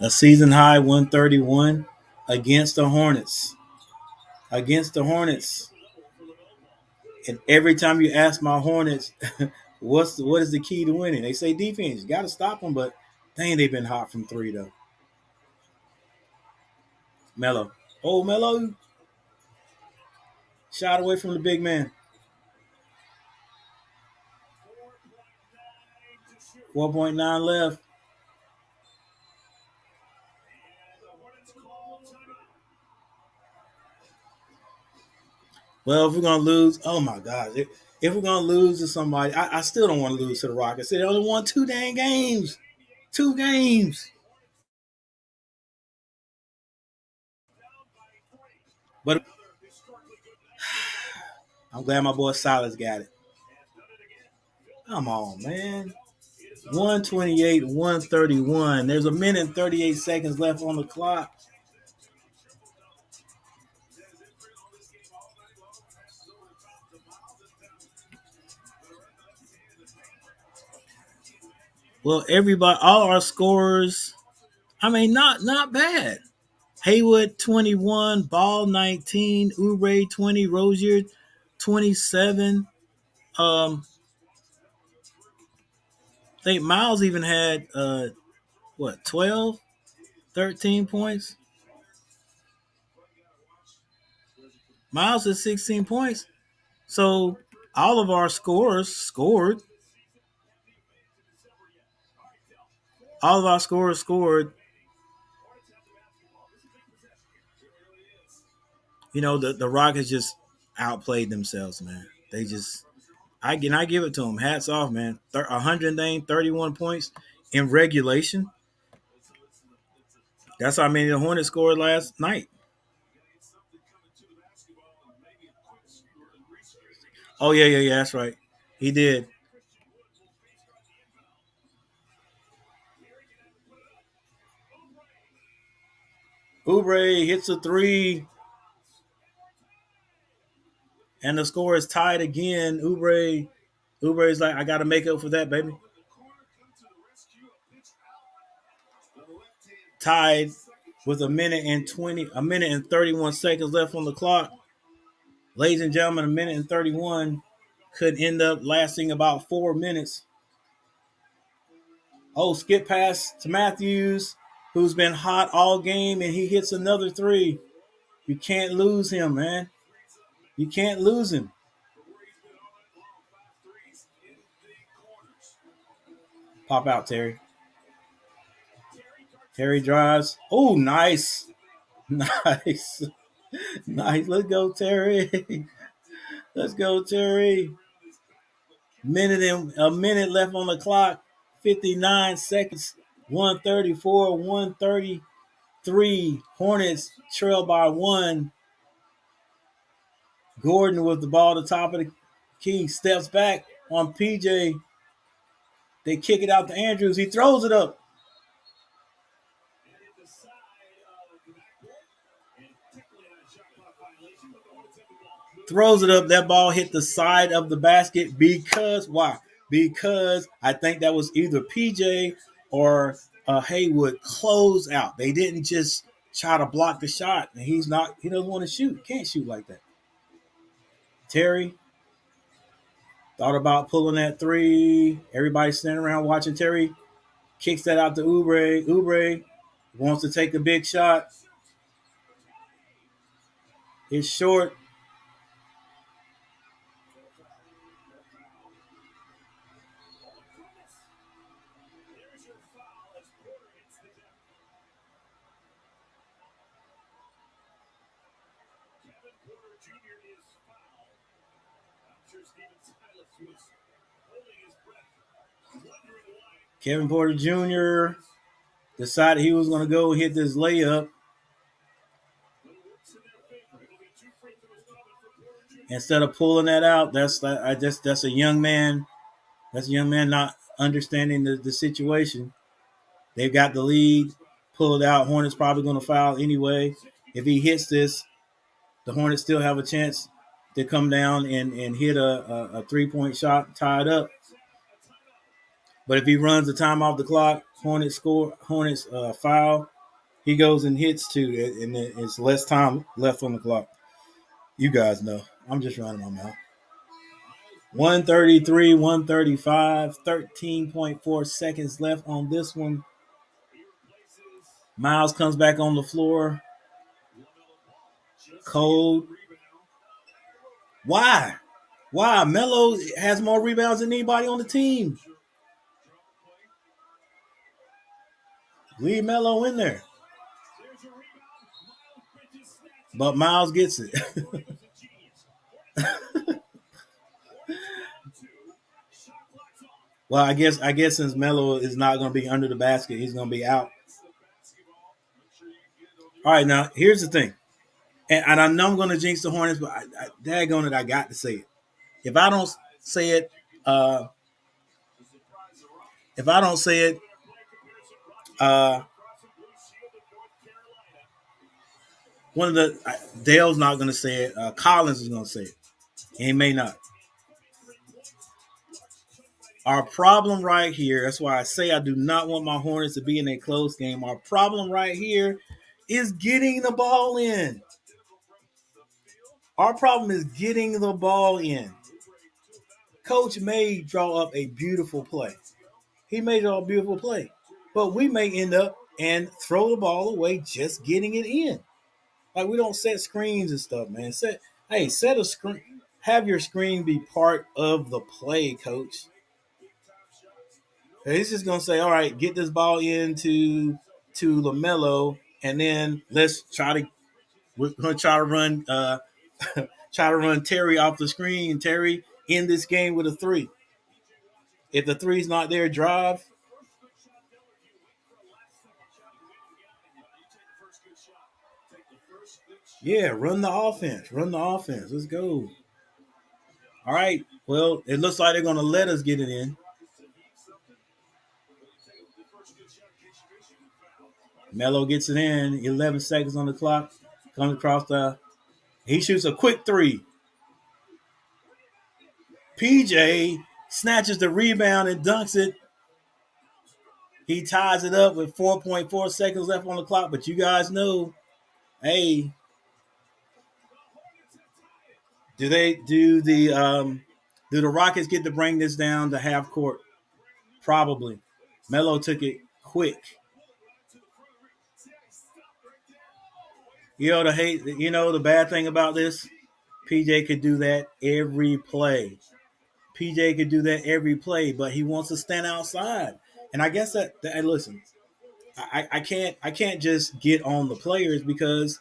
A season high 131 against the Hornets. Against the Hornets. And every time you ask my Hornets, what is the key to winning? They say defense. You got to stop them, but dang, they've been hot from three, though. Melo. Oh, Melo. Shot away from the big man. 4.9 left. Well, if we're going to lose, oh my God. If we're going to lose to somebody, I still don't want to lose to the Rockets. They only won 2 dang games. 2 games. But I'm glad my boy Silas got it. Come on, man. 128, 131. There's a minute and 38 seconds left on the clock. Well, everybody, all our scorers, I mean, not bad. Haywood 21, Ball 19, Oubre 20, Rozier 27. I think Miles even had 12, 13 points. Miles has 16 points. So all of our scorers scored. All of our scorers scored. You know, the Rockets just outplayed themselves, man. They just, I give it to them. Hats off, man. 131 points in regulation. That's how many the Hornets scored last night. Oh, yeah, that's right. He did. Oubre hits a three. And the score is tied again. Oubre's like, I got to make up for that, baby. Tied with a minute and 31 seconds left on the clock. Ladies and gentlemen, a minute and 31 could end up lasting about 4 minutes. Oh, skip pass to Matthews, who's been hot all game, and he hits another three. You can't lose him, man. You can't lose him. Pop out, Terry. Terry drives. Oh, nice. Nice. Nice. Let's go, Terry. Let's go, Terry. A minute left on the clock. 59 seconds. 134, 133. Hornets trail by 1. Gordon with the ball at the top of the key. Steps back on PJ. They kick it out to Andrews. He throws it up. Throws it up. That ball hit the side of the basket because why? Because I think that was either PJ or Haywood close out. They didn't just try to block the shot. And he doesn't want to shoot. Can't shoot like that. Terry Thought about pulling that three. Everybody standing around watching Terry. Kicks that out to Oubre. Oubre wants to take a big shot. It's short. There's your foul as Porter hits the deck. Kevin Porter Jr. is fouled. I'm sure Steven Silas was holding his breath, wondering why. Kevin Porter Jr. decided he was going to go hit this layup. Instead of pulling that out, that's a young man. That's a young man not understanding the situation. They've got the lead, pull it out. Hornets probably going to foul anyway. If he hits this, the Hornets still have a chance to come down and hit a 3-point shot, tie it up. But if he runs the time off the clock, Hornets foul. He goes and hits two, and it's less time left on the clock. You guys know. I'm just running my mouth. 133, 135, 13.4 seconds left on this one. Miles comes back on the floor. Cold. Why? Melo has more rebounds than anybody on the team. Leave Melo in there. But Miles gets it. Well, I guess since Melo is not going to be under the basket, he's going to be out. All right, now here's the thing, and I know I'm going to jinx the Hornets, but daggone it, I got to say it. If I don't say it, one of the Dale's not going to say it. Collins is going to say it. He may not. Our problem right here, that's why I say I do not want my Hornets to be in a close game. Our problem right here is getting the ball in. Our problem is getting the ball in. Coach may draw up a beautiful play. He may draw a beautiful play. But we may end up and throw the ball away just getting it in. Like, we don't set screens and stuff, man. Set a screen. Have your screen be part of the play, coach. He's just gonna say, all right, get this ball into LaMelo, and then we're gonna try to run try to run Terry off the screen. Terry in this game with a three. If the three's not there, drive. Yeah, run the offense. Let's go. All right. Well, it looks like they're gonna let us get it in. Melo gets it in. 11 seconds on the clock. Comes across he shoots a quick three. PJ snatches the rebound and dunks it. He ties it up with 4.4 seconds left on the clock. But you guys know, hey, do the Rockets get to bring this down to half court? Probably. Melo took it quick. The bad thing about this, PJ could do that every play. But he wants to stand outside. And I guess that listen, I can't just get on the players because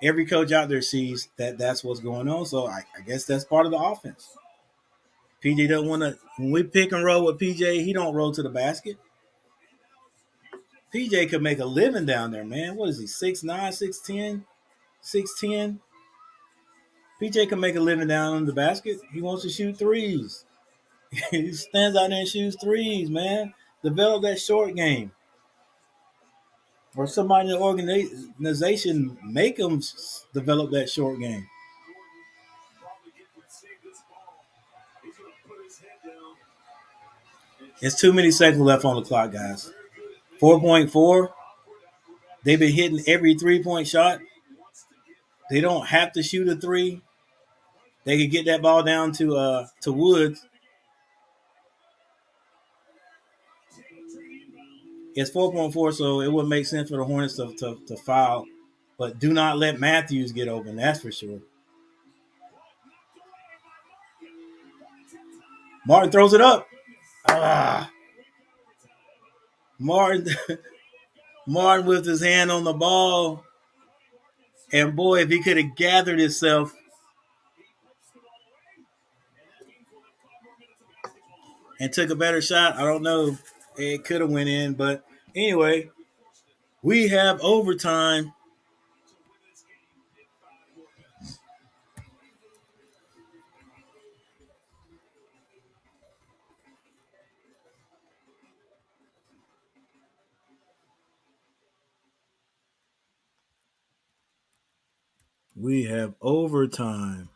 every coach out there sees that's what's going on. So I guess that's part of the offense. PJ doesn't want to. When we pick and roll with PJ, he don't roll to the basket. PJ could make a living down there, man. What is he? 6'9", 6'10", 6'10"? PJ can make a living down on the basket. He wants to shoot threes. He stands out there and shoots threes, man. Develop that short game. Or somebody in the organization make him develop that short game. It's too many seconds left on the clock, guys. 4.4. They've been hitting every 3-point shot. They don't have to shoot a three. they could get that ball down to Woods. It's 4.4, so it would make sense for the Hornets to foul. But do not let Matthews get open. That's for sure. Martin throws it up. Ah, Martin, Martin with his hand on the ball, and boy, if he could have gathered himself and took a better shot, I don't know. It could have went in, but anyway, we have overtime. We have overtime.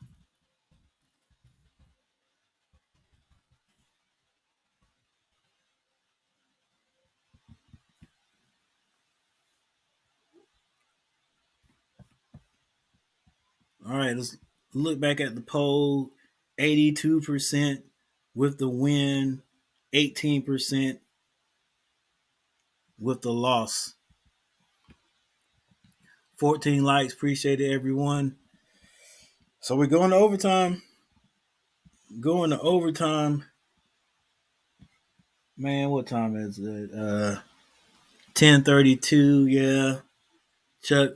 All right, let's look back at the poll. 82% with the win, 18% with the loss. 14 likes. Appreciate it, everyone. So we're going to overtime. Going to overtime. Man, what time is it? 10:32. Yeah. Chuck,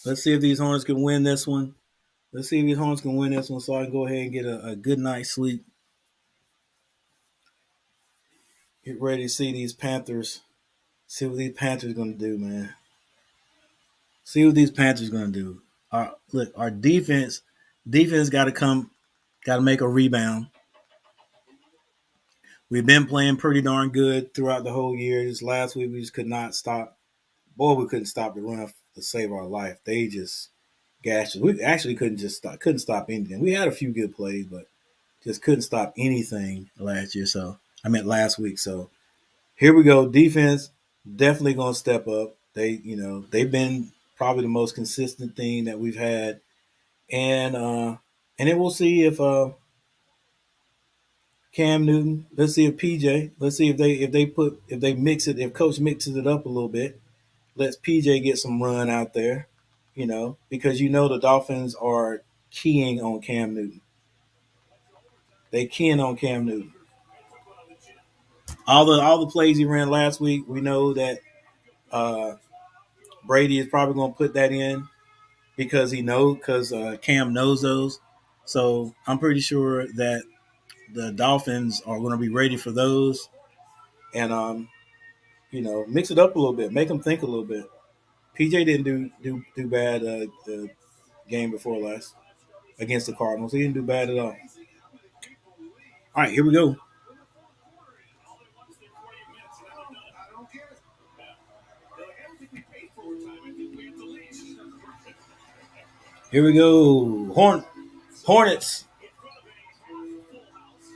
let's see if these Hornets can win this one. Let's see if these Hornets can win this one so I can go ahead and get a good night's sleep. Get ready to see these Panthers. See what these Panthers going to do, man. See what these Panthers going to do. Our defense got to make a rebound. We've been playing pretty darn good throughout the whole year. Just last week, we just could not stop. Boy, we couldn't stop the run to save our life. They just gashed us. We actually couldn't stop anything. We had a few good plays, but just couldn't stop anything last year. So I meant last week. So here we go. Defense definitely going to step up. They've been probably the most consistent thing that we've had, and then we'll see if Cam Newton. Let's see if PJ. Let's see if they mix it. If Coach mixes it up a little bit, lets PJ get some run out there. Because the Dolphins are keying on Cam Newton. They keying on Cam Newton. All the plays he ran last week, we know that uh, Brady is probably going to put that in because Cam knows those. So I'm pretty sure that the Dolphins are going to be ready for those, and mix it up a little bit, make them think a little bit. PJ didn't do bad the game before last against the Cardinals. He didn't do bad at all. All right, here we go. Here we go. Hornets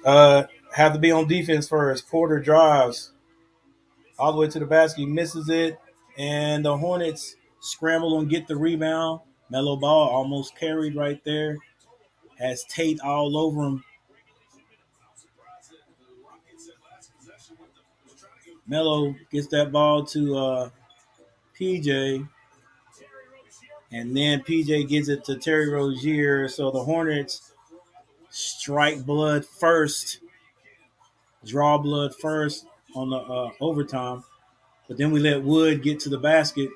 have to be on defense first. Porter drives all the way to the basket. He misses it. And the Hornets scramble and get the rebound. Melo Ball almost carried right there. Has Tate all over him. Melo gets that ball to PJ. And then PJ gives it to Terry Rozier. So the Hornets strike blood first. Draw blood first on the overtime. But then we let Wood get to the basket.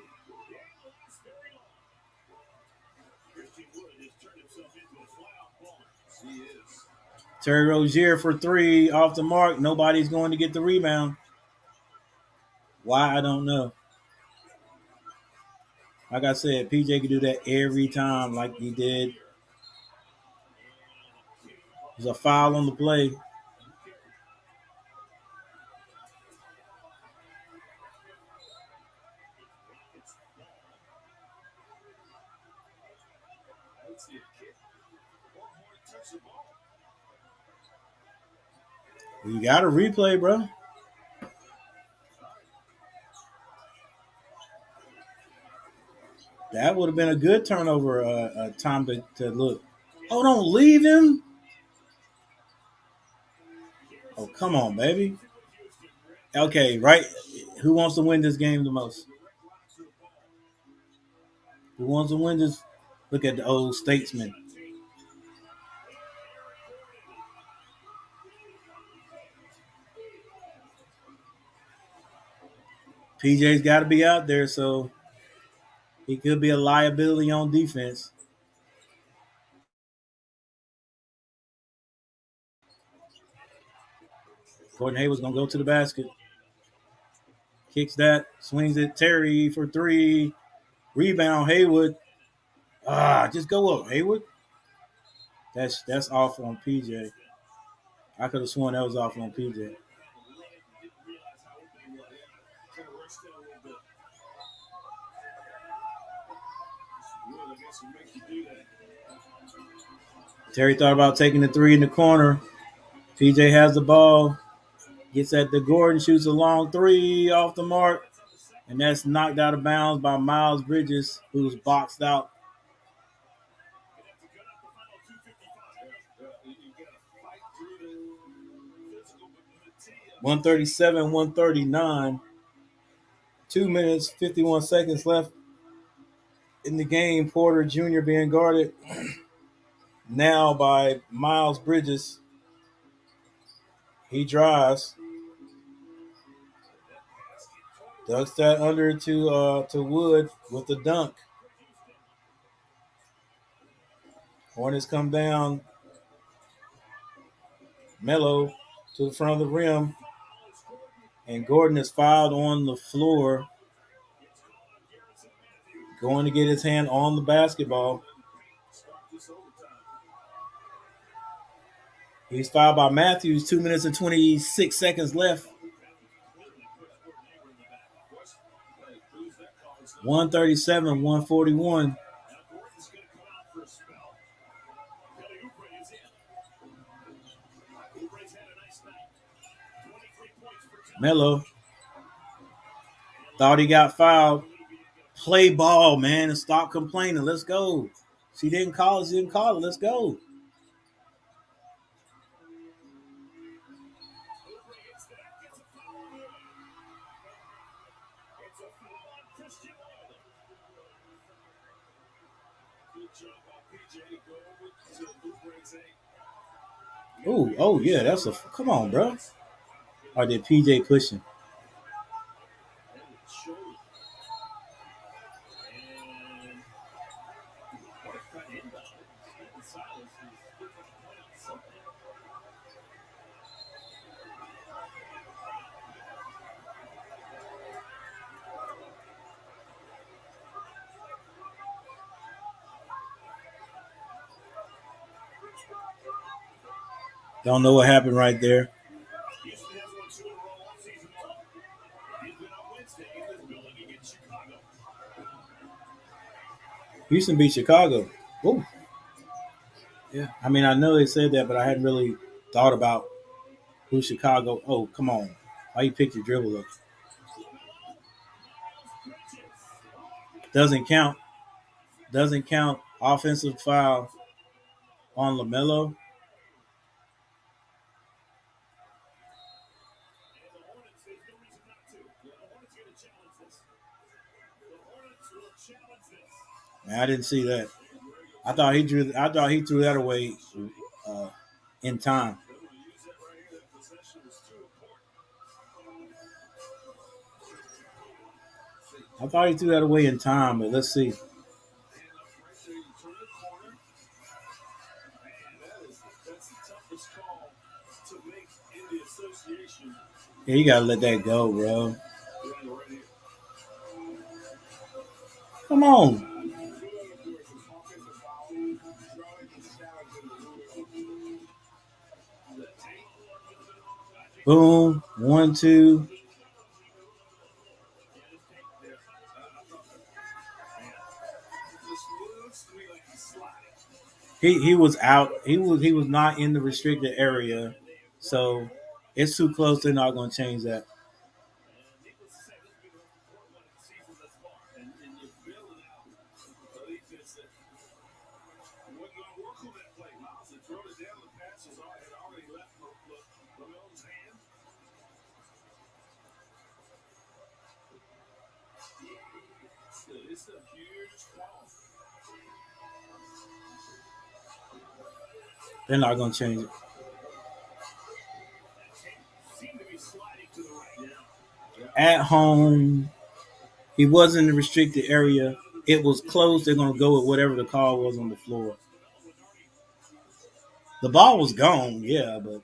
Terry Rozier for three off the mark. Nobody's going to get the rebound. Why, I don't know. Like I said, PJ can do that every time like he did. There's a foul on the play. You got a replay, bro. That would have been a good turnover time to look. Oh, don't leave him. Oh, come on, baby. Okay, right. Who wants to win this game the most? Who wants to win this? Look at the old statesman. PJ's got to be out there, so he could be a liability on defense. Gordon Hayward's going to go to the basket. Kicks that, swings it. Terry for three. Rebound, Hayward. Just go up, Hayward. That's off on PJ. I could have sworn that was off on PJ. Terry thought about taking the three in the corner. PJ has the ball. Gets at the Gordon, shoots a long three off the mark. And that's knocked out of bounds by Miles Bridges, who's boxed out. 137, 139. 2 minutes, 51 seconds left in the game. Porter Jr. being guarded now by Miles Bridges. He drives. Ducks that under to Wood with the dunk. Hornets come down. Melo to the front of the rim. And Gordon is fouled on the floor. Going to get his hand on the basketball. He's fouled by Matthews. 2 minutes and 26 seconds left. 137, 141. Melo thought he got fouled. Play ball, man, and stop complaining. Let's go. She didn't call it. She didn't call it. Let's go. Oh, yeah, that's a come on, bro. Or did PJ push him? Don't know what happened right there. Houston beat Chicago. Oh, yeah. I mean, I know they said that, but I hadn't really thought about who Chicago. Oh, come on. Why you pick your dribble up? Doesn't count. Doesn't count. Offensive foul on LaMelo. Man, I didn't see that. I thought he threw that away in time. I thought he threw that away in time, but let's see. Yeah, you gotta let that go, bro. Come on. Boom. 1, 2. He was out. He was not in the restricted area, so it's too close. They're not going to change that. They're not going to change it. At home, he was in the restricted area. It was close. They're going to go with whatever the call was on the floor. The ball was gone, yeah, but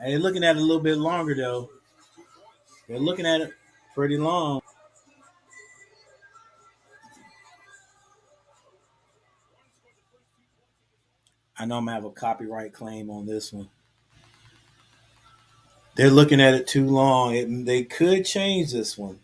they're looking at it a little bit longer, though. They're looking at it pretty long. I know I'm going to have a copyright claim on this one. They're looking at it too long. They could change this one.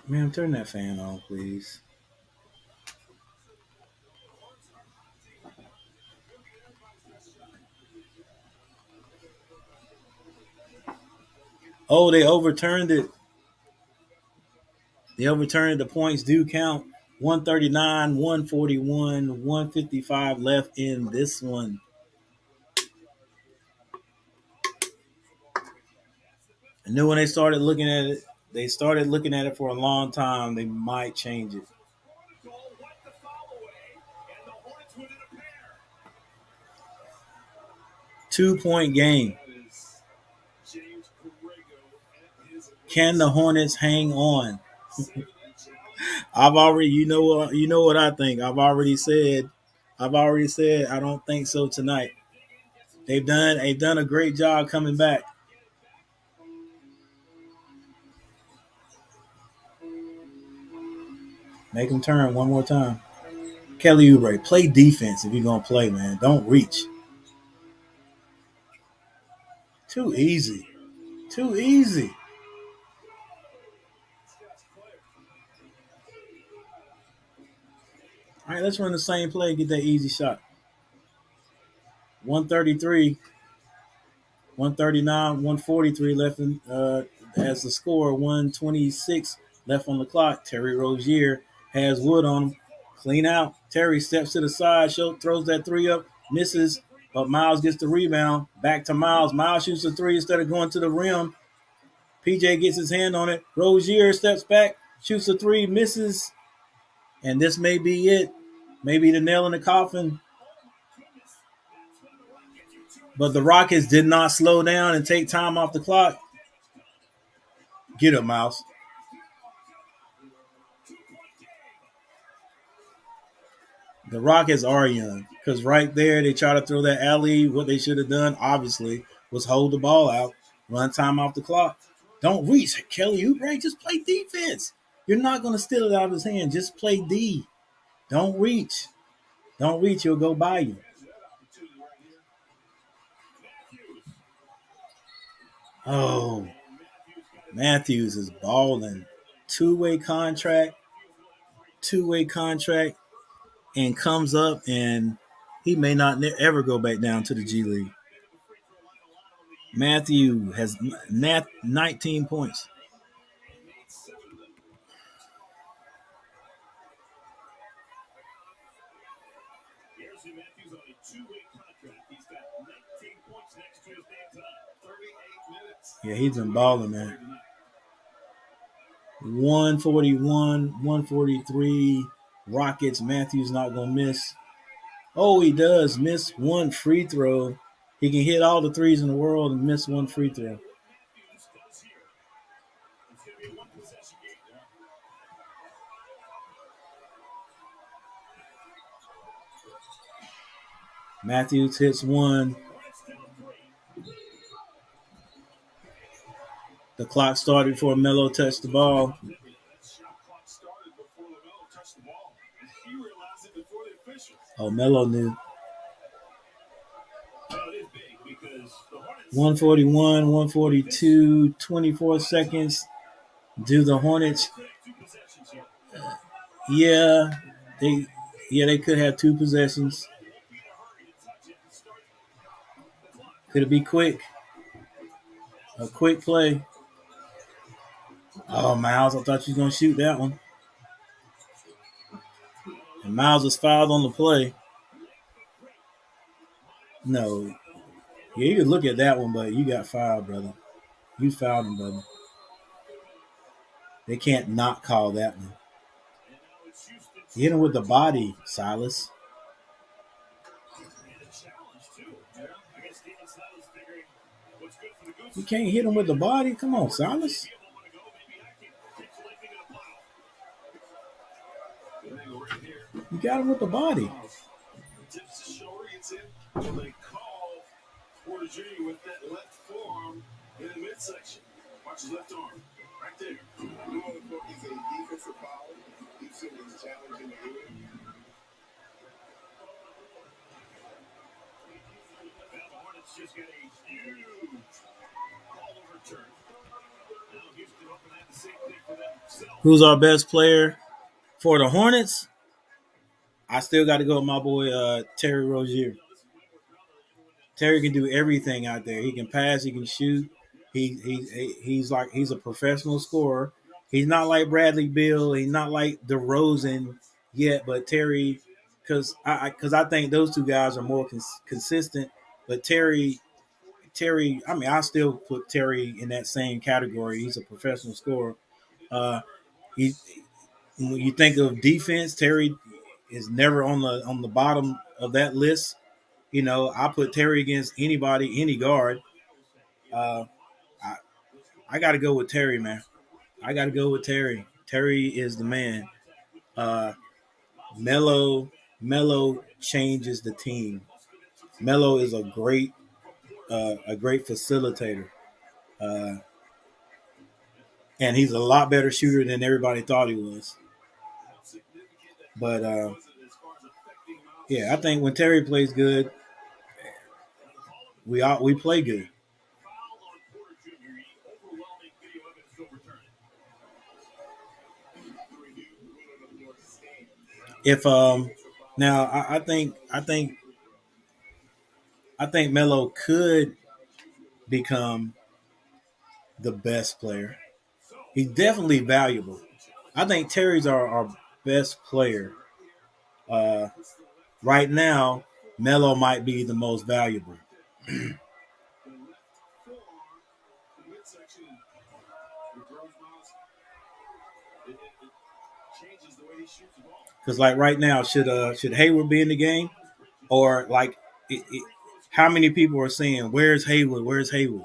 Man, turn that fan on, please. Oh, they overturned it. They overturned the points do count. 139, 141, 155 left in this one. I knew when they started looking at it for a long time, they might change it. 2-point game. Can the Hornets hang on? I've already, you know what I think. I've already said I don't think so tonight. They've done a great job coming back. Make them turn one more time. Kelly Oubre, play defense if you're gonna play, man. Don't reach. Too easy. Too easy. All right, let's run the same play and get that easy shot. 133, 139, 143 left in, as the score. 126 left on the clock. Terry Rozier has Wood on him. Clean out. Terry steps to the side, throws that three up, misses, but Miles gets the rebound. Back to Miles. Miles shoots a three instead of going to the rim. PJ gets his hand on it. Rozier steps back, shoots a three, misses, and this may be it. Maybe the nail in the coffin. But the Rockets did not slow down and take time off the clock. Get up, Miles. The Rockets are young because right there they try to throw that alley. What they should have done, obviously, was hold the ball out, run time off the clock. Don't reach. Kelly Oubre, just play defense. You're not going to steal it out of his hand. Just play D. Don't reach. Don't reach. He'll go by you. Oh, Matthews is balling. Two-way contract, and comes up, and he may not ever go back down to the G League. Matthew has 19 points. Yeah, he's been balling, man. 141, 143. Rockets. Matthews not going to miss. Oh, he does miss one free throw. He can hit all the threes in the world and miss one free throw. Matthews hits one. The clock started before Melo touched the ball. Oh, Melo knew. 141, 142, 24 seconds. Do the Hornets Yeah, they they could have two possessions. Could it be quick? A quick play. Oh, Miles, I thought you was gonna shoot that one. And Miles was fouled on the play. No. Yeah, you could look at that one, but you got fouled, brother. You fouled him, brother. They can't not call that one. Hit him with the body, Silas. You can't hit him with the body. Come on, Silas. You got him with the body. Tips the shoulder, gets in. Will they call Porter Jr. with that left forearm in the midsection? Watch his left arm. Right there. You want to know he's a defensive foul. He's seen his challenge in the hood. Well, the Hornets just got a huge call overturned. Now Houston hoping to have the same thing for themselves. Who's our best player for the Hornets? I still got to go with my boy Terry Rozier. Terry can do everything out there. He can pass. He can shoot. He's a professional scorer. He's not like Bradley Beal. He's not like DeRozan yet, but Terry, because I think those two guys are more consistent. But Terry, I mean, I still put Terry in that same category. He's a professional scorer. Uh, he when you think of defense, Terry is never on the bottom of that list. You know, I put Terry against anybody, any guard. Uh, I, I got to go with Terry, man. I got to go with Terry. Terry is the man. Uh, Melo changes the team. Melo is a great facilitator, uh, and he's a lot better shooter than everybody thought he was. But yeah, I think when Terry plays good, we play good. If now I think Melo could become the best player. He's definitely valuable. I think Terry's our best player. Uh, right now, Melo might be the most valuable. Because like right now, should Hayward be in the game, or like how many people are saying where's Hayward? Where's Hayward?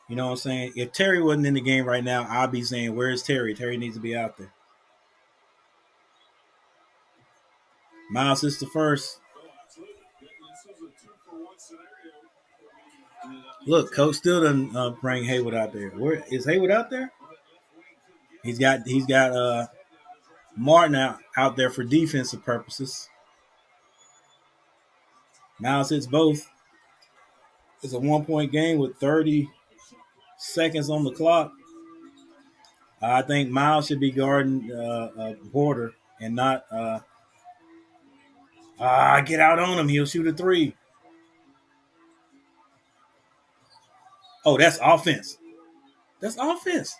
You know what I'm saying? If Terry wasn't in the game right now, I'd be saying where's Terry? Terry needs to be out there. Miles is the first. Look, coach still doesn't bring Hayward out there. Where is Hayward out there? He's got Martin out there for defensive purposes. Miles hits both. It's a 1 point game with 30 seconds on the clock. I think Miles should be guarding Porter and not get out on him. He'll shoot a three. Oh, that's offense. That's offense.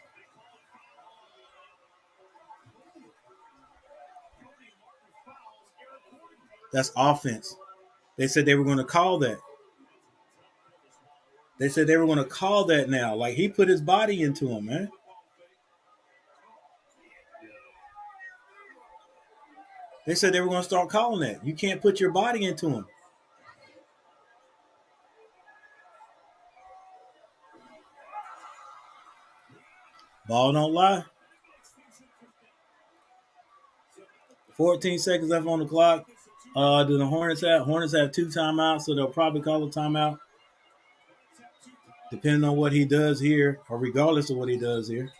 That's offense. They said they were going to call that. They said they were going to call that now. Like he put his body into him, man. They said they were going to start calling that. You can't put your body into him. Ball don't lie. 14 seconds left on the clock. Do the Hornets have? Hornets have 2 timeouts, so they'll probably call a timeout, depending on what he does here, or regardless of what he does here.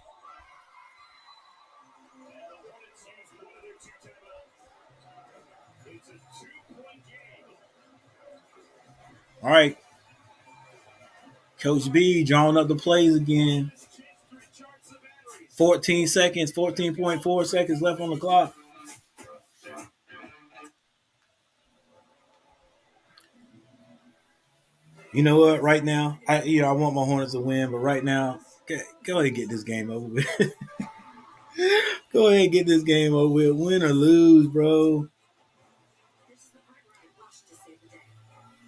All right. Coach B drawing up the plays again. 14 seconds, 14.4 seconds left on the clock. You know what? Right now, I want my Hornets to win, but right now, go ahead and get this game over with. Go ahead and get this game over with. Win or lose, bro.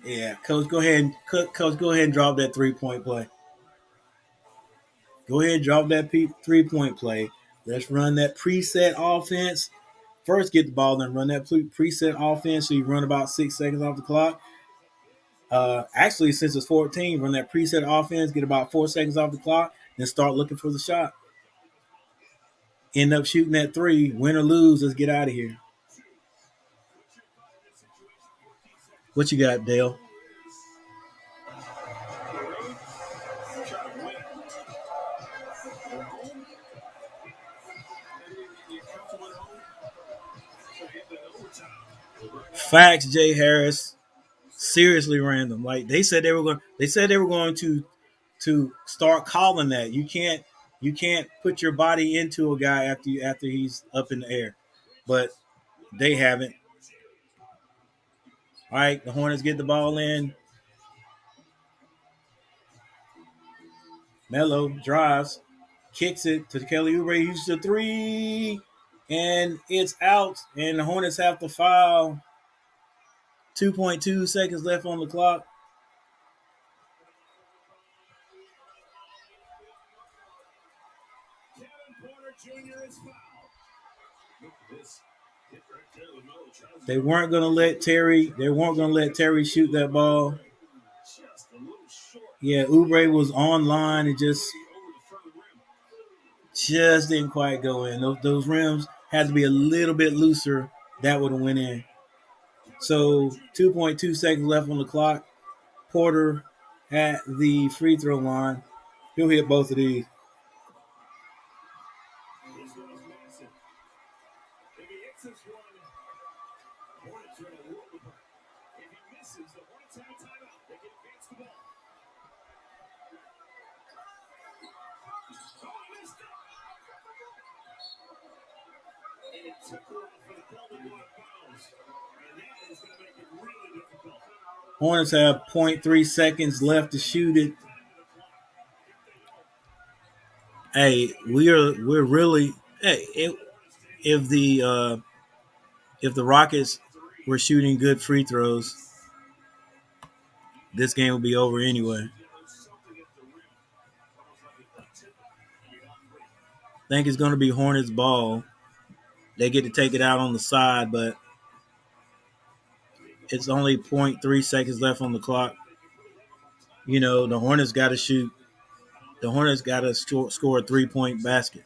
Yeah, coach, go ahead and drop that 3-point play. Go ahead and drop that 3-point play. Let's run that preset offense. First, get the ball, then run that preset offense. So you run about 6 seconds off the clock. Actually, since it's 14, run that preset offense, get about 4 seconds off the clock, then start looking for the shot. End up shooting that 3, win or lose, let's get out of here. What you got, Dale? Facts, Jay Harris. Seriously random. Like they said they were going to start calling that. You can't put your body into a guy after he's up in the air. But they haven't. All right, the Hornets get the ball in. Melo drives, kicks it to Kelly Oubre. He uses a 3, and it's out. And the Hornets have to foul. 2.2 seconds left on the clock. They weren't going to let Terry shoot that ball. Yeah, Oubre was online and just didn't quite go in. Those rims had to be a little bit looser. That would have went in. So 2.2 seconds left on the clock. Porter at the free throw line. He'll hit both of these. Hornets have 0.3 seconds left to shoot it. Hey, we're really if the Rockets were shooting good free throws, this game would be over anyway. I think it's going to be Hornets ball. They get to take it out on the side, but it's only 0.3 seconds left on the clock. You know, the Hornets got to shoot. The Hornets got to score a 3-point basket.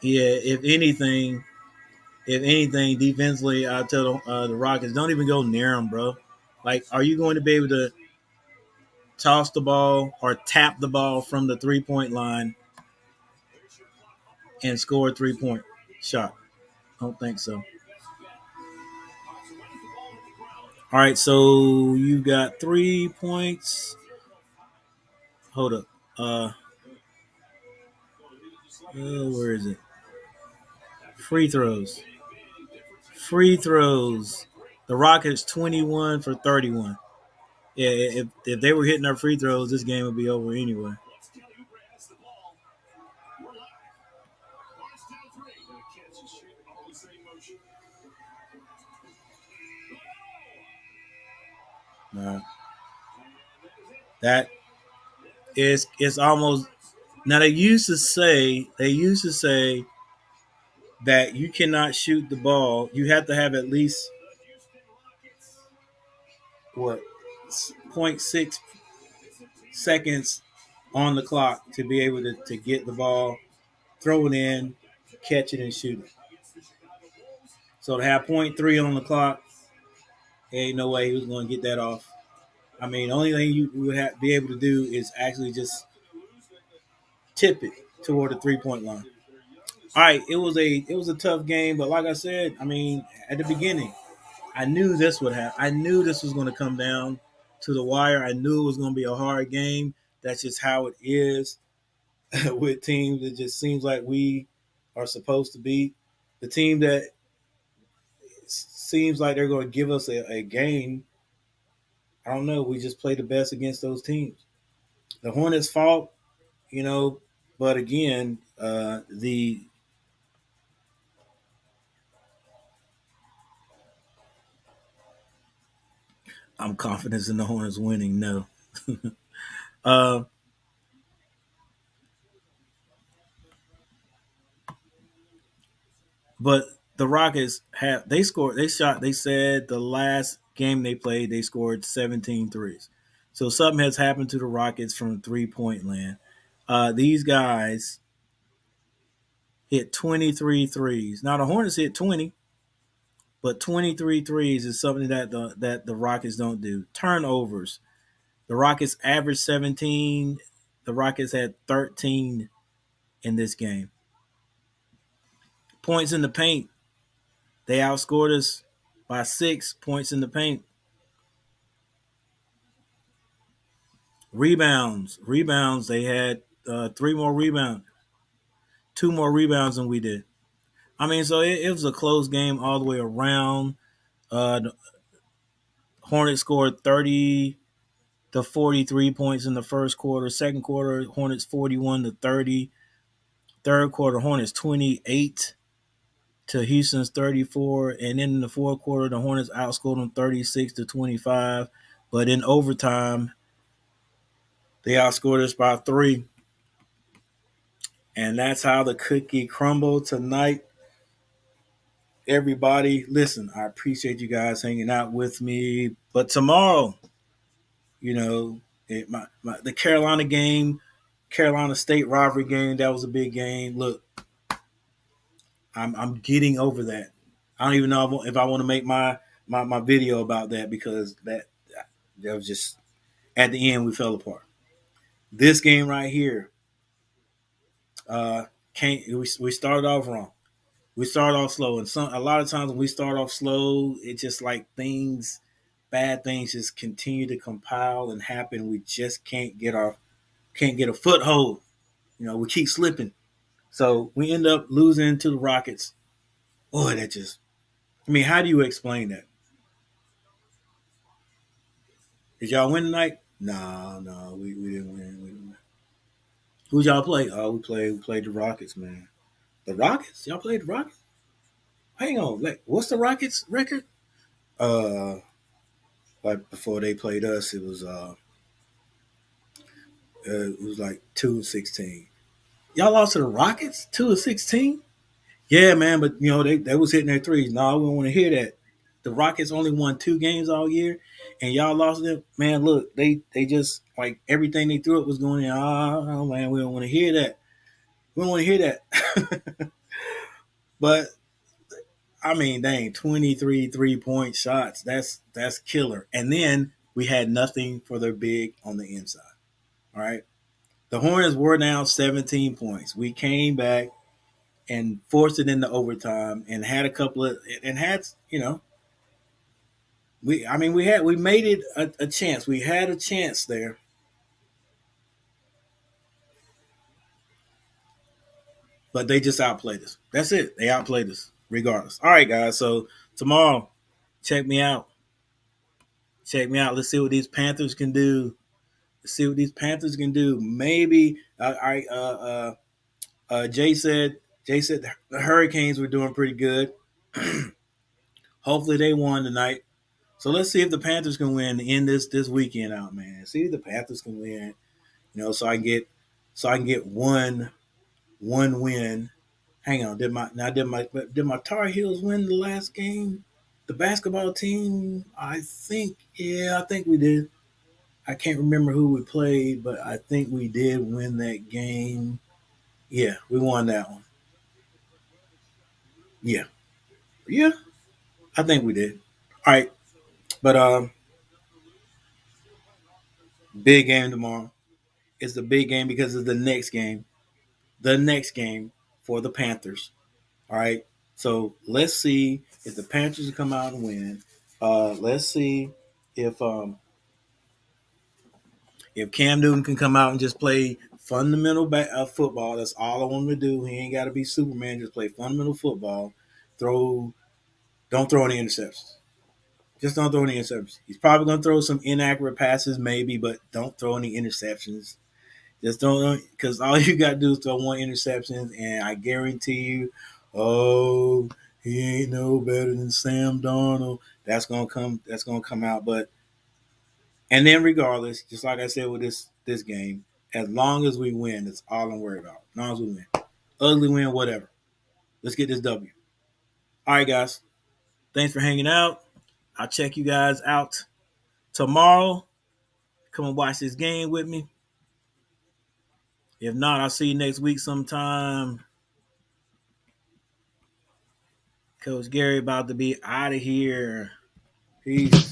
Yeah, if anything, defensively, I tell the Rockets, don't even go near them, bro. Like, are you going to be able to toss the ball or tap the ball from the 3-point line and score a 3-point shot? I don't think so. All right, so you got 3 points. Hold up. Where is it? Free throws. The Rockets 21 for 31. Yeah, if they were hitting our free throws, this game would be over anyway. No. That is it's almost now they used to say that you cannot shoot the ball. You have to have at least 0.6 seconds on the clock to be able to get the ball, throw it in, catch it, and shoot it. So to have 0.3 on the clock, ain't no way he was going to get that off. I mean, the only thing you would be able to do is actually just tip it toward the 3-point line. All right, it was a tough game, but like I said, I mean, at the beginning, I knew this would happen. I knew this was going to come down to the wire. I knew it was going to be a hard game. That's just how it is with teams. It just seems like we are supposed to beat the team that seems like they're going to give us a game. I don't know. We just play the best against those teams. The Hornets fought, you know, but again, the I'm confident in the Hornets winning. No, uh, but the Rockets have they scored. They shot. They said the last game they played, they scored 17 threes. So something has happened to the Rockets from 3-point land. These guys hit 23 threes. Now the Hornets hit 20, but 23 threes is something that the Rockets don't do. Turnovers. The Rockets averaged 17. The Rockets had 13 in this game. Points in the paint. They outscored us by 6 points in the paint. Rebounds. They had three more rebounds, two more rebounds than we did. I mean, so it was a close game all the way around. The Hornets scored 30 to 43 points in the first quarter. Second quarter, Hornets 41 to 30. Third quarter, Hornets 28 to Houston's 34. And then in the fourth quarter, the Hornets outscored them 36 to 25. But in overtime, they outscored us by 3. And that's how the cookie crumbled tonight. Everybody, listen, I appreciate you guys hanging out with me. But tomorrow, you know, the Carolina game, Carolina State rivalry game, that was a big game. Look, I'm getting over that. I don't even know if I want to make my video about that because that was just at the end we fell apart. This game right here, can't we started off wrong. We start off slow, and a lot of times when we start off slow, it's just like bad things just continue to compile and happen. We just can't get a foothold. You know, we keep slipping, so we end up losing to the Rockets. Boy, that just, I mean, how do you explain that? Did y'all win tonight? No, no, we didn't win. We didn't win. Who y'all play? Oh, we played the Rockets, man. The Rockets? Y'all played the Rockets? Hang on, like, what's the Rockets record? Uh, like before they played us, it was like 2-16. Y'all lost to the Rockets 2-16. Yeah, man, but you know they was hitting their threes. No, we don't want to hear that. The Rockets only won 2 games all year, and y'all lost them. Man, look, they just like everything they threw it was going in. Oh man, we don't want to hear that. We don't want to hear that. But I mean, dang, 23 3-point shots. That's killer. And then we had nothing for their big on the inside. All right. The Hornets were down 17 points. We came back and forced it into overtime and had a couple of and had, you know, we made it a chance. We had a chance there, but they just outplayed us. That's it. They outplayed us regardless. All right, guys. So tomorrow, check me out. Check me out. Let's see what these Panthers can do. Let's see what these Panthers can do. Maybe Jay said the Hurricanes were doing pretty good. Hopefully they won tonight. So let's see if the Panthers can win to end this weekend out, man. See if the Panthers can win. You know, so I can get one win. Hang on, did my Tar Heels win the last game? The basketball team, I think we did. I can't remember who we played, but I think we did win that game. Yeah, we won that one. Yeah, yeah, I think we did. All right, but big game tomorrow. It's the big game because of the next game. The next game for the Panthers. All right. So let's see if the Panthers come out and win. Let's see if If Cam Newton can come out and just play fundamental football, that's all I want him to do. He ain't got to be Superman. Just play fundamental football. Don't throw any interceptions. Just don't throw any interceptions. He's probably going to throw some inaccurate passes, maybe, but don't throw any interceptions. Just don't, because all you got to do is throw one interception, and I guarantee you, oh, he ain't no better than Sam Darnold. That's gonna come. That's gonna come out. But and then regardless, just like I said with this game, as long as we win, that's all I'm worried about. As long as we win, ugly win, whatever. Let's get this W. All right, guys. Thanks for hanging out. I'll check you guys out tomorrow. Come and watch this game with me. If not, I'll see you next week sometime. Coach Gary about to be out of here. Peace.